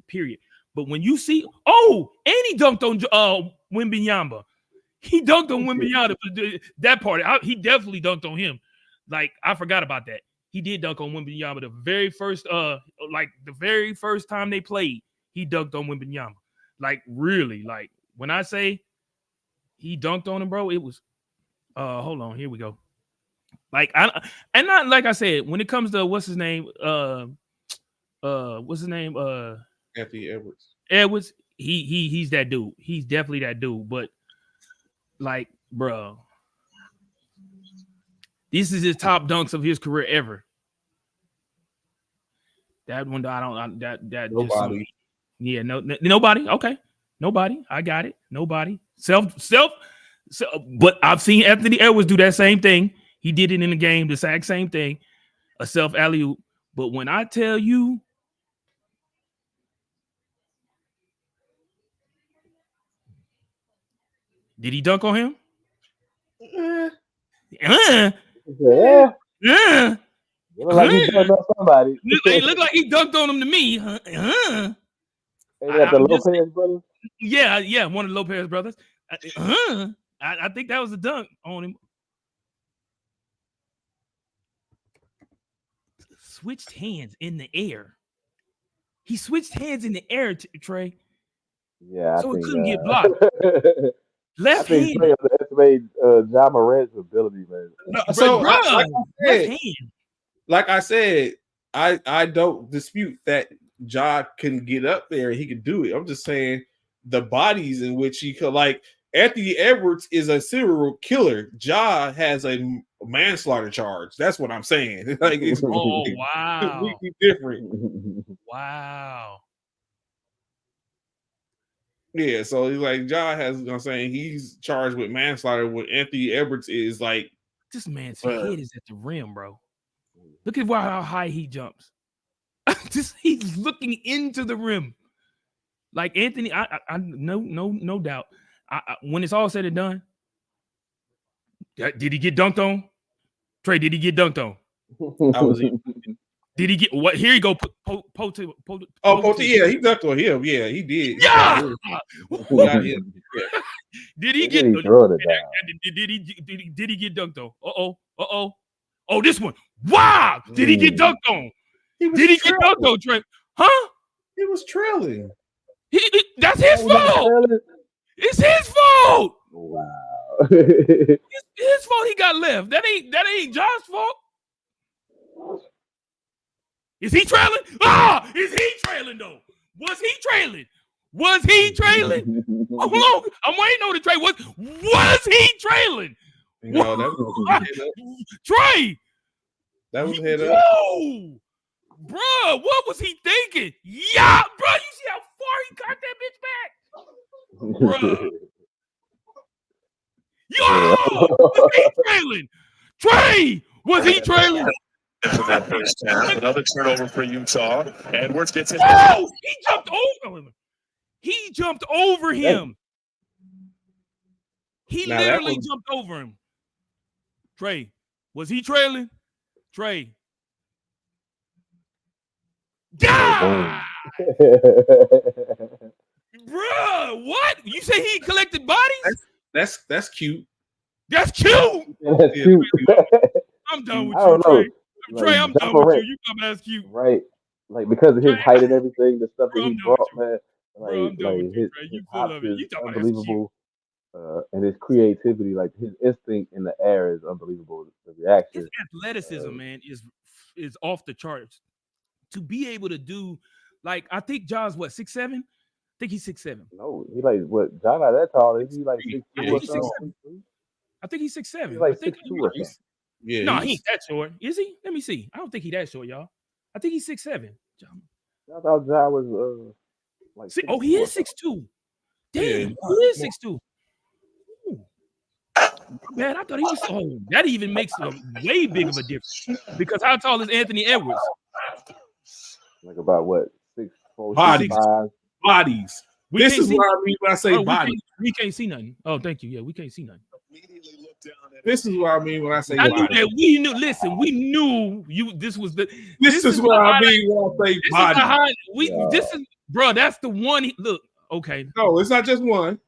Period. But when you see, and he dunked on Wembanyama. He dunked on Wembanyama. That part, he definitely dunked on him. Like I forgot about that. He did dunk on Wembanyama the very first time they played. He dunked on Wembanyama. Like really, like when I say he dunked on him, bro, it was. Hold on, here we go. Like not like I said, when it comes to what's his name, Anthony Edwards, he's that dude. He's definitely that dude. But like, bro, this is his top dunks of his career ever. That one, nobody. Nobody. Okay, nobody. I got it. Nobody. Self. But I've seen Anthony Edwards do that same thing. He did it in the game, the exact same thing, a self alley-oop. But when I tell you, did he dunk on him? Yeah. Look like he dunked on somebody. It looked like he dunked on him to me. Ain't that the Lopez brothers? Yeah, one of the Lopez brothers. I think that was a dunk on him. Switched hands in the air. He switched hands in the air, Trey. Yeah, so it couldn't get blocked. Left hand. Trey underestimated Ja Morant's ability, man. No, so like I said, I don't dispute that Ja can get up there. He can do it. I'm just saying the bodies in which he could, like Anthony Edwards is a serial killer. Ja has a manslaughter charge. That's what I'm saying. Like it's completely different. Wow. Yeah, so he's like Ja has. I'm saying he's charged with manslaughter. What Anthony Edwards is like. This man's head is at the rim, bro. Look at how high he jumps. He's looking into the rim. Like Anthony, I no doubt. When it's all said and done, did he get dunked on? Trey, did he get dunked on? Did he get what? Here you go. Yeah, he dunked on him. Yeah, he did. Yeah. Did he get? Did he get dunked on? Oh, this one. Wow. Did he get dunked on? Did he get dunked on, Trey? Huh? He was trailing. That's his fault. It's his fault. Wow. It's his fault he got left. That ain't Josh's fault. Is he trailing? Is he trailing though? Was he trailing? Was he trailing? Hold on. I'm waiting on the trade. Was he trailing? No, that was Trey. That was head up. Whoa. Bruh, what was he thinking? Yeah, bro, you see how far he got that bitch back? Bruh. Yo, was he trailing? Trey, was he trailing? For that first half, another turnover for Utah. Edwards gets his. Oh, he jumped over him. He jumped over him. He literally jumped over him. Trey, was he trailing? Trey. God! Bruh, what? You say he collected bodies? That's cute. That's cute. That's cute. I'm done with you, Trey. Trey, I'm done with you. You come that's cute. Right. Like because of his height and everything, the stuff that he brought, man. His hops is unbelievable. And his creativity, like his instinct in the air is unbelievable. The reaction. His athleticism, man, is off the charts. To be able to do, like, I think John's what, 6'7"? I think he's 6'7". No, he like what? John not that tall. Is he like 6'2" or something? I think he's 6'7". He's like 6'2" or something. Yeah. No, he ain't that short. Is he? Let me see. I don't think he's that short, y'all. I think he's 6'7". I thought John was like. He is 6'2". Damn, Yeah. he is 6'2". Man, I thought he was. Oh, that even makes a way big of a difference. Because how tall is Anthony Edwards? Like about what? 6'4", Bodies. 6'5". Bodies. This is what I mean when I say bodies. We can't see nothing. Oh, thank you. Yeah, we can't see nothing. This is what I mean when I say I knew bodies. that we knew. Listen, we knew you. This was the. This is what I mean when I say bodies. This is, bro. That's the one. Look, okay. No, it's not just one.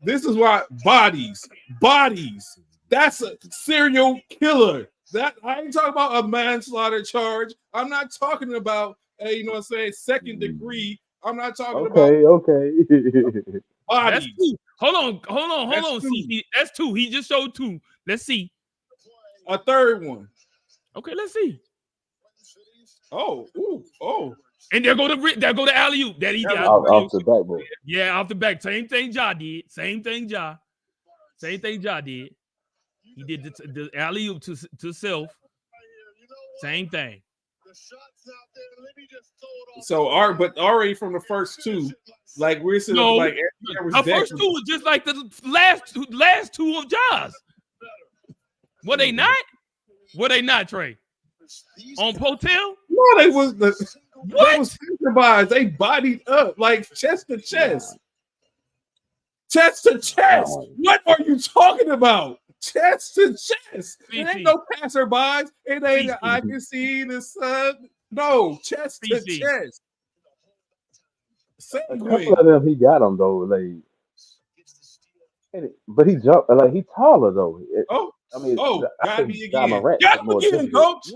This is why bodies. That's a serial killer. That I ain't talking about a manslaughter charge. I'm not talking about you know what I'm saying, second degree. I'm not talking about Okay. bodies. That's two. Hold on. CC. That's two. He just showed two. Let's see. A third one. Okay, let's see. Oh. And there go the alley-oop that he got. Off the backboard. Yeah, off the back. Same thing Ja did. Same thing Ja did. He did the alley-oop to self. Same thing. So, but already from the first two, like we're sitting like our first two was just like the last two of Jaws. Were they not? Were they not, Trey? On Potel? No, they was supervised. They bodied up like chest to chest. Chest to chest. What are you talking about? Chest to chest. It ain't no passerbys. It ain't I can see the sun. No, chest to chest. A couple of them he got them though, like. But he jumped like he taller though. Got me again, coach.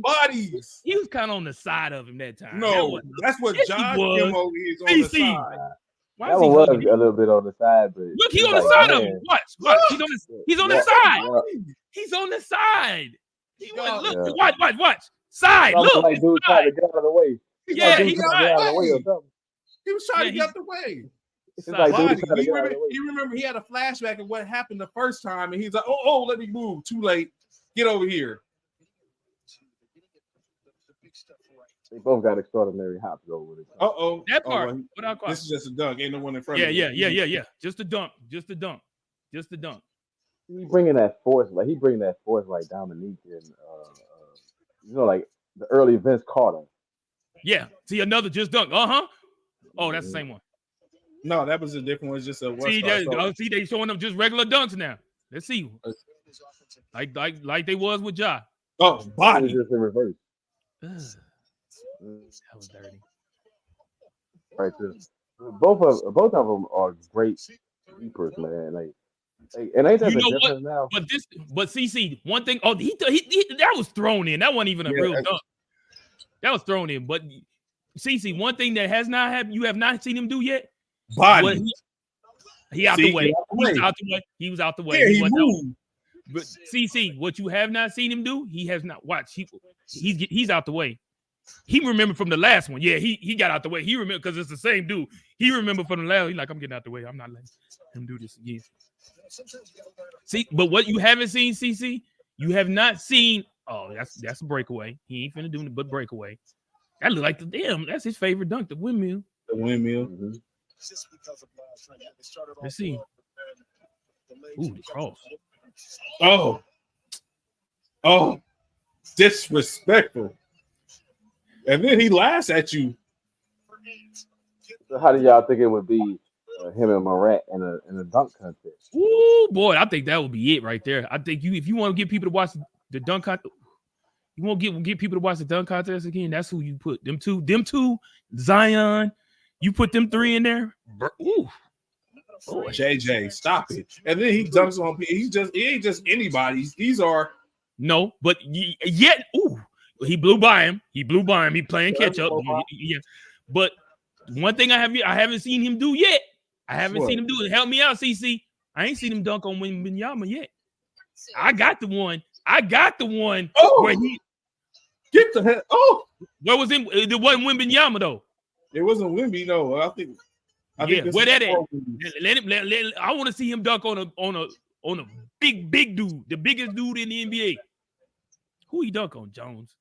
Bodies. He was kind of on the side of him that time. No, that's what John Demo is on the side. That one was a little bit on the side, but look, he's on the side of him. Watch. He's on the side. He's on the side. Watch. Side. Look. Like dude trying to get out of the way. Yeah, he was trying to get out the way. You remember he had a flashback of what happened the first time, and he's like, "Oh, let me move. Too late. Get over here." They both got extraordinary hops though with it. That part. This is just a dunk. Ain't no one in front. Yeah. Just a dunk. He bringing that force, like Dominique and like the early Vince Carter. Yeah. See another just dunk. Oh, that's the same one. No, that was a different one. It's just a see, they showing them just regular dunks now. Let's see. Like they was with Ja. Oh, body. Just in reverse. That was dirty. Right there. Both of them are great keepers, man. Like and ain't that the difference now? But CC, one thing. Oh, he that was thrown in. That wasn't even a real dunk. That was thrown in. But CC, one thing that you have not seen him do yet. Body. He out the way. He was out the way. He was out the way. Yeah, he moved. But CC, what you have not seen him do, he has not watched. He's out the way. He remembered from the last one. Yeah, he got out the way. He remembered because it's the same dude. He remembered from the last. He's like, I'm getting out the way. I'm not letting him do this again. See, but what you haven't seen, CC, you have not seen. Oh, that's a breakaway. He ain't finna do it, but breakaway. That look like that's his favorite dunk, the windmill. The windmill. Mm-hmm. Let's see. Ooh, the cross. Oh, disrespectful. And then he laughs at you. So how do y'all think it would be him and Morant in a dunk contest? Ooh, boy, I think that would be it right there. I think if you want to get people to watch the dunk contest, you won't get people to watch the dunk contest again. That's who you put them two, Zion. You put them three in there. Ooh. Oh, JJ, stop it. And then he dunks on people. He ain't just anybody. These are no, but yet, he blew by him. He playing catch up. Yeah. But one thing I haven't seen him do yet. I haven't seen him do it. Help me out, CC. I ain't seen him dunk on Wembanyama yet. I got the one. Where he get the heck. Oh, where was him? It wasn't Wembanyama though. It wasn't Wemby, no. I think where that at? Let I want to see him dunk on a big dude, the biggest dude in the NBA. Who he dunk on? Jones.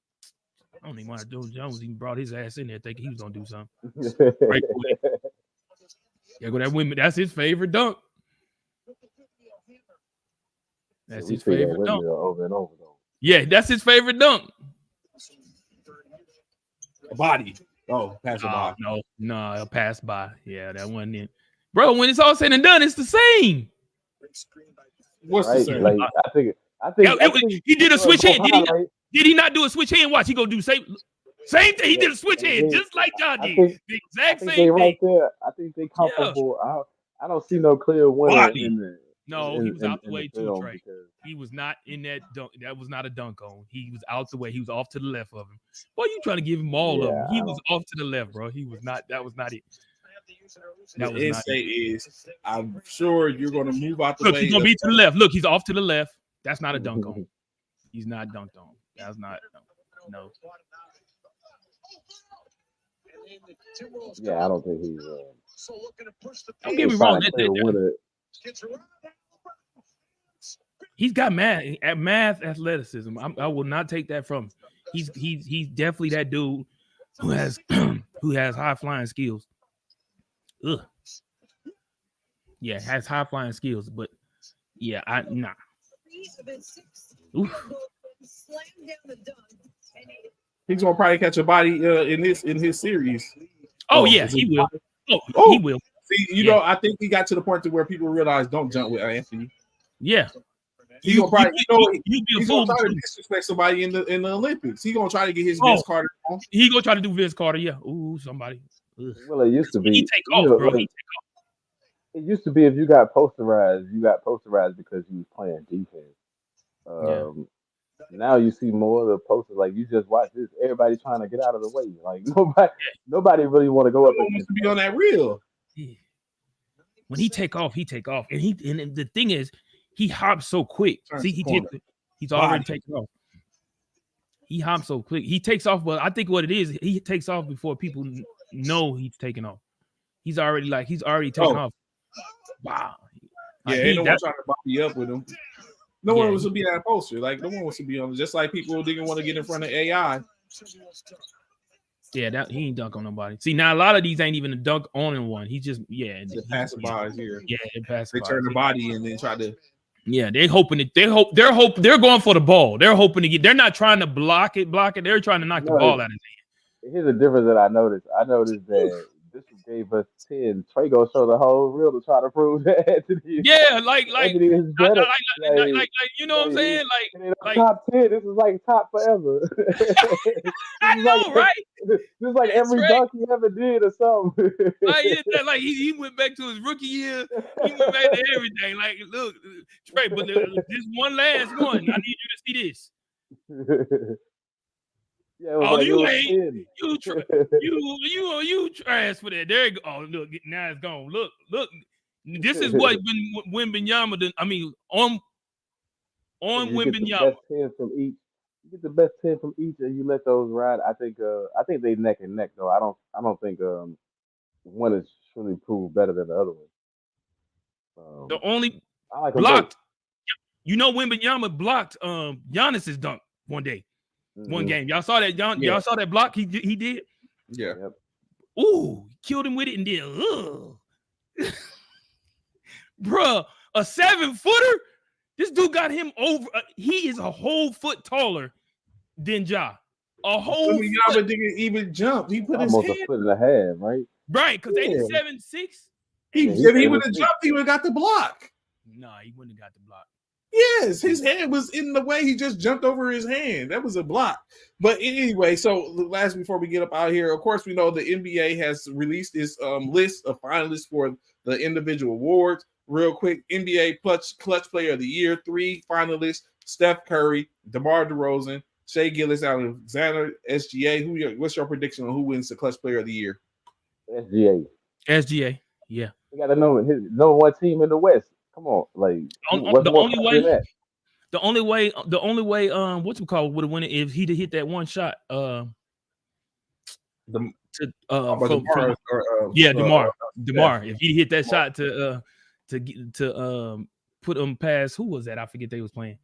I don't even want to do Jones. He brought his ass in there thinking he was gonna do something. Right away. Yeah, go that Wemby. That's his favorite dunk. That's his favorite dunk. Over and over, though. Yeah, that's his favorite dunk. A body. Oh, pass by. No, a pass by. Yeah, that wasn't it. Bro, when it's all said and done, it's the same. What's the same? Like, I think he did a switch hand. Did he not do a switch hand? Watch, he gonna do same thing. He did a switch hand just like y'all did. The exact same thing. Right there. I think they comparable. Yeah. I don't see no clear winner in there. No, he was out the way too, Trey. He was not in that dunk. That was not a dunk on. He was out the way. He was off to the left of him. Boy, you trying to give him all of them. He was off to the left, bro. He was not. That was not it. That was not it. I'm sure you're going to move out the way. Look, he's going to be to the left. Look, he's off to the left. That's not a dunk on. He's not dunked on. That's not. No. Yeah, I don't think he's. Don't get me wrong. He's got math athleticism. I will not take that from him. He's definitely that dude who has high flying skills. Ugh. Yeah, has high flying skills, but yeah, nah. Oof. He's gonna probably catch a body in his series. Oh yeah, he will. Oh, he will. See, you know, I think he got to the point to where people realize don't jump with Anthony. Yeah. He's gonna probably he's gonna try to disrespect somebody in the Olympics. He's gonna try to get his Vince Carter on. He gonna try to do Vince Carter, yeah. Ooh, somebody. Ugh. Well, it used to be. He take off, bro. He take off. It used to be if you got posterized because you was playing defense. Now you see more of the posters. Like you just watch this, everybody trying to get out of the way. Like nobody really want to go up. Wants to be on that reel. When he take off, and the thing is, he hops so quick. See, he's already taken off. He hops so quick. He takes off, but I think what it is, he takes off before people know he's taking off. He's already taken off. Wow. Yeah, ain't no one trying to body up with him. No one wants to be that poster. Like no one wants to be on. Just like people didn't want to get in front of AI. Yeah, he ain't dunk on nobody. See, now a lot of these ain't even a dunk on in one. He just passing by here. Yeah, they turn the body and then try to. Yeah, they're going for the ball. They're hoping to get. They're not trying to block it. They're trying to knock the ball out of his hand. Here's a difference that I noticed. I noticed that this gave us 10. Trey gonna show the whole reel to try to prove that Anthony. Yeah, like you know what I'm saying? Like top 10. This is like top forever. I know, right? This is like every dunk he ever did or something. Like he went back to his rookie year. He went back to everything. Like, look, Trey, but this one last one. I need you to see this. Yeah, like you trash for that. There you go. Oh, look, now it's gone. Look. This is what Wembanyama done. I mean, on You get the Wembanyama. best 10 from each. You get the best 10 from each, and you let those ride. I think they neck and neck though. I don't think one is truly proved better than the other one. The only I like them both. blocked. You know, Wembanyama blocked Giannis's dunk one day, one game. Y'all saw that? Y'all saw that block he did? Yeah. Yep. Ooh, killed him with it and then, bruh, a 7-footer. This dude got him over. He is a whole foot taller than Ja. A whole Wembanyama didn't even jump. He put his almost hand a foot and a half, right? right, because Yeah. 87-6. If he would have jumped, he would have got the block. Nah, he wouldn't have got the block. Yes, his hand was in the way. He just jumped over his hand. That was a block. But anyway, so last before we get up out here, of course, we know the NBA has released this list of finalists for the individual awards. Real quick, NBA Clutch Player of the Year, 3 finalists: Steph Curry, DeMar DeRozan, Shai Gilgeous-Alexander, SGA. What's your prediction on who wins the Clutch Player of the Year? SGA, yeah. You got to know his number one team in the West. Come on, like what's the more only than that? the only way what's it called would have won it if he'd have hit that one shot. DeMar. DeMar. If he hit that shot to put him past, who was that? I forget they was playing.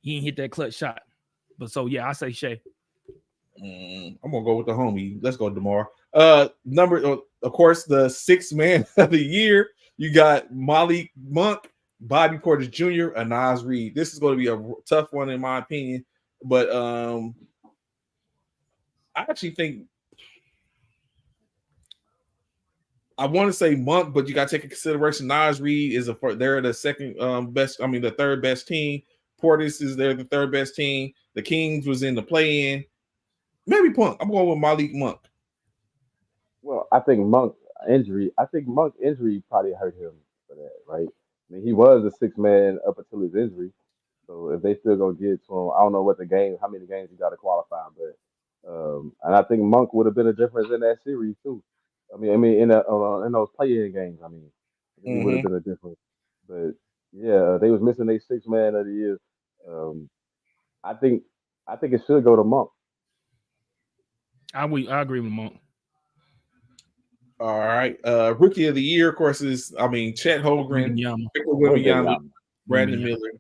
He didn't hit that clutch shot. But so yeah, I say Shai. I'm gonna go with the homie. Let's go, DeMar. Of course, the 6th man of the year. You got Malik Monk, Bobby Porter Jr., and Naz Reid. This is going to be a tough one in my opinion, but I actually think I want to say Monk, but you got to take into consideration Naz Reid they're the second best. I mean, the third best team. Portis is there, the third best team. The Kings was in the play-in. Maybe Monk. I'm going with Malik Monk. Well, I think Monk injury probably hurt him for that, right? I mean, he was the 6th man up until his injury. So if they still gonna get to him, I don't know how many games he got to qualify, but and I think Monk would have been a difference in that series too. I mean, in those play-in games, I mean, he would have been a difference. But yeah, they was missing their 6th man of the year. Um, I think it should go to Monk. I agree with Monk. All right. Rookie of the year, of course, is Chet Holmgren, Wembanyama, Brandon Miller.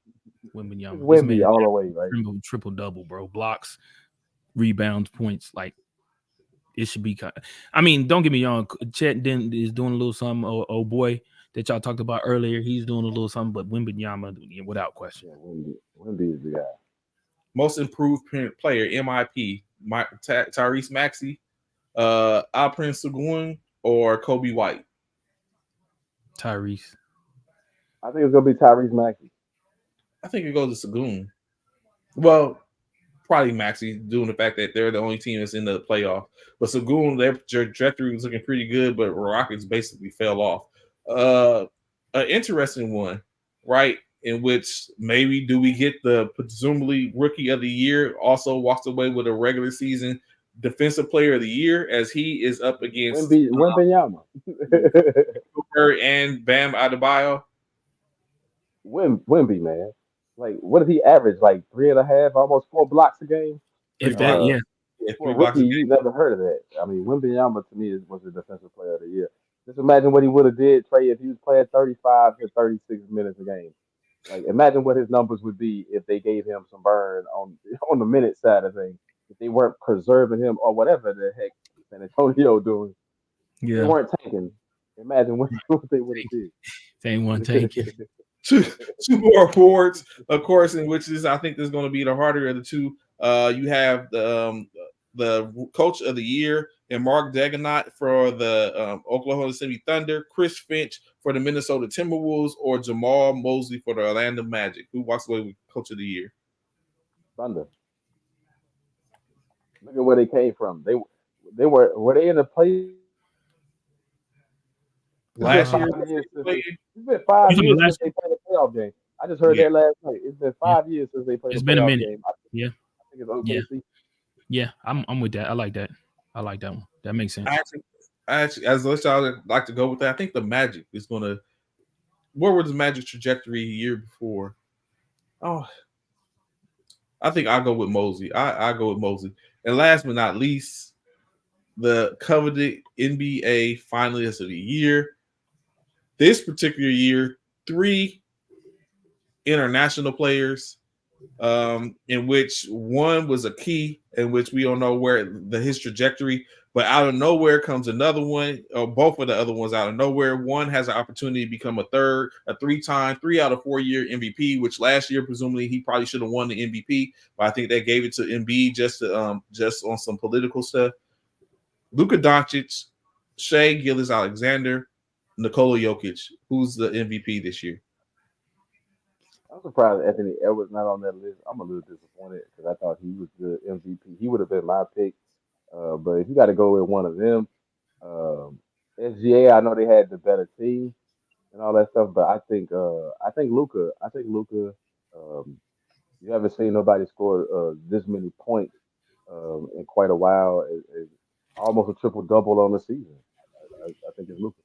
Wemby all the way, right? Triple double, bro. Blocks, rebounds, points. Like it should be. I mean, don't get me wrong. Chet is doing a little something. Oh boy, that y'all talked about earlier. He's doing a little something, but Wembanyama, without question. Yeah, Wemby is the guy. Most improved player, MIP, Tyrese Maxey, Alperen Sengun, or Kobe White? Tyrese. I think it's gonna be Tyrese Maxey. I think it goes to Sengun. Well, probably Maxey, due to the fact that they're the only team that's in the playoff. But Sengun, their trajectory was looking pretty good, but Rockets basically fell off. An interesting one, right? In which maybe do we get the presumably rookie of the year also walks away with a regular season defensive player of the year as he is up against Wembanyama and Bam Adebayo. Wemby, man. Like, what did he average? Like 3.5, almost 4 blocks a game. If that, yeah. For a rookie, you never heard of that. I mean, Wembanyama to me was the defensive player of the year. Just imagine what he would have did, Trey, if he was playing 35 to 36 minutes a game. Like, imagine what his numbers would be if they gave him some burn on the minute side of things. If they weren't preserving him or whatever the heck San Antonio doing. Yeah. They weren't tanking. Imagine what they would have did. They weren't tanking. Two more awards, of course, in which I think is going to be the harder of the two. You have the coach of the year and Mark Daigneault for the Oklahoma City Thunder, Chris Finch for the Minnesota Timberwolves, or Jamal Mosley for the Orlando Magic. Who walks away with coach of the year? Thunder. Look at where they came from. Were they in the play? Last year, it's been 5 years since they played a playoff game. I just heard that last night. It's been 5 years since they played a playoff game. I think it's OKC. Yeah, I'm with that. I like that. I like that one. That makes sense. I actually, as much as I would like to go with that, I think the Magic is going to where was the Magic trajectory a year before? Oh, I think I'll go with Mosey. I go with Mosey. And last but not least, the coveted NBA finalist of the year. This particular year, 3 international players, in which one was a key, in which we don't know where his trajectory, but out of nowhere comes another one, or both of the other ones out of nowhere. One has an opportunity to become a 3-time, 3 out of 4 year MVP, which last year presumably he probably should have won the MVP, but I think they gave it to Embiid just on some political stuff. Luka Doncic, Shai Gilgeous-Alexander, Nikola Jokic. Who's the MVP this year? I'm surprised Anthony Edwards not on that list. I'm a little disappointed because I thought he was the MVP. He would have been my pick. But if you got to go with one of them, SGA, I know they had the better team and all that stuff, but I think Luca. Um, you haven't seen nobody score this many points in quite a while. Almost a triple double on the season. I think it's Luca.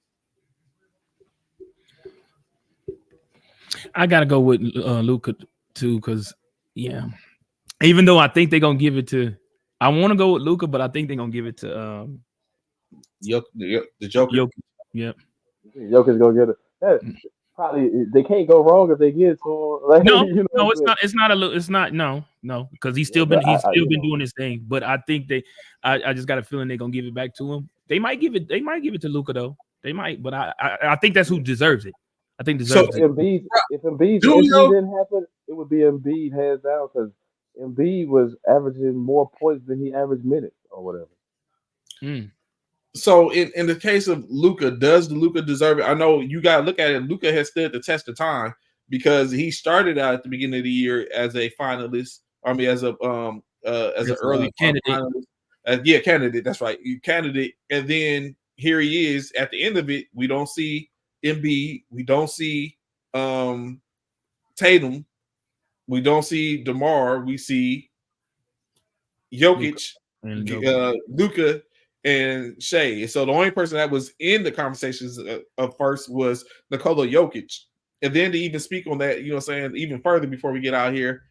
I gotta go with Luka too, because even though I think they're gonna give it to, I want to go with Luka, but I think they're gonna give it to The Joker. Jokic. Yep. Jokic gonna get it. Probably they can't go wrong if they get to him. Like, No, you know no, it's but- not. It's not a. It's not. No, because he's Yeah, still been. but He's still you been know, doing his thing. But I think they. I just got a feeling they're gonna give it back to him. They might give it. They might give it to Luka though. They might. But I think that's who deserves it. I think So deserves it. if Embiid's Do injury you? didn't happen, it would be Embiid hands down because Embiid was averaging more points than he averaged minutes or whatever. Mm. So in the case of Luka, does Luka deserve it? I know you got to look at it. Luka has stood the test of time because he started out at the beginning of the year as a finalist. I mean, as an early candidate. finalist. Candidate. That's right, candidate. And then here he is at the end of it. We don't see Embiid. We don't see Tatum. We don't see DeMar. We see Jokic, Luka, and Shea. So the only person that was in the conversations of first was Nikola Jokic. And then to even speak on that, even further before we get out here,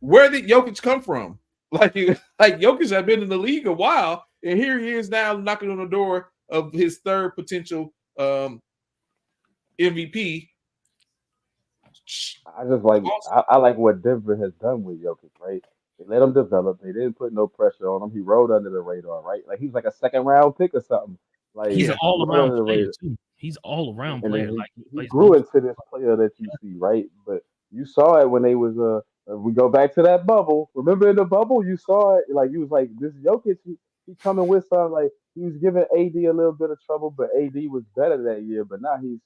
where did Jokic come from? Like Jokic had been in the league a while, and here he is now knocking on the door of his third potential MVP. I just like I like what Denver has done with Jokic, right? They let him develop. They didn't put no pressure on him. He rode under the radar, right? Like he's like a second round pick or something. Like He's Yeah. an all rode around under the player radar. too. He's all around And player. then Like he he plays grew both. into this player that you see, right? But you saw it when they was we go back to that bubble. Remember in the bubble, you saw it like you was like this Jokic. He coming with something like he was giving AD a little bit of trouble, but AD was better that year. But now he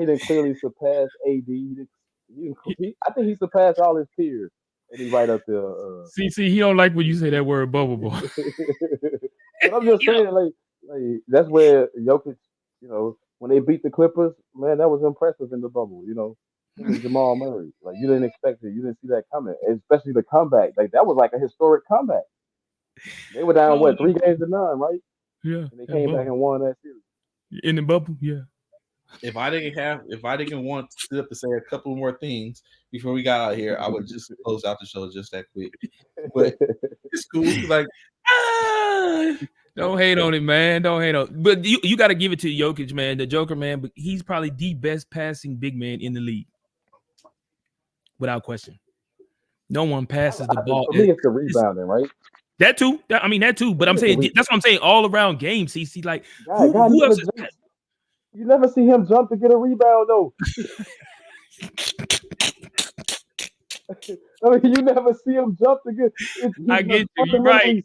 didn't clearly surpass AD. I think he surpassed all his peers, and he right up there. See, he don't like when you say that word bubble boy. But I'm just saying, like that's where Jokic, when they beat the Clippers, man, that was impressive in the bubble. Him and Jamal Murray, like you didn't expect it, you didn't see that coming, especially the comeback. Like that was like a historic comeback. They were down Oh, 3-9, right? yeah, And they that came back bubble. and won that series. In the bubble, yeah. If I didn't want to sit up to say a couple more things before we got out here, I would just close out the show just that quick. But it's cool. Like, Don't hate on it, man. Don't hate on. But you got to give it to Jokic, man, the Joker, man. But he's probably the best passing big man in the league, without question. No one passes the ball. For me, it's the rebounding, right? That too. That too. But I'm saying that's what I'm saying. All around game, CC. Like God who never else is jumps. You never see him jump to get a rebound, though. I mean, you never see him jump to get. I get you. You're right.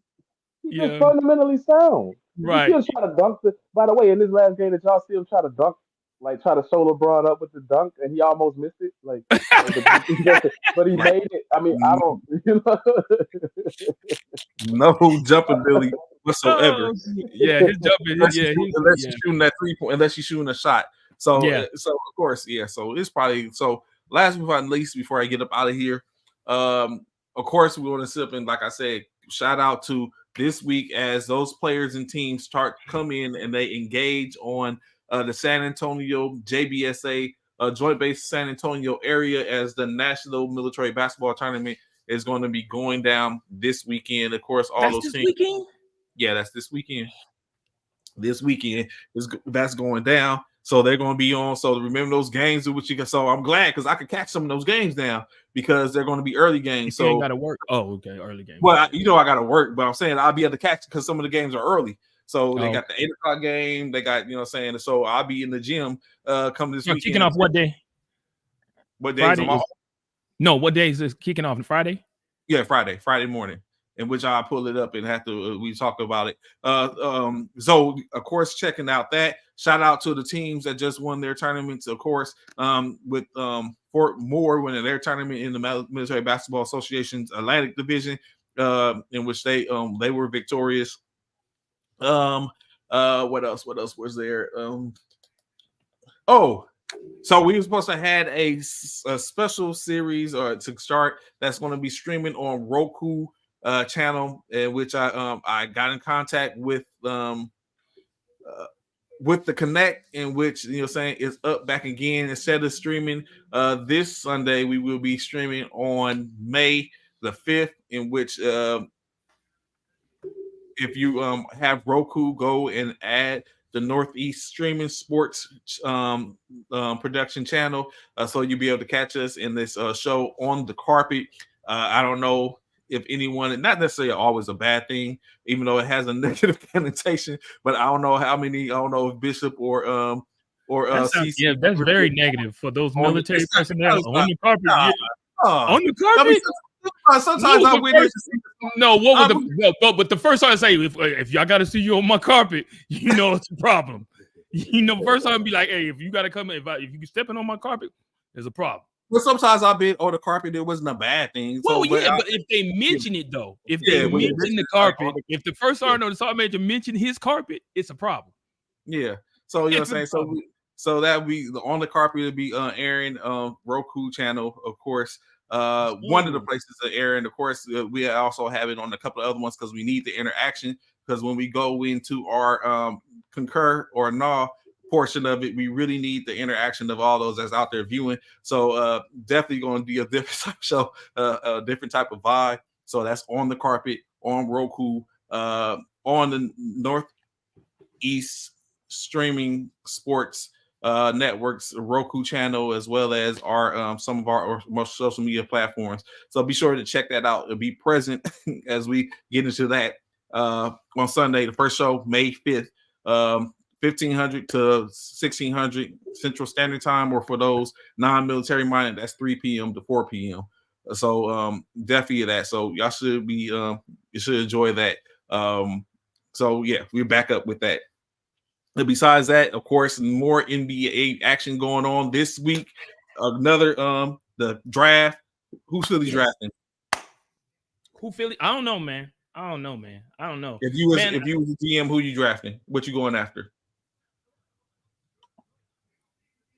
He's just fundamentally sound. Right. You see him try to dunk. By the way, in this last game, did y'all see him try to dunk? Like try to show LeBron up with the dunk, and he almost missed it. But he made it. I mean, I don't. No jumping ability whatsoever. Oh, yeah, his jumping. Unless you're shooting that 3-point, unless you're shooting a shot. So of course, So it's probably so. Last but not least, before I get up out of here, of course we want to sit up and, like I said, shout out to this week as those players and teams come in and they engage on the San Antonio JBSA Joint Base San Antonio area, as the National Military Basketball Tournament is going to be going down this weekend. Of course, all That's those this teams. weekend? Yeah, that's this weekend. This weekend that's going down. So they're going to be on. So remember those games which you can. So I'm glad because I could catch some of those games now because they're going to be early games. You ain't So got to work. Oh, okay, early game. well, I got to work, but I'm saying I'll be able to catch because some of the games are early. So they got the 8:00 game. They got saying. So I'll be in the gym come this weekend. Kicking off what day? What days am I off? No, what day is this kicking off? Friday? Yeah, Friday morning. In which I'll pull it up and have to we talk about it. So of course, checking out that. Shout out to the teams that just won their tournaments, of course, with Fort Moore winning their tournament in the Military Basketball Association's Atlantic Division, in which they were victorious. What else was there? So we were supposed to had a special series or to start that's going to be streaming on Roku channel, in which I got in contact with the Connect, in which saying it's up back again. Instead of streaming this Sunday, we will be streaming on May the 5th, in which if you have Roku, go and add the Northeast Streaming Sports production channel, so you'll be able to catch us in this show on the carpet. I don't know if anyone, not necessarily always a bad thing, even though it has a negative connotation, but I don't know if Bishop or CC, that's very negative for those military personnel on the carpet. On the carpet. Sometimes I witness. No, but the first time I say, if y'all got to see you on my carpet, it's a problem. First time I'd be like, hey, if you got to come, if you stepping on my carpet, there's a problem. Well, sometimes I've been on the carpet. It wasn't a bad thing. Well, but if they mention it though, if they mention the carpet, if the first sergeant or the sergeant major mention his carpet, it's a problem. Yeah. So you know what I'm saying. So that we on the carpet would be airing Roku channel, of course. One of the places to air, and of course we also have it on a couple of other ones because we need the interaction. Because when we go into our concur or nah portion of it, we really need the interaction of all those that's out there viewing. So definitely going to be a different type of show, a different type of vibe. So that's on the carpet, on Roku, on the Northeast Streaming Sports networks Roku channel, as well as our some of our most social media platforms. So be sure to check that out and be present as we get into that on Sunday, the first show, May 5th, 1500 to 1600 Central Standard Time, or for those non-military minded, that's 3 p.m. to 4 p.m. So definitely that. So y'all should be you should enjoy that. So yeah, we're back up with that. And besides that, of course, more NBA action going on this week. Another the draft. Who's Philly drafting? Who Philly? I don't know, man. I don't know. If you was the GM, who you drafting? What you going after?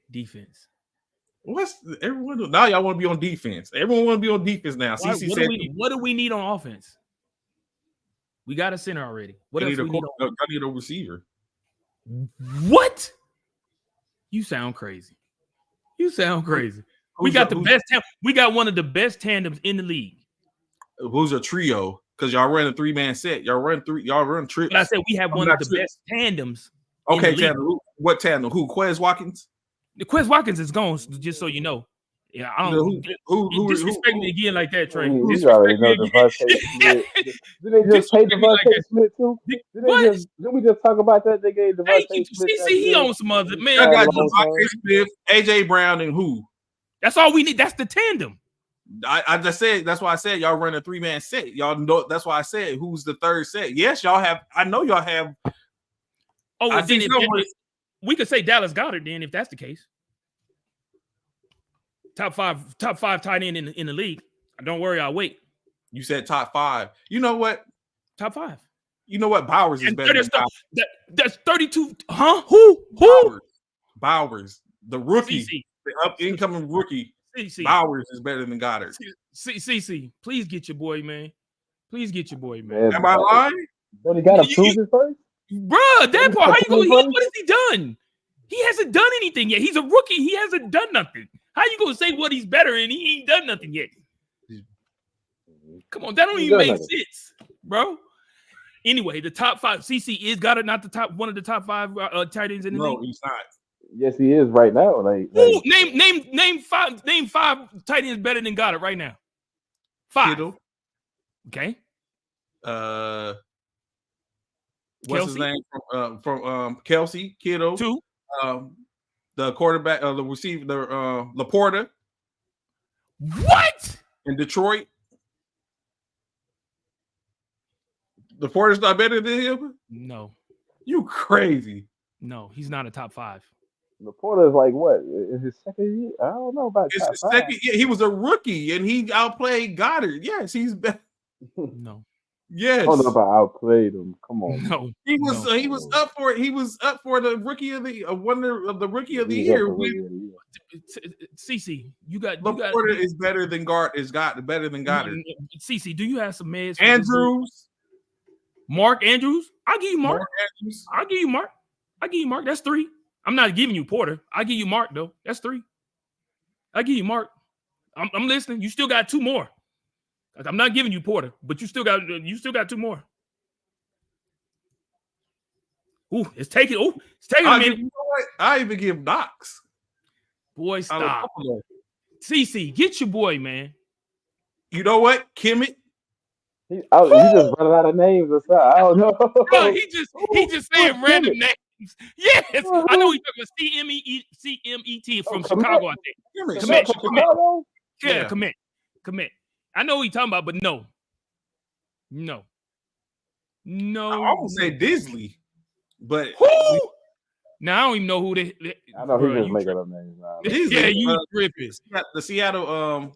Defense. What's everyone now? Y'all want to be on defense. Everyone want to be on defense now. CC said, what do we need on offense? We got a center already. What else we need? I need a receiver. What? You sound crazy. We got the best. We got one of the best tandems in the league. Who's a trio? Because y'all run a 3-man set. Y'all run trips. But I said we have one of the best tandems. Okay, tandem. What tandem? Who? Quez Watkins? The Quez Watkins is gone. Just so you know. Yeah, I don't. Who disrespect me again like that, Trey? You already know Devontae Smith. Did they just pay Devontae Smith too? Did we just talk about that? They gave Devontae Smith. See, he on some other man. I got Devontae Smith, AJ Brown, and who? That's all we need. That's the tandem. I just said that's why I said y'all run a 3-man set. Y'all know that's why I said who's the third set. Yes, y'all have. I know y'all have. Oh, well, then we could say Dallas Goedert then if that's the case. Top five tight end in the league. Don't worry, I'll wait. You said top 5. You know what? Top 5. You know what? Bowers is better than that's 32. Huh? Who? Bowers, the rookie, the incoming rookie. Bowers is better than Goddard. CC, please get your boy, man. Am I lying? Don't he got to prove it first? Bruh, that part. How you gonna? What has he done? He hasn't done anything yet. He's a rookie. He hasn't done nothing. How you gonna say what he's better and he ain't done nothing yet? Come on, that don't even make sense, bro. Anyway, the top 5. CC is got it, not the top one of the top 5 tight ends in the league. No, he's not. Yes, he is right now. Like Ooh, name 5 tight ends better than Goddard right now. 5. Kittle. Okay. What's his name from Kelsey? Kittle. 2. The quarterback, the receiver, Laporta. What? In Detroit. Laporta's not better than him? No. You crazy. No, he's not a top 5. Laporta is like what? Is his second year? I don't know about It's top his 5. second year. He was a rookie and he outplayed Goddard. Yes, he's better. No. Yes. I don't know about outplayed him. Come on. No. He was up for it. He was up for the rookie of the rookie of the year. CC, you got Laporta is better than better than Goddard. CC, do you have some meds? Andrews. Mark Andrews? I'll give you Mark. Andrews. I'll give you Mark. That's 3. I'm not giving you Porter. I'll give you Mark, though. That's 3. I'll give you Mark. I'm listening. You still got 2 more. I'm not giving you Porter, but you still got 2 more. It's taking a minute. You know what? I even give Knox. Boy, stop. CC, get your boy, man. You know what? Kimmett. He just running out of names or something. I don't know. Bro, he just saying random names. Yes, I know he's talking about CMET from Chicago, I think. Commit. Yeah, commit. I know what he's talking about, but no. I would say Disley, but who? Now I don't even know who they. I know he's just making up names now. Yeah, you tripping. The Seattle.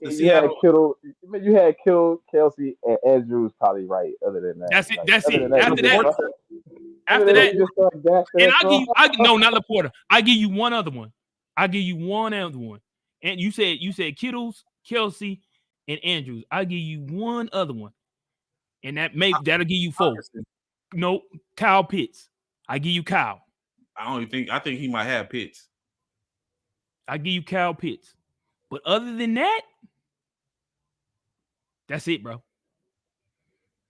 Kittle. You had Kittle, Kelsey, and Andrews probably right. Other than that, that's it. After that, and no, not Laporta. I give you one other one. And you said Kittles, Kelsey, and Andrews. I give you one other one, and that'll give you 4. No, Kyle Pitts. I give you Kyle. I think he might have Pitts. I give you Kyle Pitts. But other than that, that's it, bro.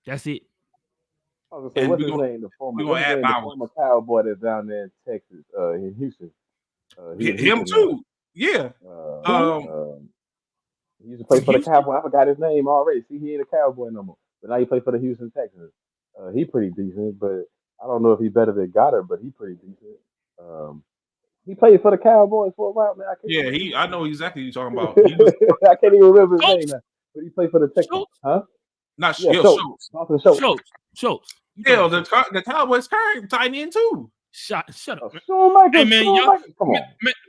That's it. I was gonna say, what's his name? The former Cowboy that's down there in Texas, in Houston. Him too. Yeah. He used to play for the Cowboy. I forgot his name already. See, he ain't a Cowboy no more. But now he plays for the Houston Texans. He pretty decent, but I don't know if he's better than Goddard, but he pretty decent. He played for the Cowboys for a while, man. I know exactly what you're talking about. I can't even remember his name now. But he played for the Texans. Huh? Not Schultz. Schultz. Yeah, the Cowboys current tight end too. Shut up. Hey, man, come on.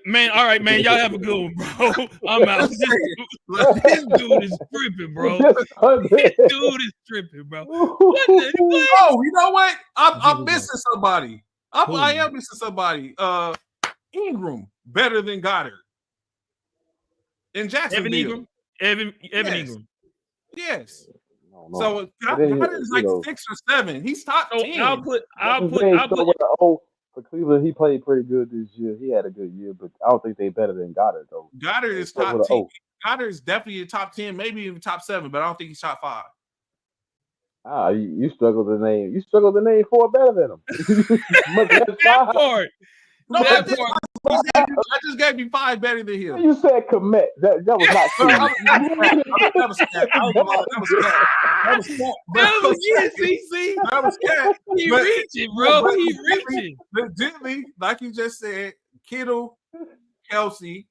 Man, all right, man. Y'all have a good one, bro. I'm out. This dude is tripping, bro. This dude is tripping, bro. What? Oh, you know what? I'm missing somebody. I am missing somebody. Ingram better than Goddard in Jacksonville. Evan Ingram. Yes. No. So Goddard is like 6 or 7. He's top 10. I'll put for Cleveland, he played pretty good this year. He had a good year, but I don't think they're better than Goddard though. Goddard is top 10. Goddard is definitely a top 10, maybe even top 7, but I don't think he's top 5. You struggle to name. You struggle to name 4 better than him. That part. No, I just gave you 5 better than him. You said commit. That was not true. That was cat. That was cat. He reaching, bro. He reaching. Legitimately, like you just said, Kittle, Kelsey,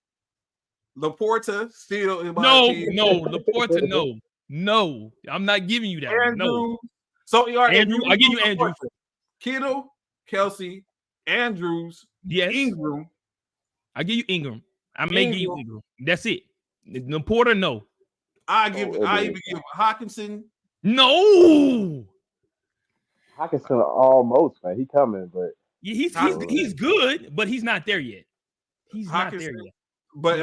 Laporta still in my opinion. No, Laporta, no. I'm not giving you that. Andrew. No. So you are Andrew. I give you Andrew. Kittle, Kelsey, Andrews. Yes. Ingram. I give you Ingram. I may give you Ingram. That's it. Laporta, no. I even give Hawkinson. No. Hawkinson almost, man. He coming, but he's good, but he's not there yet. He's not there yet. But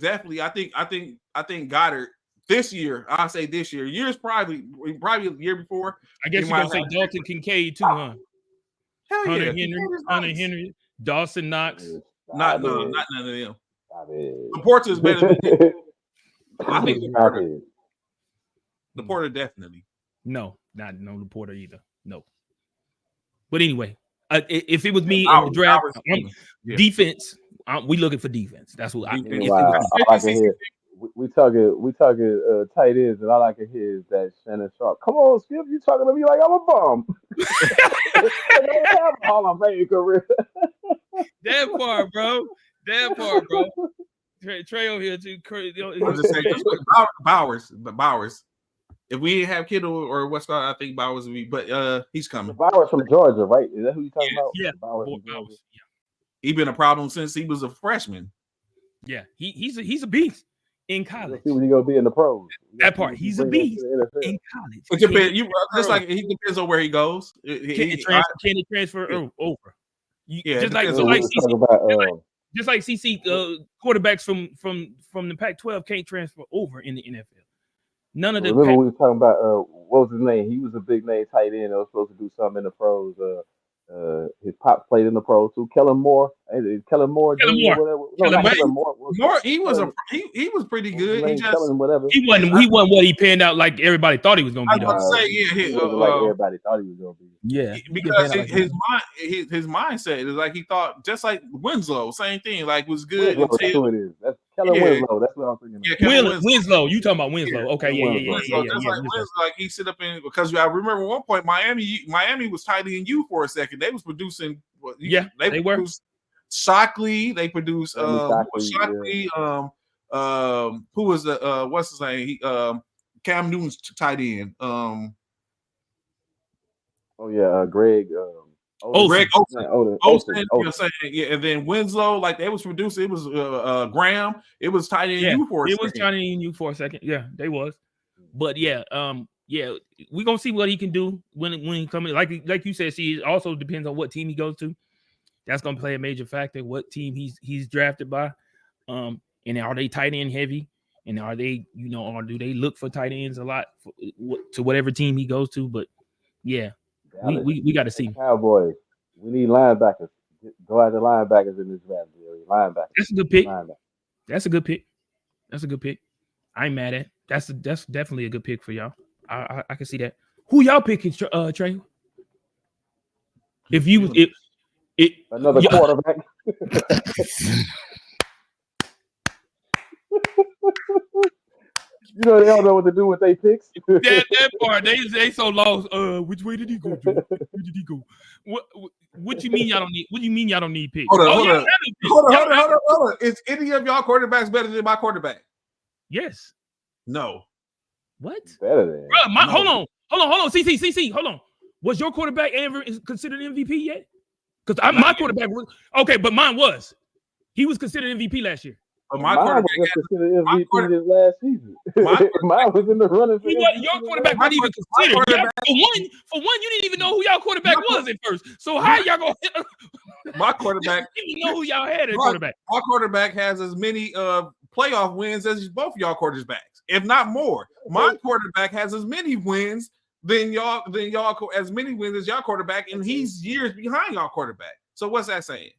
definitely, I think Goddard this year. I'll say this year. Years probably the year before. I guess you're gonna say Dalton Kincaid too, huh? Hell Hunter Henry. Dawson Knox. Not none of them. Stop it. Laporta is better than him. I think Stop it. Laporta definitely. No Laporta either. No. But anyway, if it was me in the draft, defense, we looking for defense. That's what I can hear. We talking tight ends, and all I can hear is that Shannon Sharp. Come on, Skip, you talking to me like I'm a bum. I don't have a Hall of Fame career. That part, bro. Trey over here too. I'm just saying, Bowers. If we didn't have Kittle or Westcott, I think Bowers would be. But he's coming. Bowers from Georgia, right? Is that who you talking about? Yeah. Bowers. He's been a problem since he was a freshman. Yeah, he's a beast in college. See what he gonna be in the pros. That part, he's a beast in college. It depends. Just like he depends on where he goes. Can it transfer over? Just like CC, quarterbacks from the Pac-12 can't transfer over in the NFL. None of them. Remember we were talking about what was his name? He was a big name tight end that was supposed to do something in the pros. His pops played in the pros too. Kellen Moore. Kellen Moore. Moore. He was pretty good. He wasn't what he panned out like everybody thought he was going to be. I was about to say, like everybody thought he was going to be. Yeah, because his mindset is like he thought, just like Winslow, same thing. Like was good. That's who it is. That's Kellen Winslow. That's what I'm thinking. Yeah, Winslow. You talking about Winslow? Okay, yeah. Like he sit up in because I remember at one point Miami was tightly in you for a second. They was producing. They were. Shockley. They produced Shockley. Yeah. Who was the what's his name? Cam Newton's tight end. Greg. Greg Olsen. You know Olsen. saying? Yeah, and then Winslow, like they was producing. It was Graham. It was tight end you for a second. It was tight end you for a second. Yeah, they was. But we're gonna see what he can do when he comes in. Like you said, see, it also depends on what team he goes to. That's gonna play a major factor. What team he's drafted by, and are they tight end heavy? And are they, or do they look for tight ends a lot to whatever team he goes to? But yeah, we got to see. Cowboys, we need linebackers. Go after linebackers in this draft. Linebackers. That's a good pick. That's a good pick. I ain't mad at. That's definitely a good pick for y'all. I can see that. Who y'all picking, Trey? If you another quarterback. They don't know what to do with their picks. that part, they so lost. Which way did he go, Joe? Where did he go? What you mean y'all don't need? What do you mean y'all don't need picks? Hold on. Is any of y'all quarterbacks better than my quarterback? Yes. No. What? Better than. Bro, hold on. CC, hold on. Was your quarterback ever considered MVP yet? Because my quarterback was okay, but mine was. He was considered MVP last year. But my quarterback was considered MVP this last season. Mine was in the running. Your quarterback wasn't even considered. For one, you didn't even know who y'all quarterback was at first. So how y'all gonna? My quarterback. You didn't know who y'all had at quarterback. My quarterback has as many playoff wins as both y'all quarterbacks, if not more. My quarterback has as many wins than y'all as many wins as y'all quarterback, and he's years behind y'all quarterback. So what's that saying?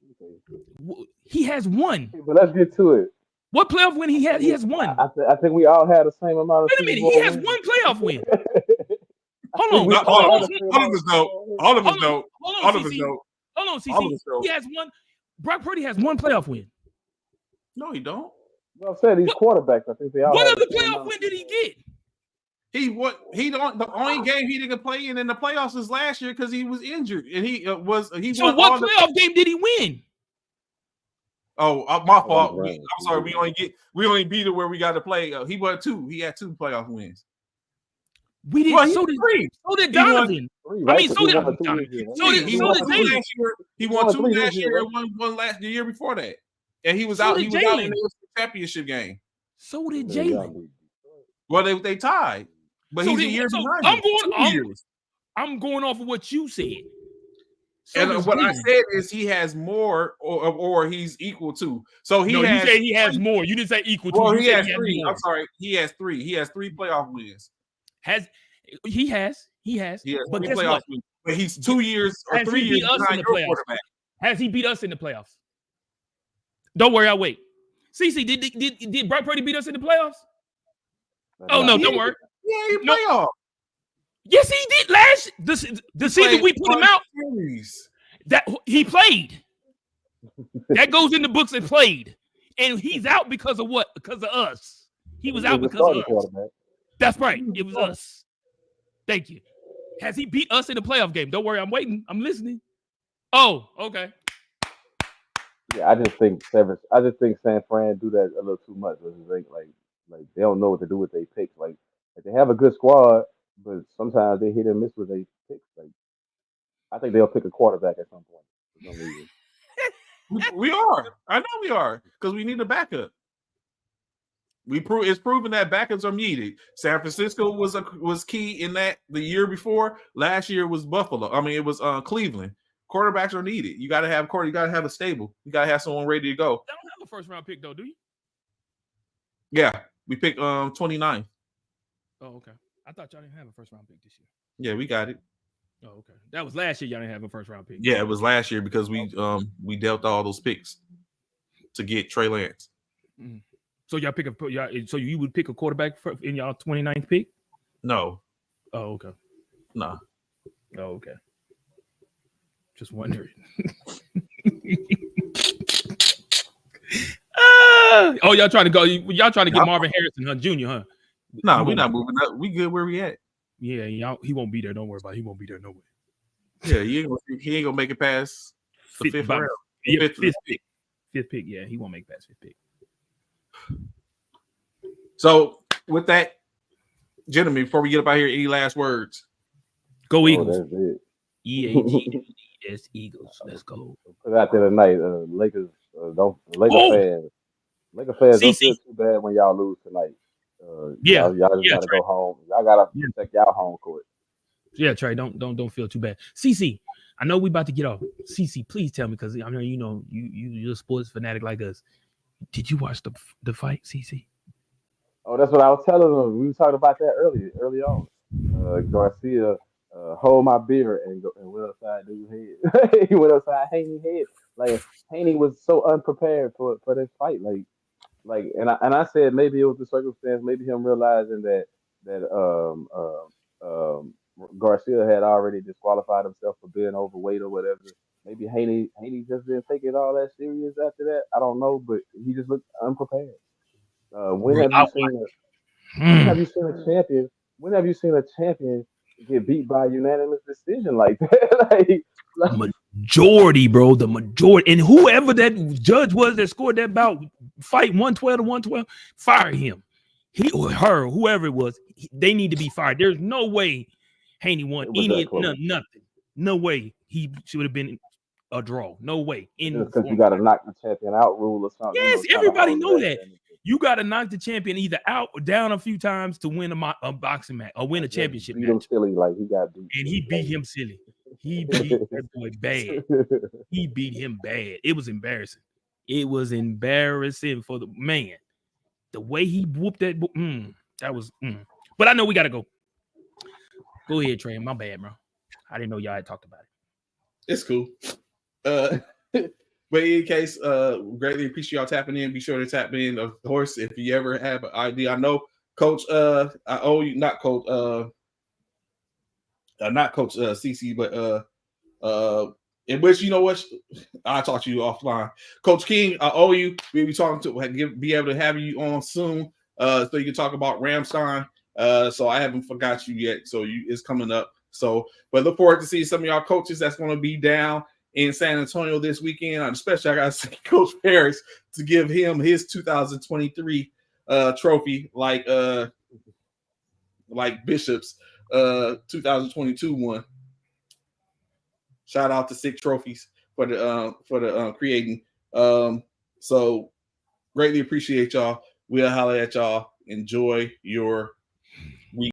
He has one. But let's get to it. What playoff win he had? He has one. I think we all had the same amount of. Wait a minute, he has one playoff win. Hold on. All of us know. Hold on, CC. He has one. Brock Purdy has one playoff win. No, he don't. Well, I said these quarterbacks. I think they all. What other playoff win did he get? The only game he didn't play in the playoffs was last year because he was injured, and he So what playoff game did he win? Oh, my fault. I'm sorry. We only beat it where we got to play. He won two. He had two playoff wins. We did. Well, so did three. So did Donovan. Right? I mean, so did Donovan. He won two last year. He won two last year and one the year before that. And he was out. He was out in the championship game. So did Jalen. Well, they tied, but he's a year behind. I'm going off of what you said. So and what I said is he has more, or he's equal to. So he. No, you said he has more. You didn't say equal to. Well, he has three. I'm sorry. He has three. He has three playoff wins. He has. He has but three playoff wins. But he's 2 years or 3 years behind your quarterback. Has he beat us in the playoffs? Don't worry, I'll wait. CC, did Brock Purdy beat us in the playoffs? Oh no, don't worry. Yeah, he playoff. Yes, he did last the season we put him out. Series. That he played. That goes in the books and played. And he's out because of what? Because of us. He was out because of us. That's right. It was us. Thank you. Has he beat us in the playoff game? Don't worry, I'm waiting. I'm listening. Oh, okay. Yeah, I just think San Fran do that a little too much. Like they don't know what to do with their picks. Like they have a good squad, but sometimes they hit and miss with their picks. Like I think they'll pick a quarterback at some point for some reason. We are. I know we are because we need a backup. It's proven that backups are needed. San Francisco was key in that the year before. Last year was Buffalo. I mean, it was Cleveland. Quarterbacks are needed. You got to have You got to have a stable. You got to have someone ready to go. They don't have a first round pick though, do you? Yeah, we picked 29. Oh, okay. I thought y'all didn't have a first round pick this year. Yeah, we got it. Oh, okay. That was last year. Y'all didn't have a first round pick. Yeah, it was last year because we dealt all those picks to get Trey Lance. Mm-hmm. So so you would pick a quarterback in y'all 29th pick? No. Oh, okay. No. Oh, okay. Just wondering. Y'all trying to go? Y'all trying to get Marvin Harrison, Jr., huh? No, we're not moving up. We good where we at. Yeah, y'all. He won't be there. Don't worry about it. He won't be there no way. Yeah, he ain't gonna make it past the fifth round. Yeah, fifth pick. Fifth pick. Yeah, he won't make past fifth pick. So with that, gentlemen, before we get up out here, any last words? Go Eagles. That's it. EAGS Eagles. Let's go. Put it out there tonight. Lakers fans. Laker fans don't feel too bad when y'all lose tonight. Y'all just gotta go home. Y'all gotta protect y'all home court. Yeah, Trey, don't feel too bad. CC, I know we about to get off. CC, please tell me, because I know you're a sports fanatic like us. Did you watch the fight, CC? Oh, that's what I was telling them. We were talking about that early on. Garcia hold my beer and went upside dude's head. He went upside Haney's head. Like Haney was so unprepared for this fight. And I said maybe it was the circumstance, maybe him realizing that Garcia had already disqualified himself for being overweight or whatever. Maybe Haney just didn't take it all that serious after that. I don't know, but he just looked unprepared. When have you seen a champion? When have you seen a champion get beat by a unanimous decision like that? Majority, bro. The majority. And whoever that judge was that scored that bout, fight 112 to 112, fire him. He or her, whoever it was, they need to be fired. There's no way Haney won nothing. No way he should have been a draw. No way. Because you got to knock the champion out rule or something. Yes, everybody know that. You got to knock the champion either out or down a few times to win a boxing match or win a championship match. Him silly like he got beat. And he beat him silly. He beat that boy bad. He beat him bad. It was embarrassing. It was embarrassing for the man. The way he whooped that. That was. But I know we got to go. Go ahead, Trey. My bad, bro. I didn't know y'all had talked about it. It's cool. But in any case, greatly appreciate y'all tapping in. Be sure to tap in, of course, if you ever have an idea. I know, Coach, I owe you, not Coach CC, but in which, you know what, I'll talk to you offline. Coach King, I owe you. We'll be talking to, be able to have you on soon, so you can talk about Ramstein. So I haven't forgot you yet. So it's coming up. So, but look forward to seeing some of y'all coaches that's going to be down in San Antonio this weekend. Especially, I got to see Coach Paris to give him his 2023 trophy, like Bishop's 2022 one. Shout out to Sick Trophies for the creating. So greatly appreciate y'all. We'll holler at y'all. Enjoy your